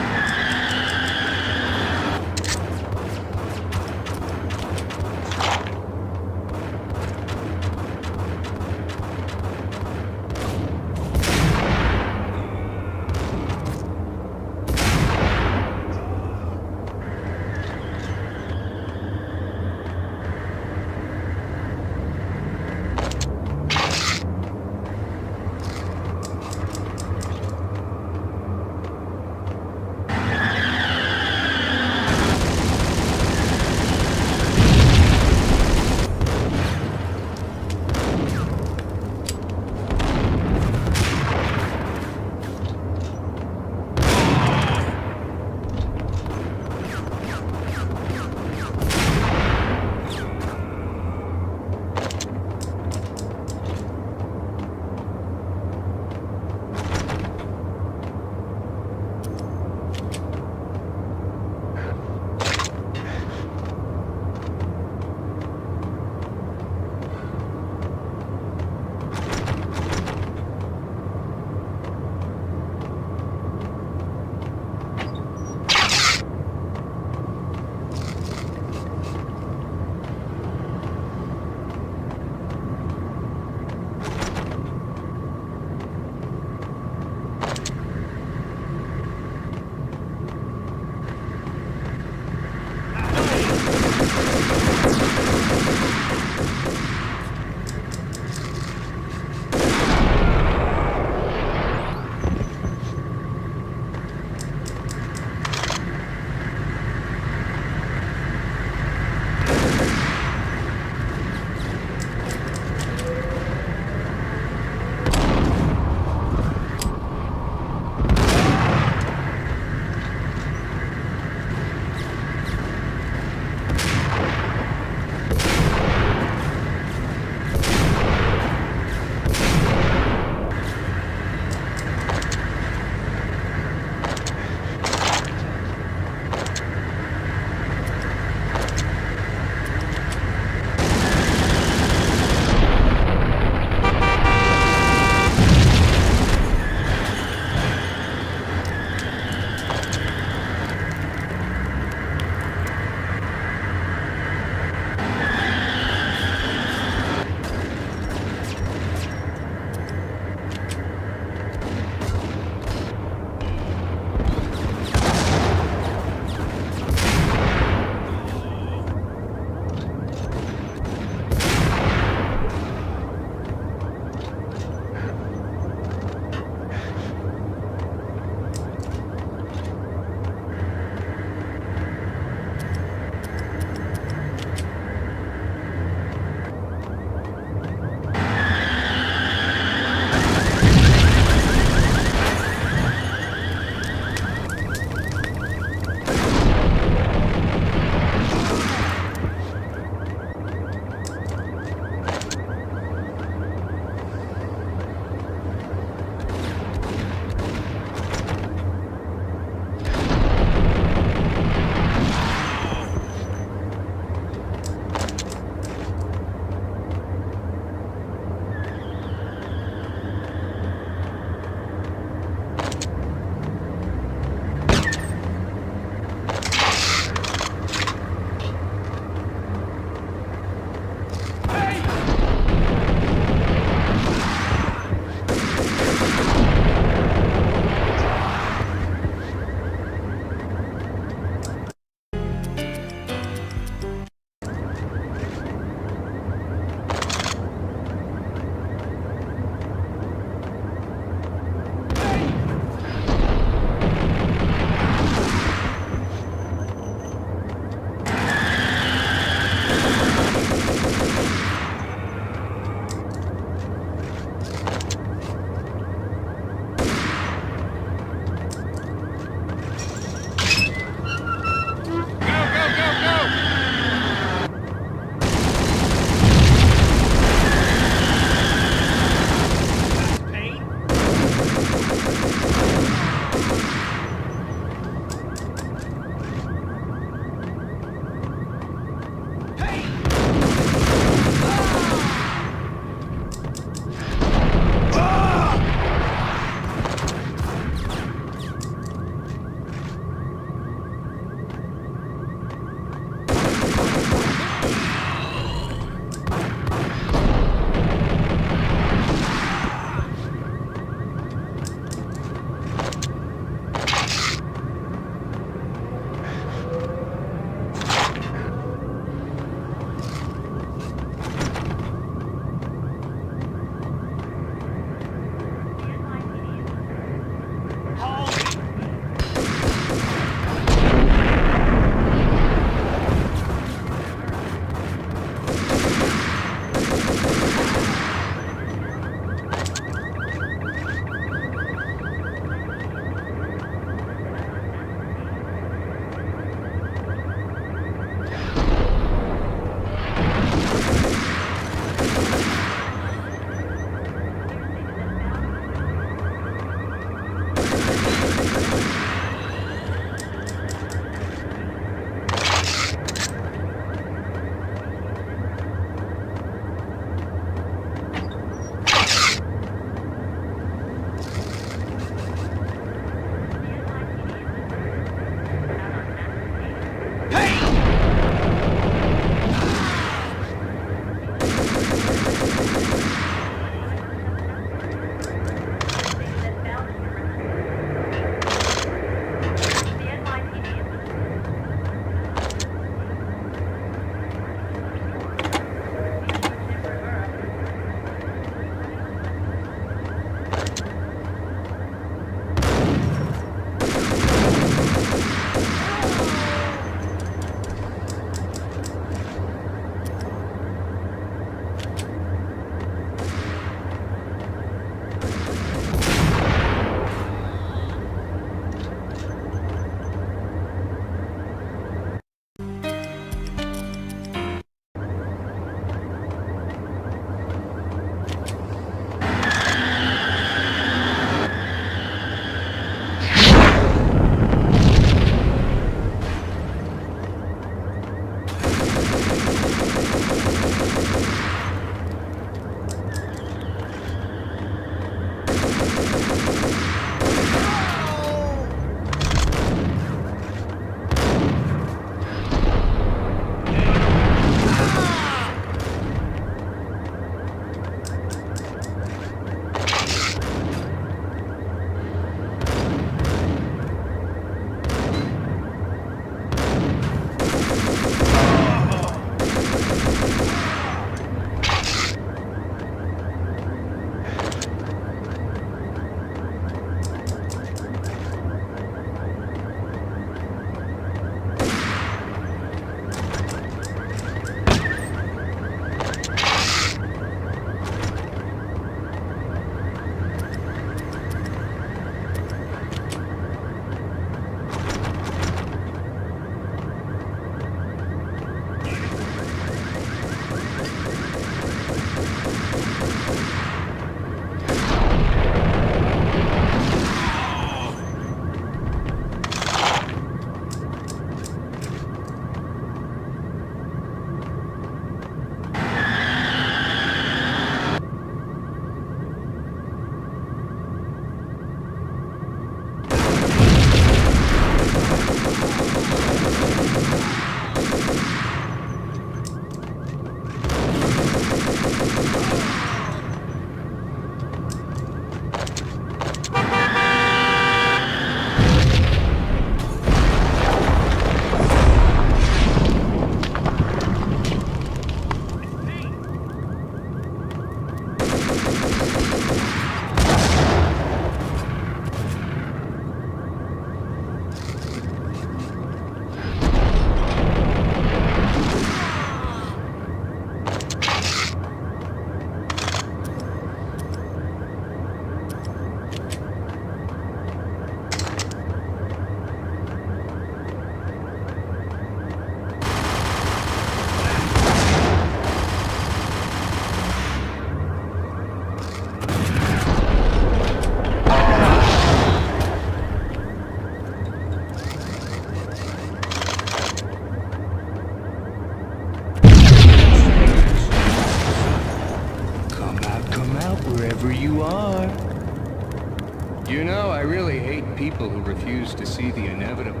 L: You know, I really hate people who refuse to see the inevitable.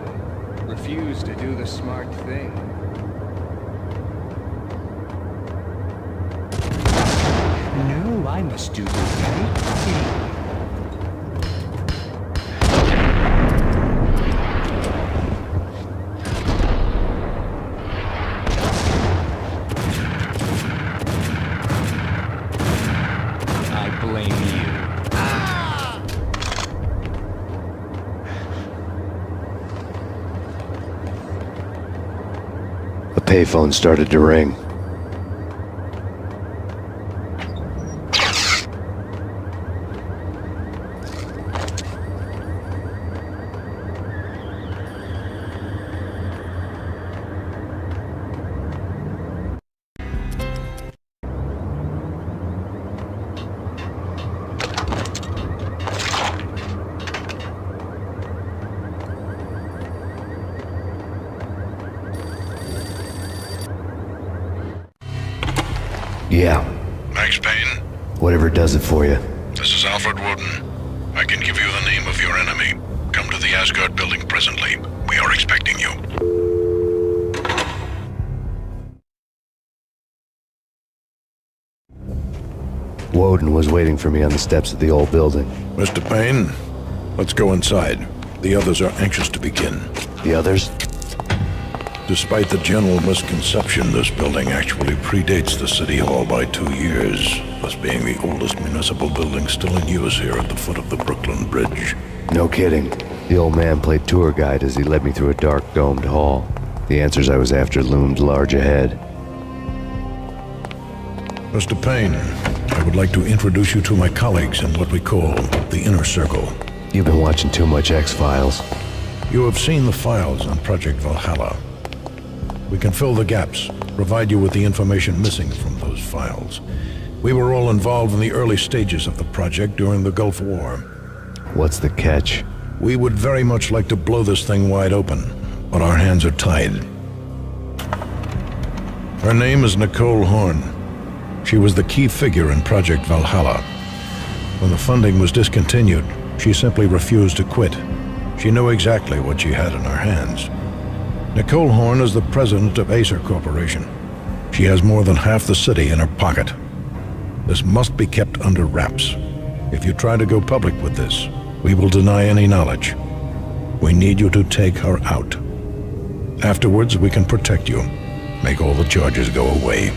L: Refuse to do the smart thing.
A: No, I must do the right thing. I blame you.
C: A payphone started to ring. Yeah.
N: Max Payne?
C: Whatever does it for you.
N: This is Alfred Woden. I can give you the name of your enemy. Come to the Asgard building presently. We are expecting you.
C: Woden was waiting for me on the steps of the old building.
N: Mr. Payne, let's go inside. The others are anxious to begin.
C: The others?
N: Despite the general misconception, this building actually predates the City Hall by 2 years, thus being the oldest municipal building still in use here at the foot of the Brooklyn Bridge.
C: No kidding. The old man played tour guide as he led me through a dark, domed hall. The answers I was after loomed large ahead.
N: Mr. Payne, I would like to introduce you to my colleagues in what we call the Inner Circle.
C: You've been watching too much X-Files.
N: You have seen the files on Project Valhalla. We can fill the gaps, provide you with the information missing from those files. We were all involved in the early stages of the project during the Gulf War.
C: What's the catch?
N: We would very much like to blow this thing wide open, but our hands are tied. Her name is Nicole Horn. She was the key figure in Project Valhalla. When the funding was discontinued, she simply refused to quit. She knew exactly what she had in her hands. Nicole Horn is the president of Acer Corporation. She has more than half the city in her pocket. This must be kept under wraps. If you try to go public with this, we will deny any knowledge. We need you to take her out. Afterwards, we can protect you. Make all the charges go away.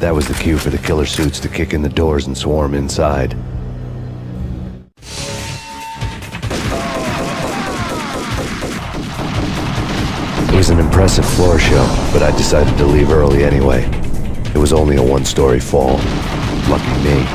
C: That was the cue for the killer suits to kick in the doors and swarm inside. It was an impressive floor show, but I decided to leave early anyway. It was only a one-story fall. Lucky me.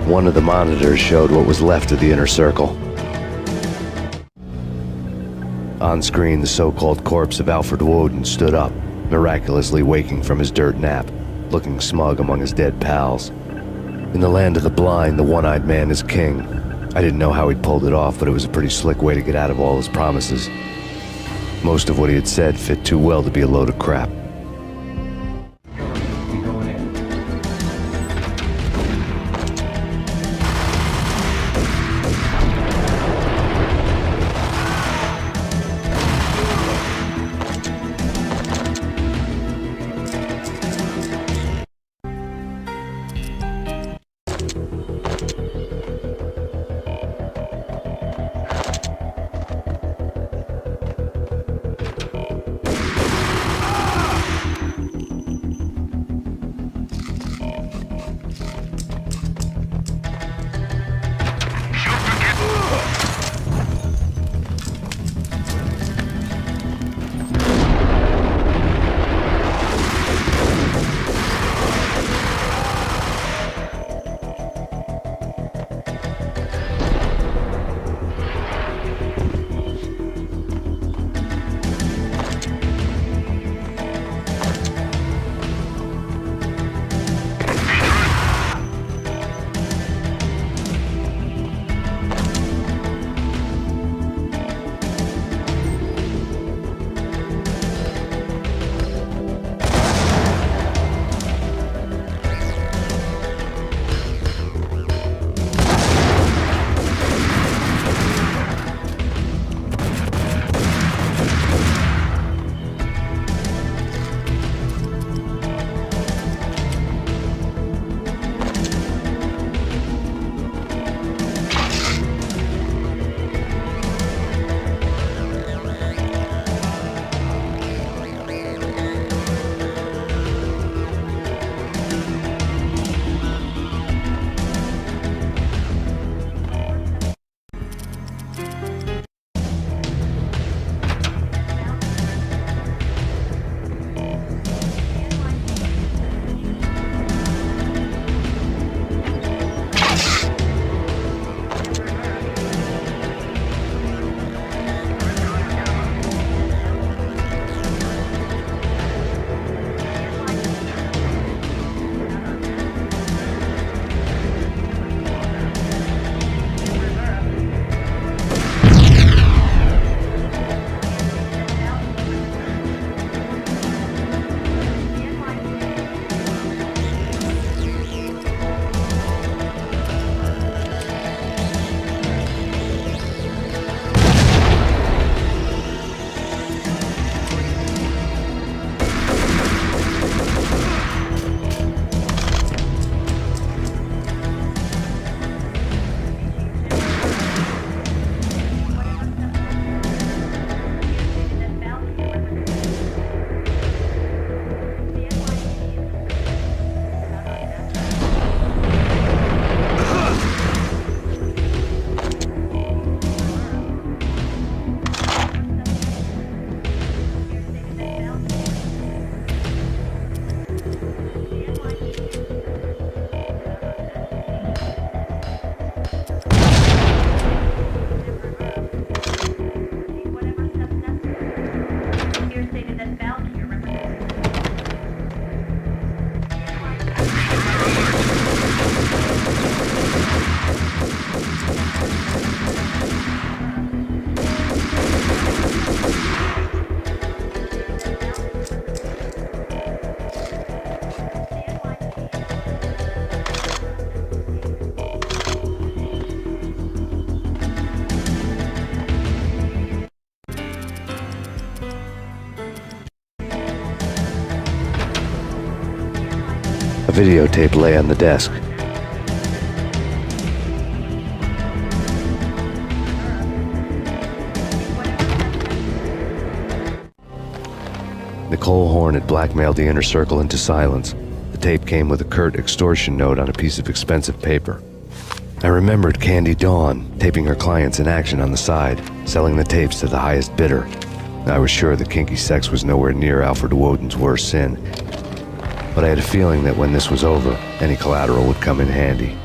C: One of the monitors showed what was left of the inner circle. On screen, the so-called corpse of Alfred Woden stood up, miraculously waking from his dirt nap, looking smug among his dead pals. In the land of the blind, the one-eyed man is king. I didn't know how he'd pulled it off, but it was a pretty slick way to get out of all his promises. Most of what he had said fit too well to be a load of crap. videotape lay on the desk. Nicole Horn had blackmailed the Inner Circle into silence. The tape came with a curt extortion note on a piece of expensive paper. I remembered Candy Dawn taping her clients in action on the side, selling the tapes to the highest bidder. I was sure that kinky sex was nowhere near Alfred Woden's worst sin, but I had a feeling that when this was over, any collateral would come in handy.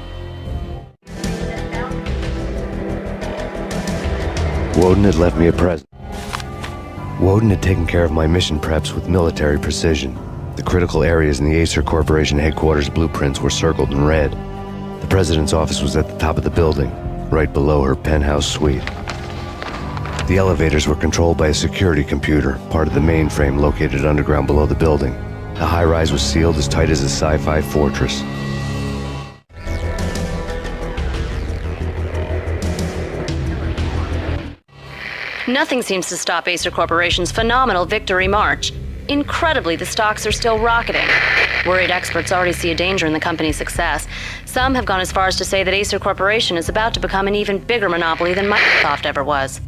C: Woden had left me a present. Woden had taken care of my mission preps with military precision. The critical areas in the Acer Corporation headquarters blueprints were circled in red. The president's office was at the top of the building, right below her penthouse suite. The elevators were controlled by a security computer, part of the mainframe located underground below the building. The high-rise was sealed as tight as a sci-fi fortress.
J: Nothing seems to stop Acer Corporation's phenomenal victory march. Incredibly, the stocks are still rocketing. Worried experts already see a danger in the company's success. Some have gone as far as to say that Acer Corporation is about to become an even bigger monopoly than Microsoft ever was.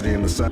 P: In the sun.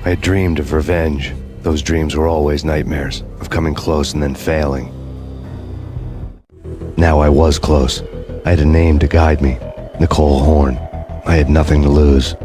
C: I had dreamed of revenge. Those dreams were always nightmares, of coming close and then failing. Now I was close. I had a name to guide me, Nicole Horn. I had nothing to lose.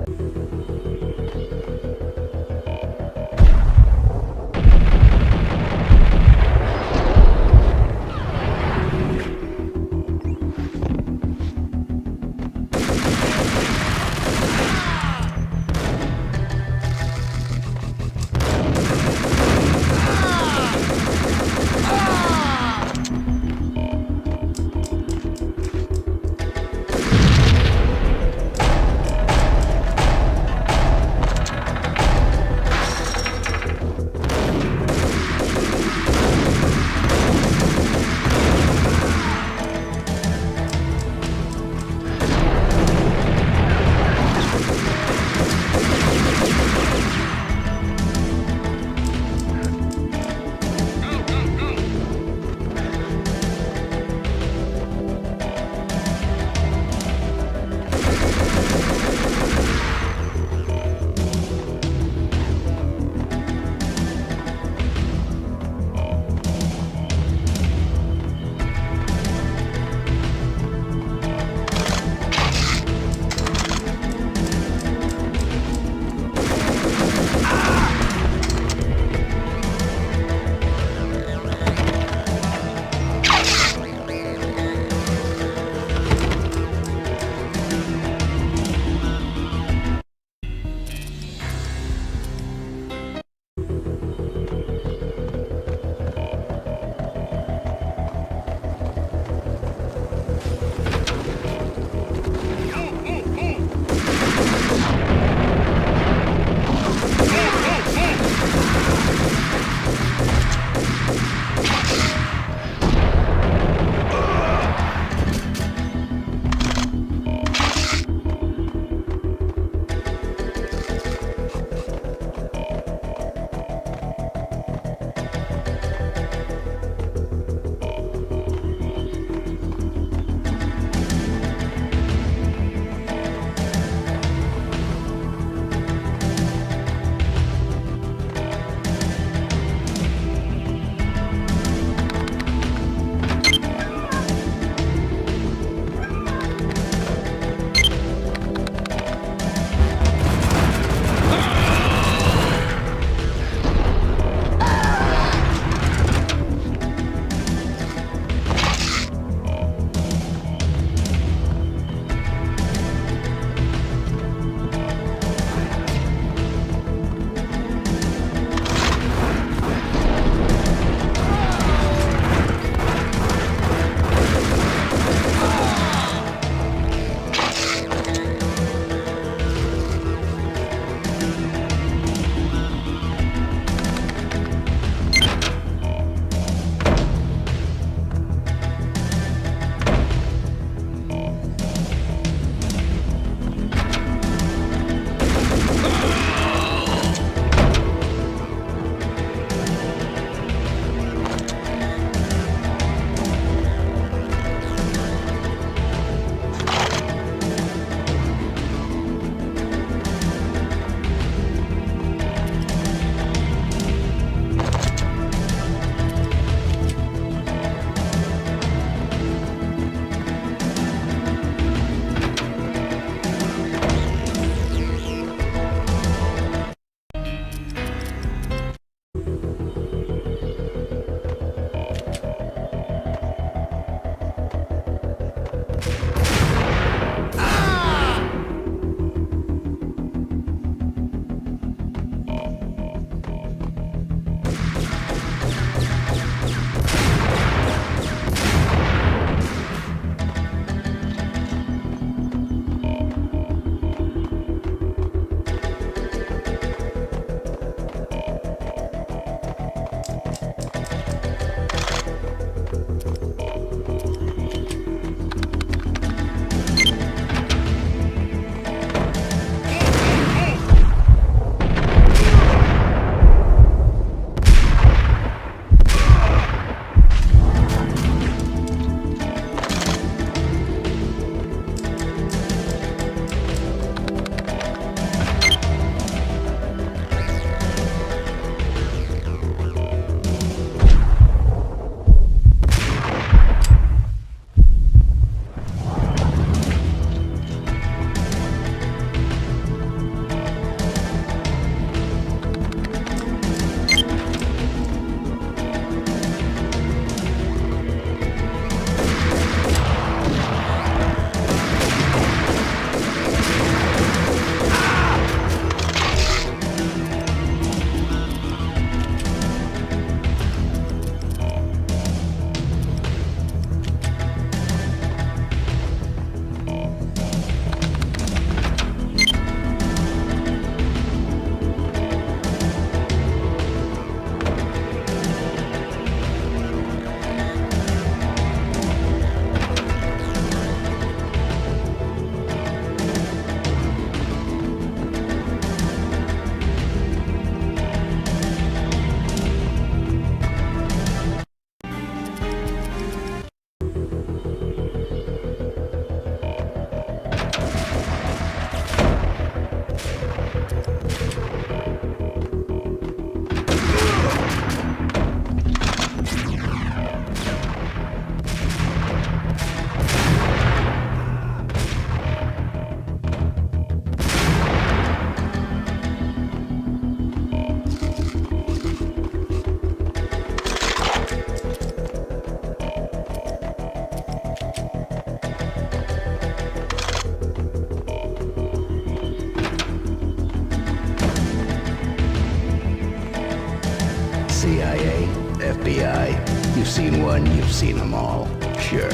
D: CIA, FBI. You've seen one, you've seen them all. Sure,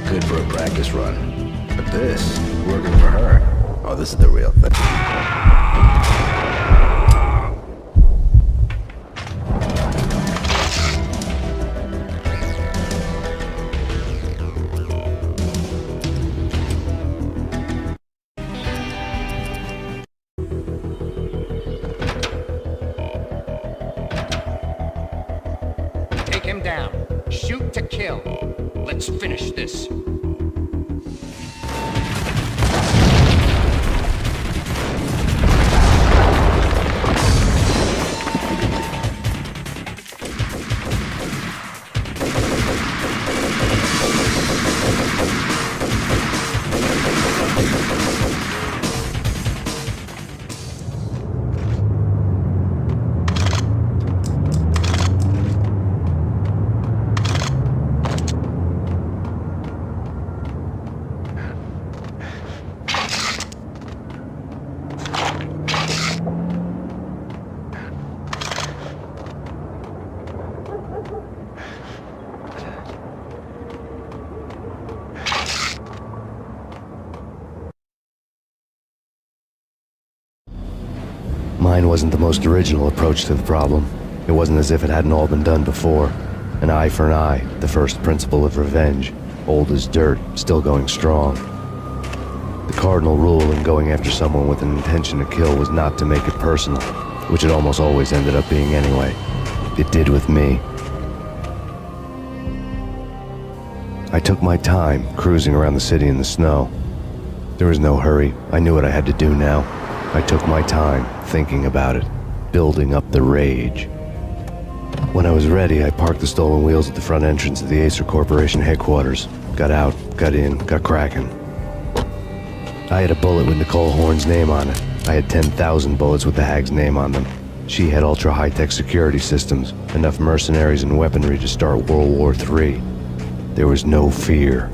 D: good for a practice run. But this, working for her, oh, this is the real thing.
I: Take him down. Shoot to kill. Let's finish this.
C: Mine wasn't the most original approach to the problem. It wasn't as if it hadn't all been done before. An eye for an eye, the first principle of revenge. Old as dirt, still going strong. The cardinal rule in going after someone with an intention to kill was not to make it personal, which it almost always ended up being anyway. It did with me. I took my time, cruising around the city in the snow. There was no hurry. I knew what I had to do now. I took my time, thinking about it, building up the rage. When I was ready, I parked the stolen wheels at the front entrance of the Acer Corporation headquarters. Got out, got in, got cracking. I had a bullet with Nicole Horn's name on it. I had 10,000 bullets with the hag's name on them. She had ultra-high-tech security systems, enough mercenaries and weaponry to start World War III. There was no fear.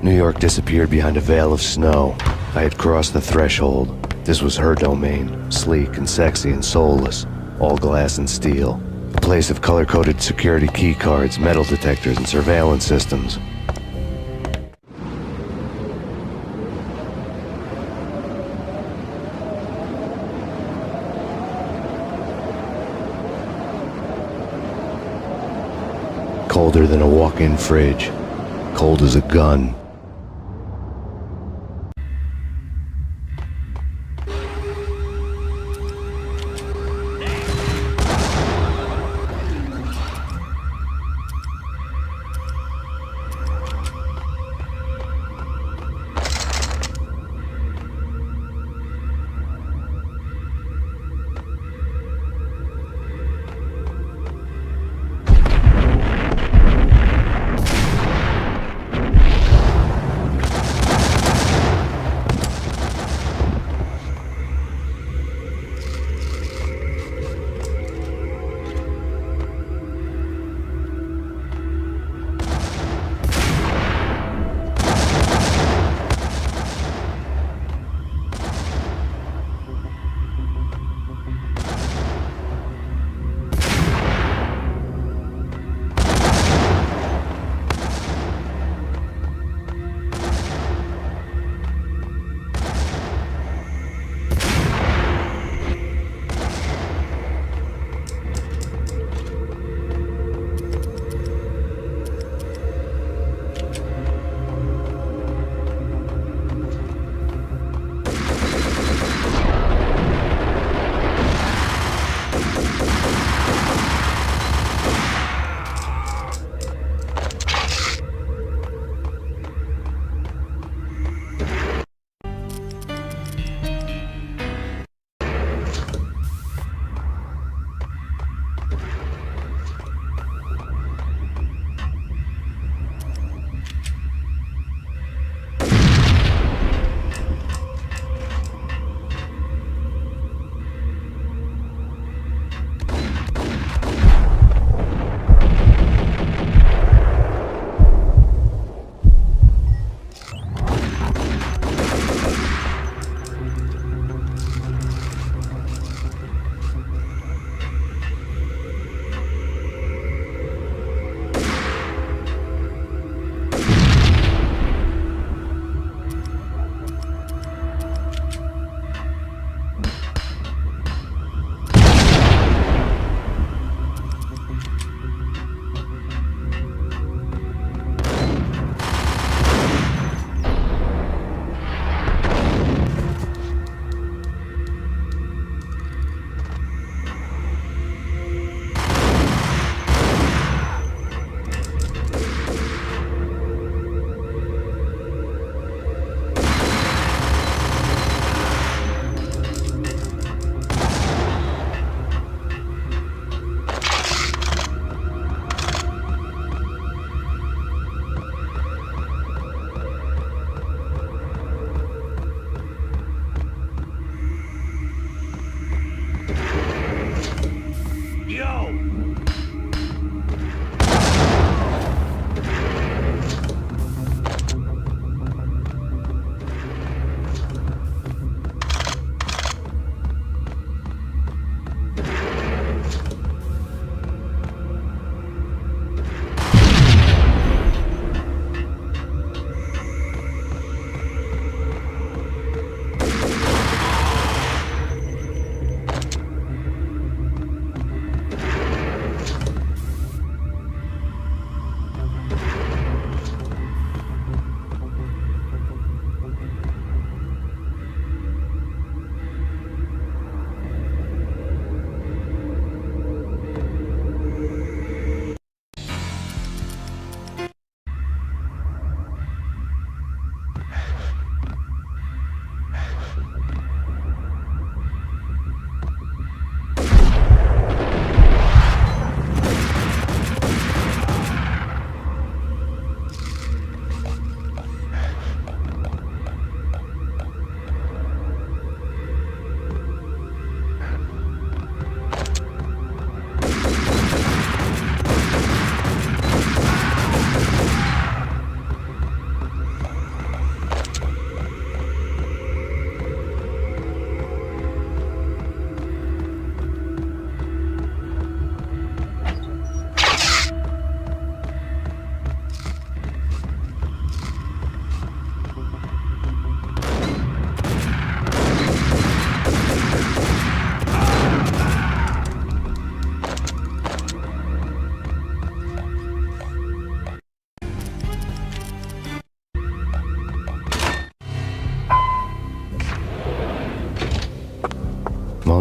C: New York disappeared behind a veil of snow. I had crossed the threshold. This was her domain, sleek and sexy and soulless, all glass and steel. A place of color-coded security keycards, metal detectors, and surveillance systems. Colder than a walk-in fridge. Cold as a gun.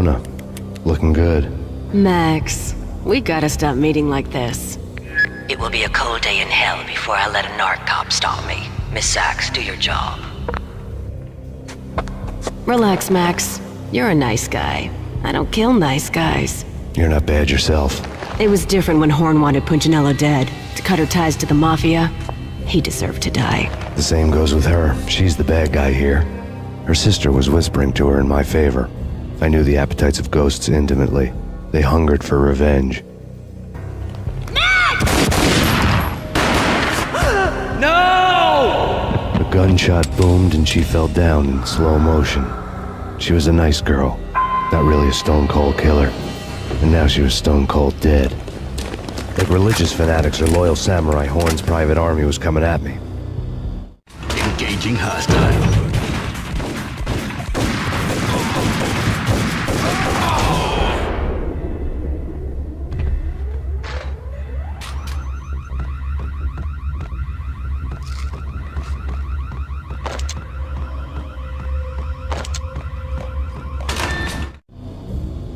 C: Mona. Looking good.
Q: Max, we gotta stop meeting like this.
G: It will be a cold day in hell before I let a narc cop stop me. Miss Sachs, do your job.
Q: Relax, Max. You're a nice guy. I don't kill nice guys.
C: You're not bad yourself.
Q: It was different when Horn wanted Punchinello dead. To cut her ties to the Mafia, he deserved to die.
C: The same goes with her. She's the bad guy here. Her sister was whispering to her in my favor. I knew the appetites of ghosts intimately. They hungered for revenge.
M: No!
C: A gunshot boomed and she fell down in slow motion. She was a nice girl, not really a stone-cold killer. And now she was stone-cold dead. Like religious fanatics or loyal samurai, Horn's private army was coming at me.
D: Engaging hostile.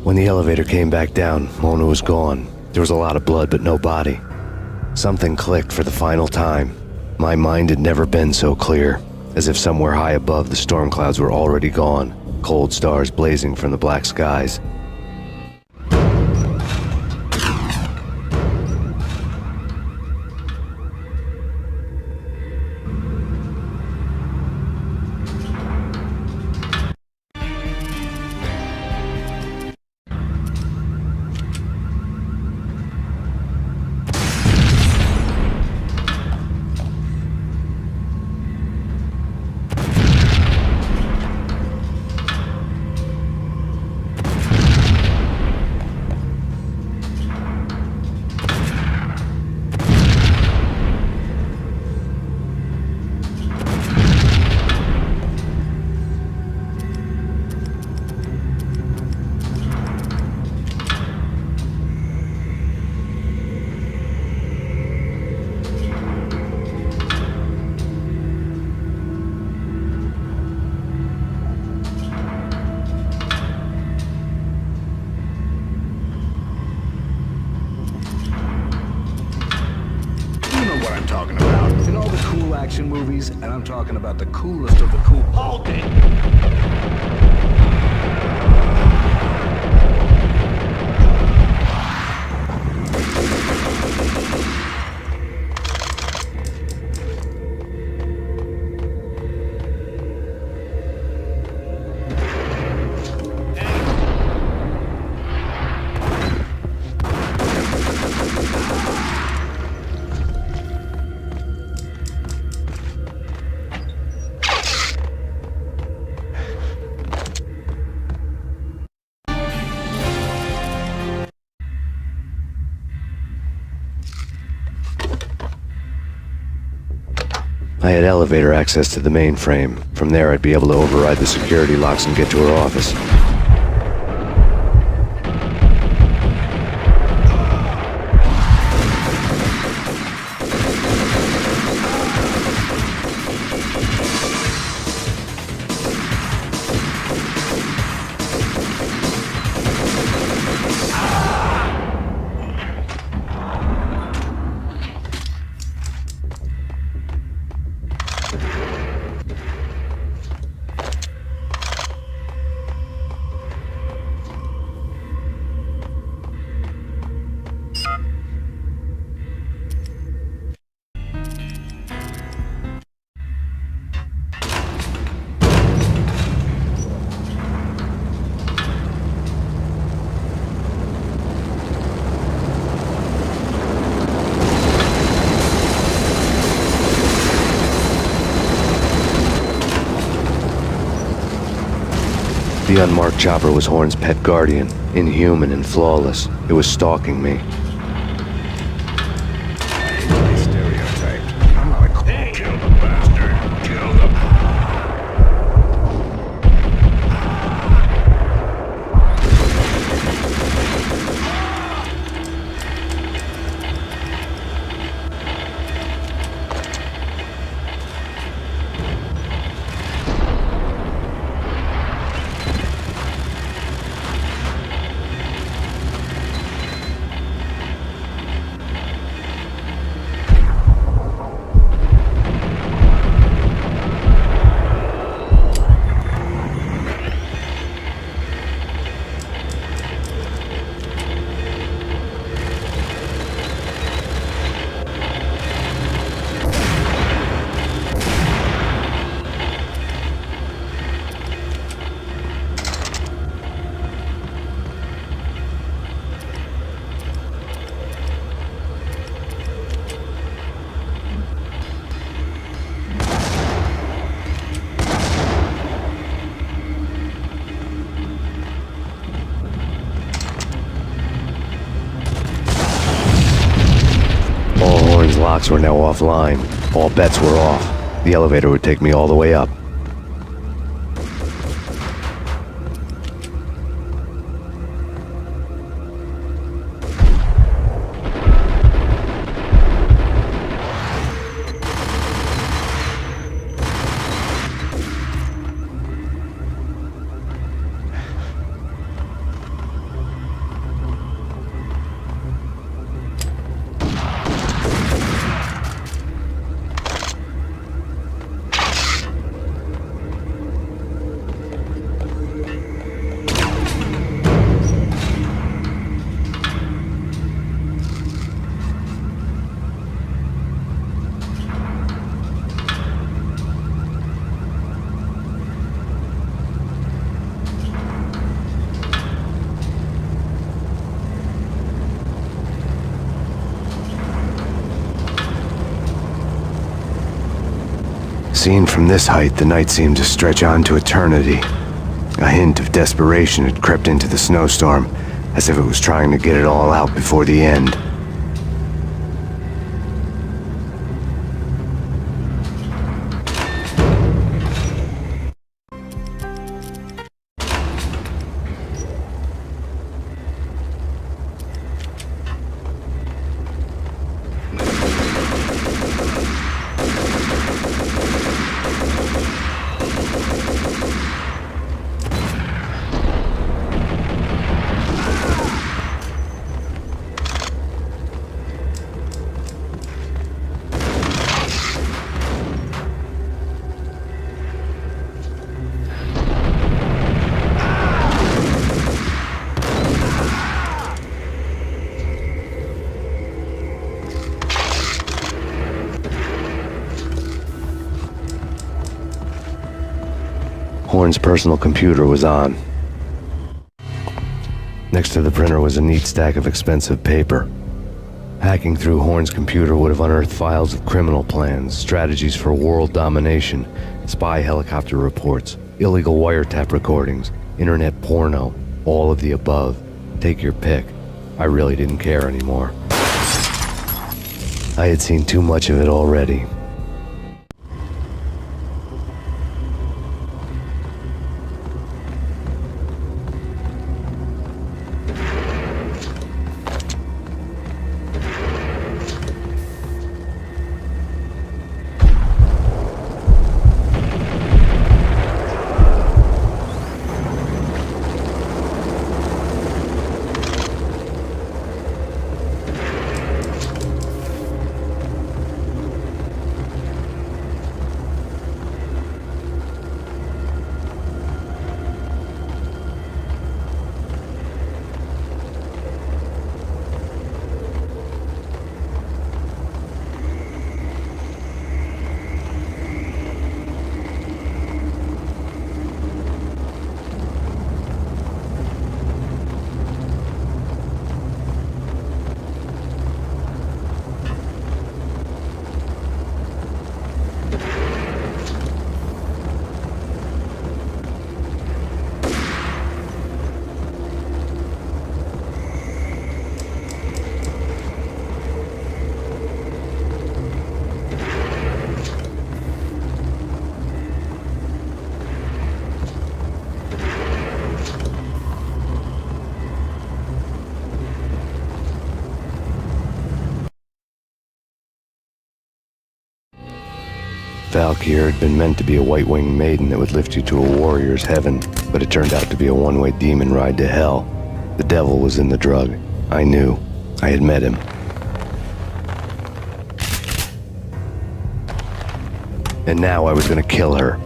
C: When the elevator came back down, Mona was gone. There was a lot of blood, but no body. Something clicked for the final time. My mind had never been so clear, as if somewhere high above the storm clouds were already gone, cold stars blazing from the black skies.
D: Movies, and I'm talking about the coolest of the cool. Hold it!
C: I had elevator access to the mainframe. From there, I'd be able to override the security locks and get to her office. The unmarked chopper was Horn's pet guardian, inhuman and flawless. It was stalking me.
D: Stereotype. I'm not a cool. Kill the bastard. Kill the.
C: locks were now offline. All bets were off. The elevator would take me all the way up. Seen from this height, the night seemed to stretch on to eternity. A hint of desperation had crept into the snowstorm, as if it was trying to get it all out before the end. Horn's personal computer was on. Next to the printer was a neat stack of expensive paper. Hacking through Horn's computer would have unearthed files of criminal plans, strategies for world domination, spy helicopter reports, illegal wiretap recordings, internet porno, all of the above. Take your pick. I really didn't care anymore. I had seen too much of it already. Valkyr had been meant to be a white-winged maiden that would lift you to a warrior's heaven, but it turned out to be a one-way demon ride to hell. The devil was in the drug. I knew. I had met him. And now I was gonna kill her.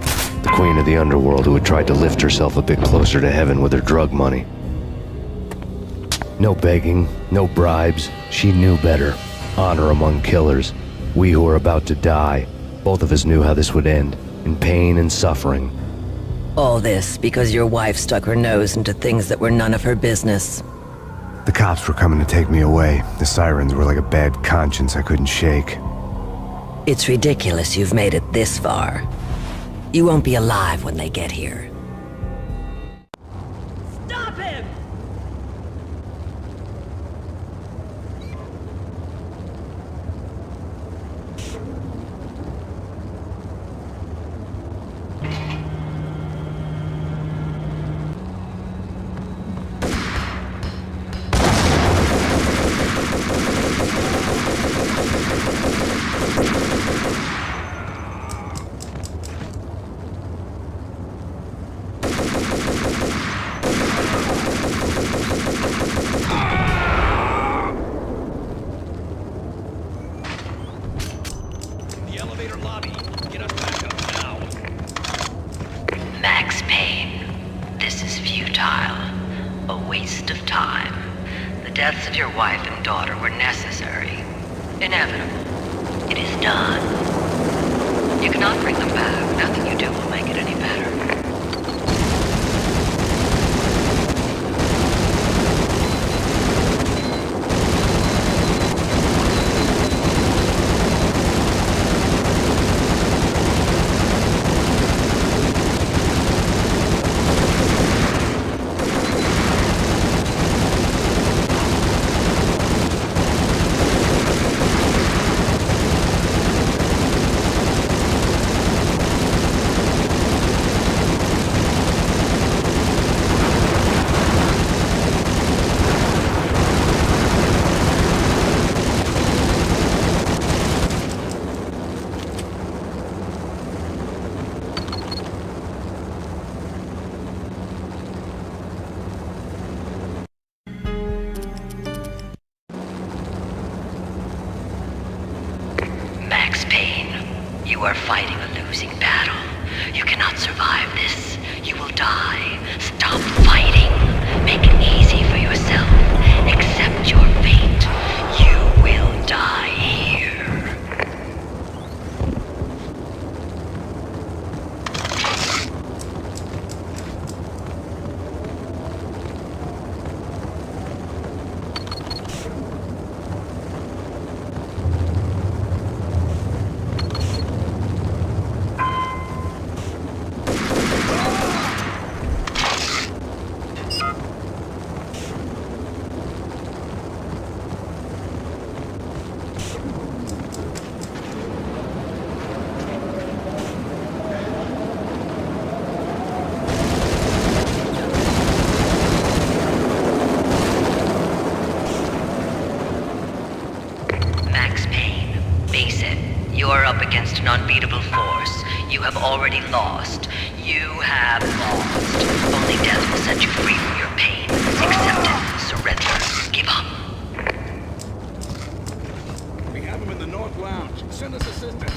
C: The queen of the underworld who had tried to lift herself a bit closer to heaven with her drug money. No begging, no bribes. She knew better. Honor among killers. We who were about to die. Both of us knew how this would end, in pain and suffering.
G: All this because your wife stuck her nose into things that were none of her business.
C: The cops were coming to take me away. The sirens were like a bad conscience I couldn't shake.
G: It's ridiculous you've made it this far. You won't be alive when they get here.
O: Stop him!
G: deaths of your wife and daughter were necessary, inevitable. It is done. You cannot bring them back. Nothing you do will make it any better. Max Payne, you are fighting a losing battle. You cannot survive this. You will die. Stop fighting. Make it easy for yourself. Accept your fate. You will die here. Max Payne, face it. You are up against an unbeatable force. You have already lost. You have lost. Only death will set you free from your pain. Accept it. Surrender. Give up.
R: We have him in the North Lounge. Send us assistance.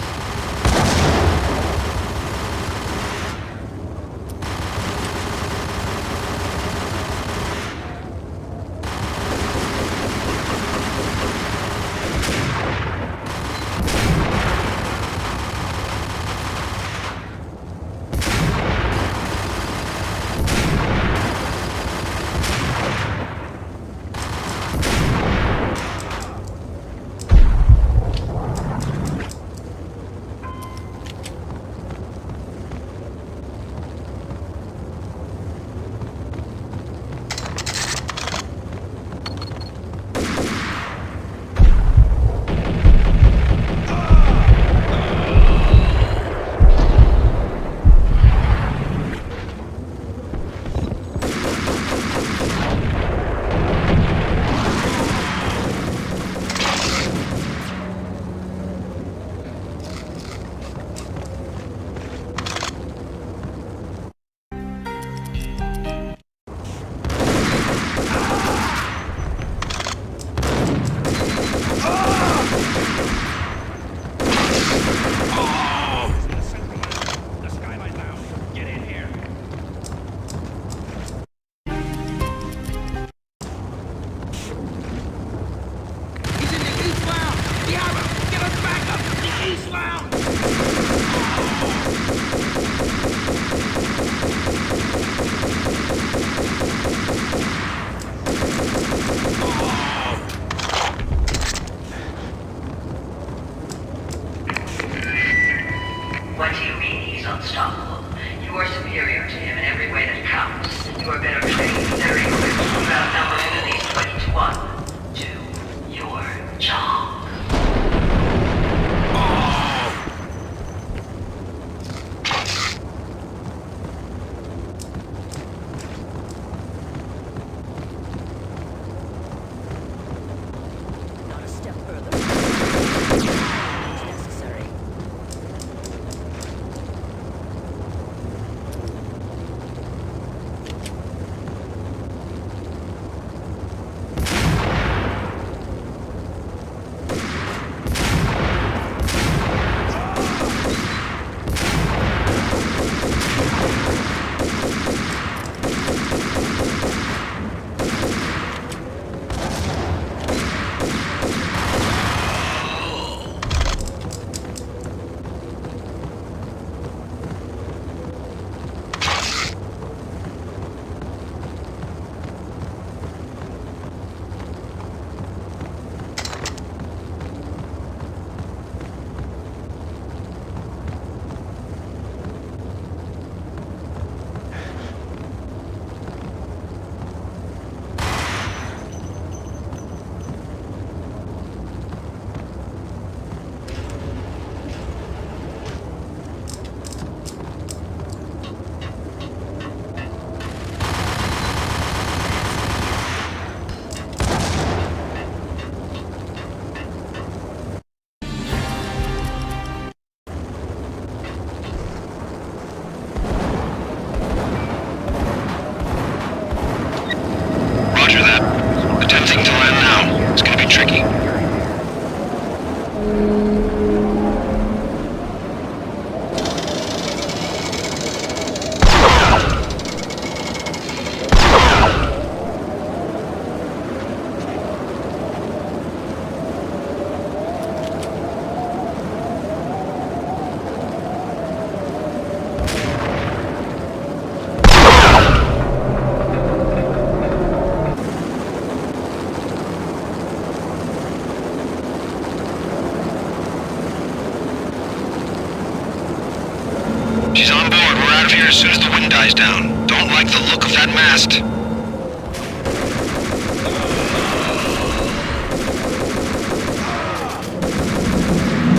B: as soon as the wind dies down. Don't like the look of that mast.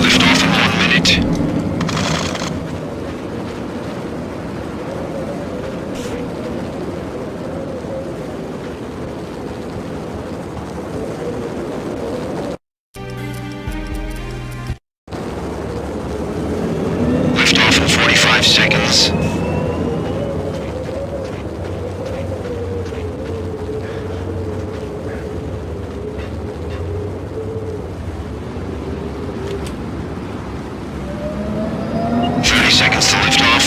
B: Lift off in 1 minute. Lift off in 45 seconds. Seconds to lift off.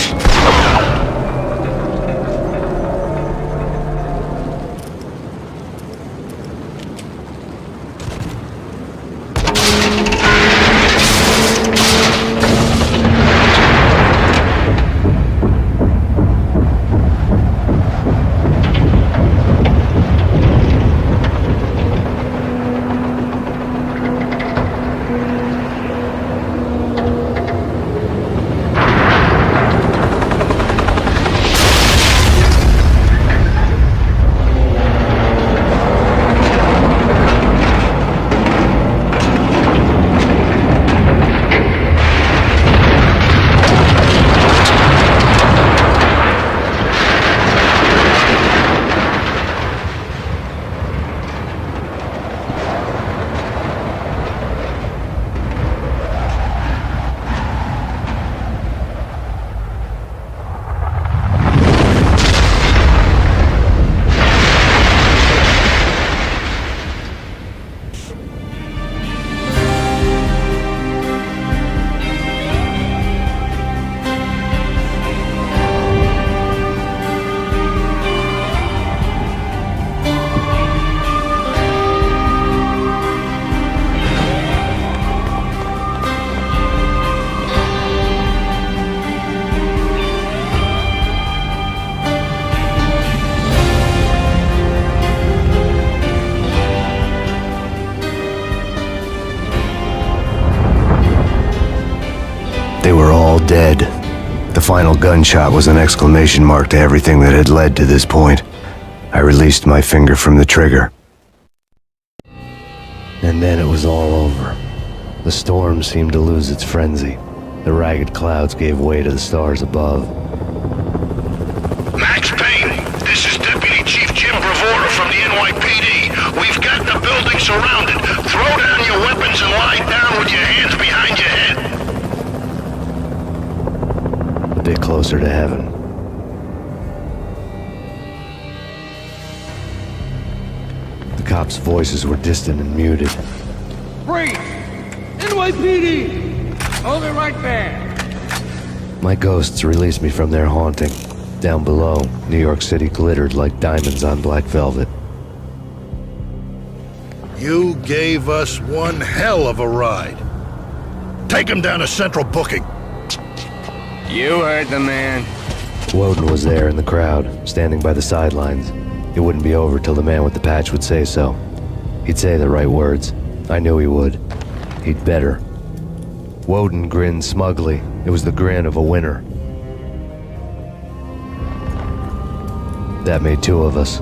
C: They were all dead. The final gunshot was an exclamation mark to everything that had led to this point. I released my finger from the trigger. And then it was all over. The storm seemed to lose its frenzy. The ragged clouds gave way to the stars above.
K: Max Payne, this is Deputy Chief Jim Bravura from the NYPD. We've got the building surrounded. Throw down your weapons and lie down with your hands behind your head.
C: A bit closer to heaven. The cops' voices were distant and muted.
M: Freeze! NYPD! Hold it right there!
C: My ghosts released me from their haunting. Down below, New York City glittered like diamonds on black velvet.
N: You gave us one hell of a ride. Take him down to Central Booking.
L: You heard the man.
C: Woden was there in the crowd, standing by the sidelines. It wouldn't be over till the man with the patch would say so. He'd say the right words. I knew he would. He'd better. Woden grinned smugly. It was the grin of a winner. That made two of us.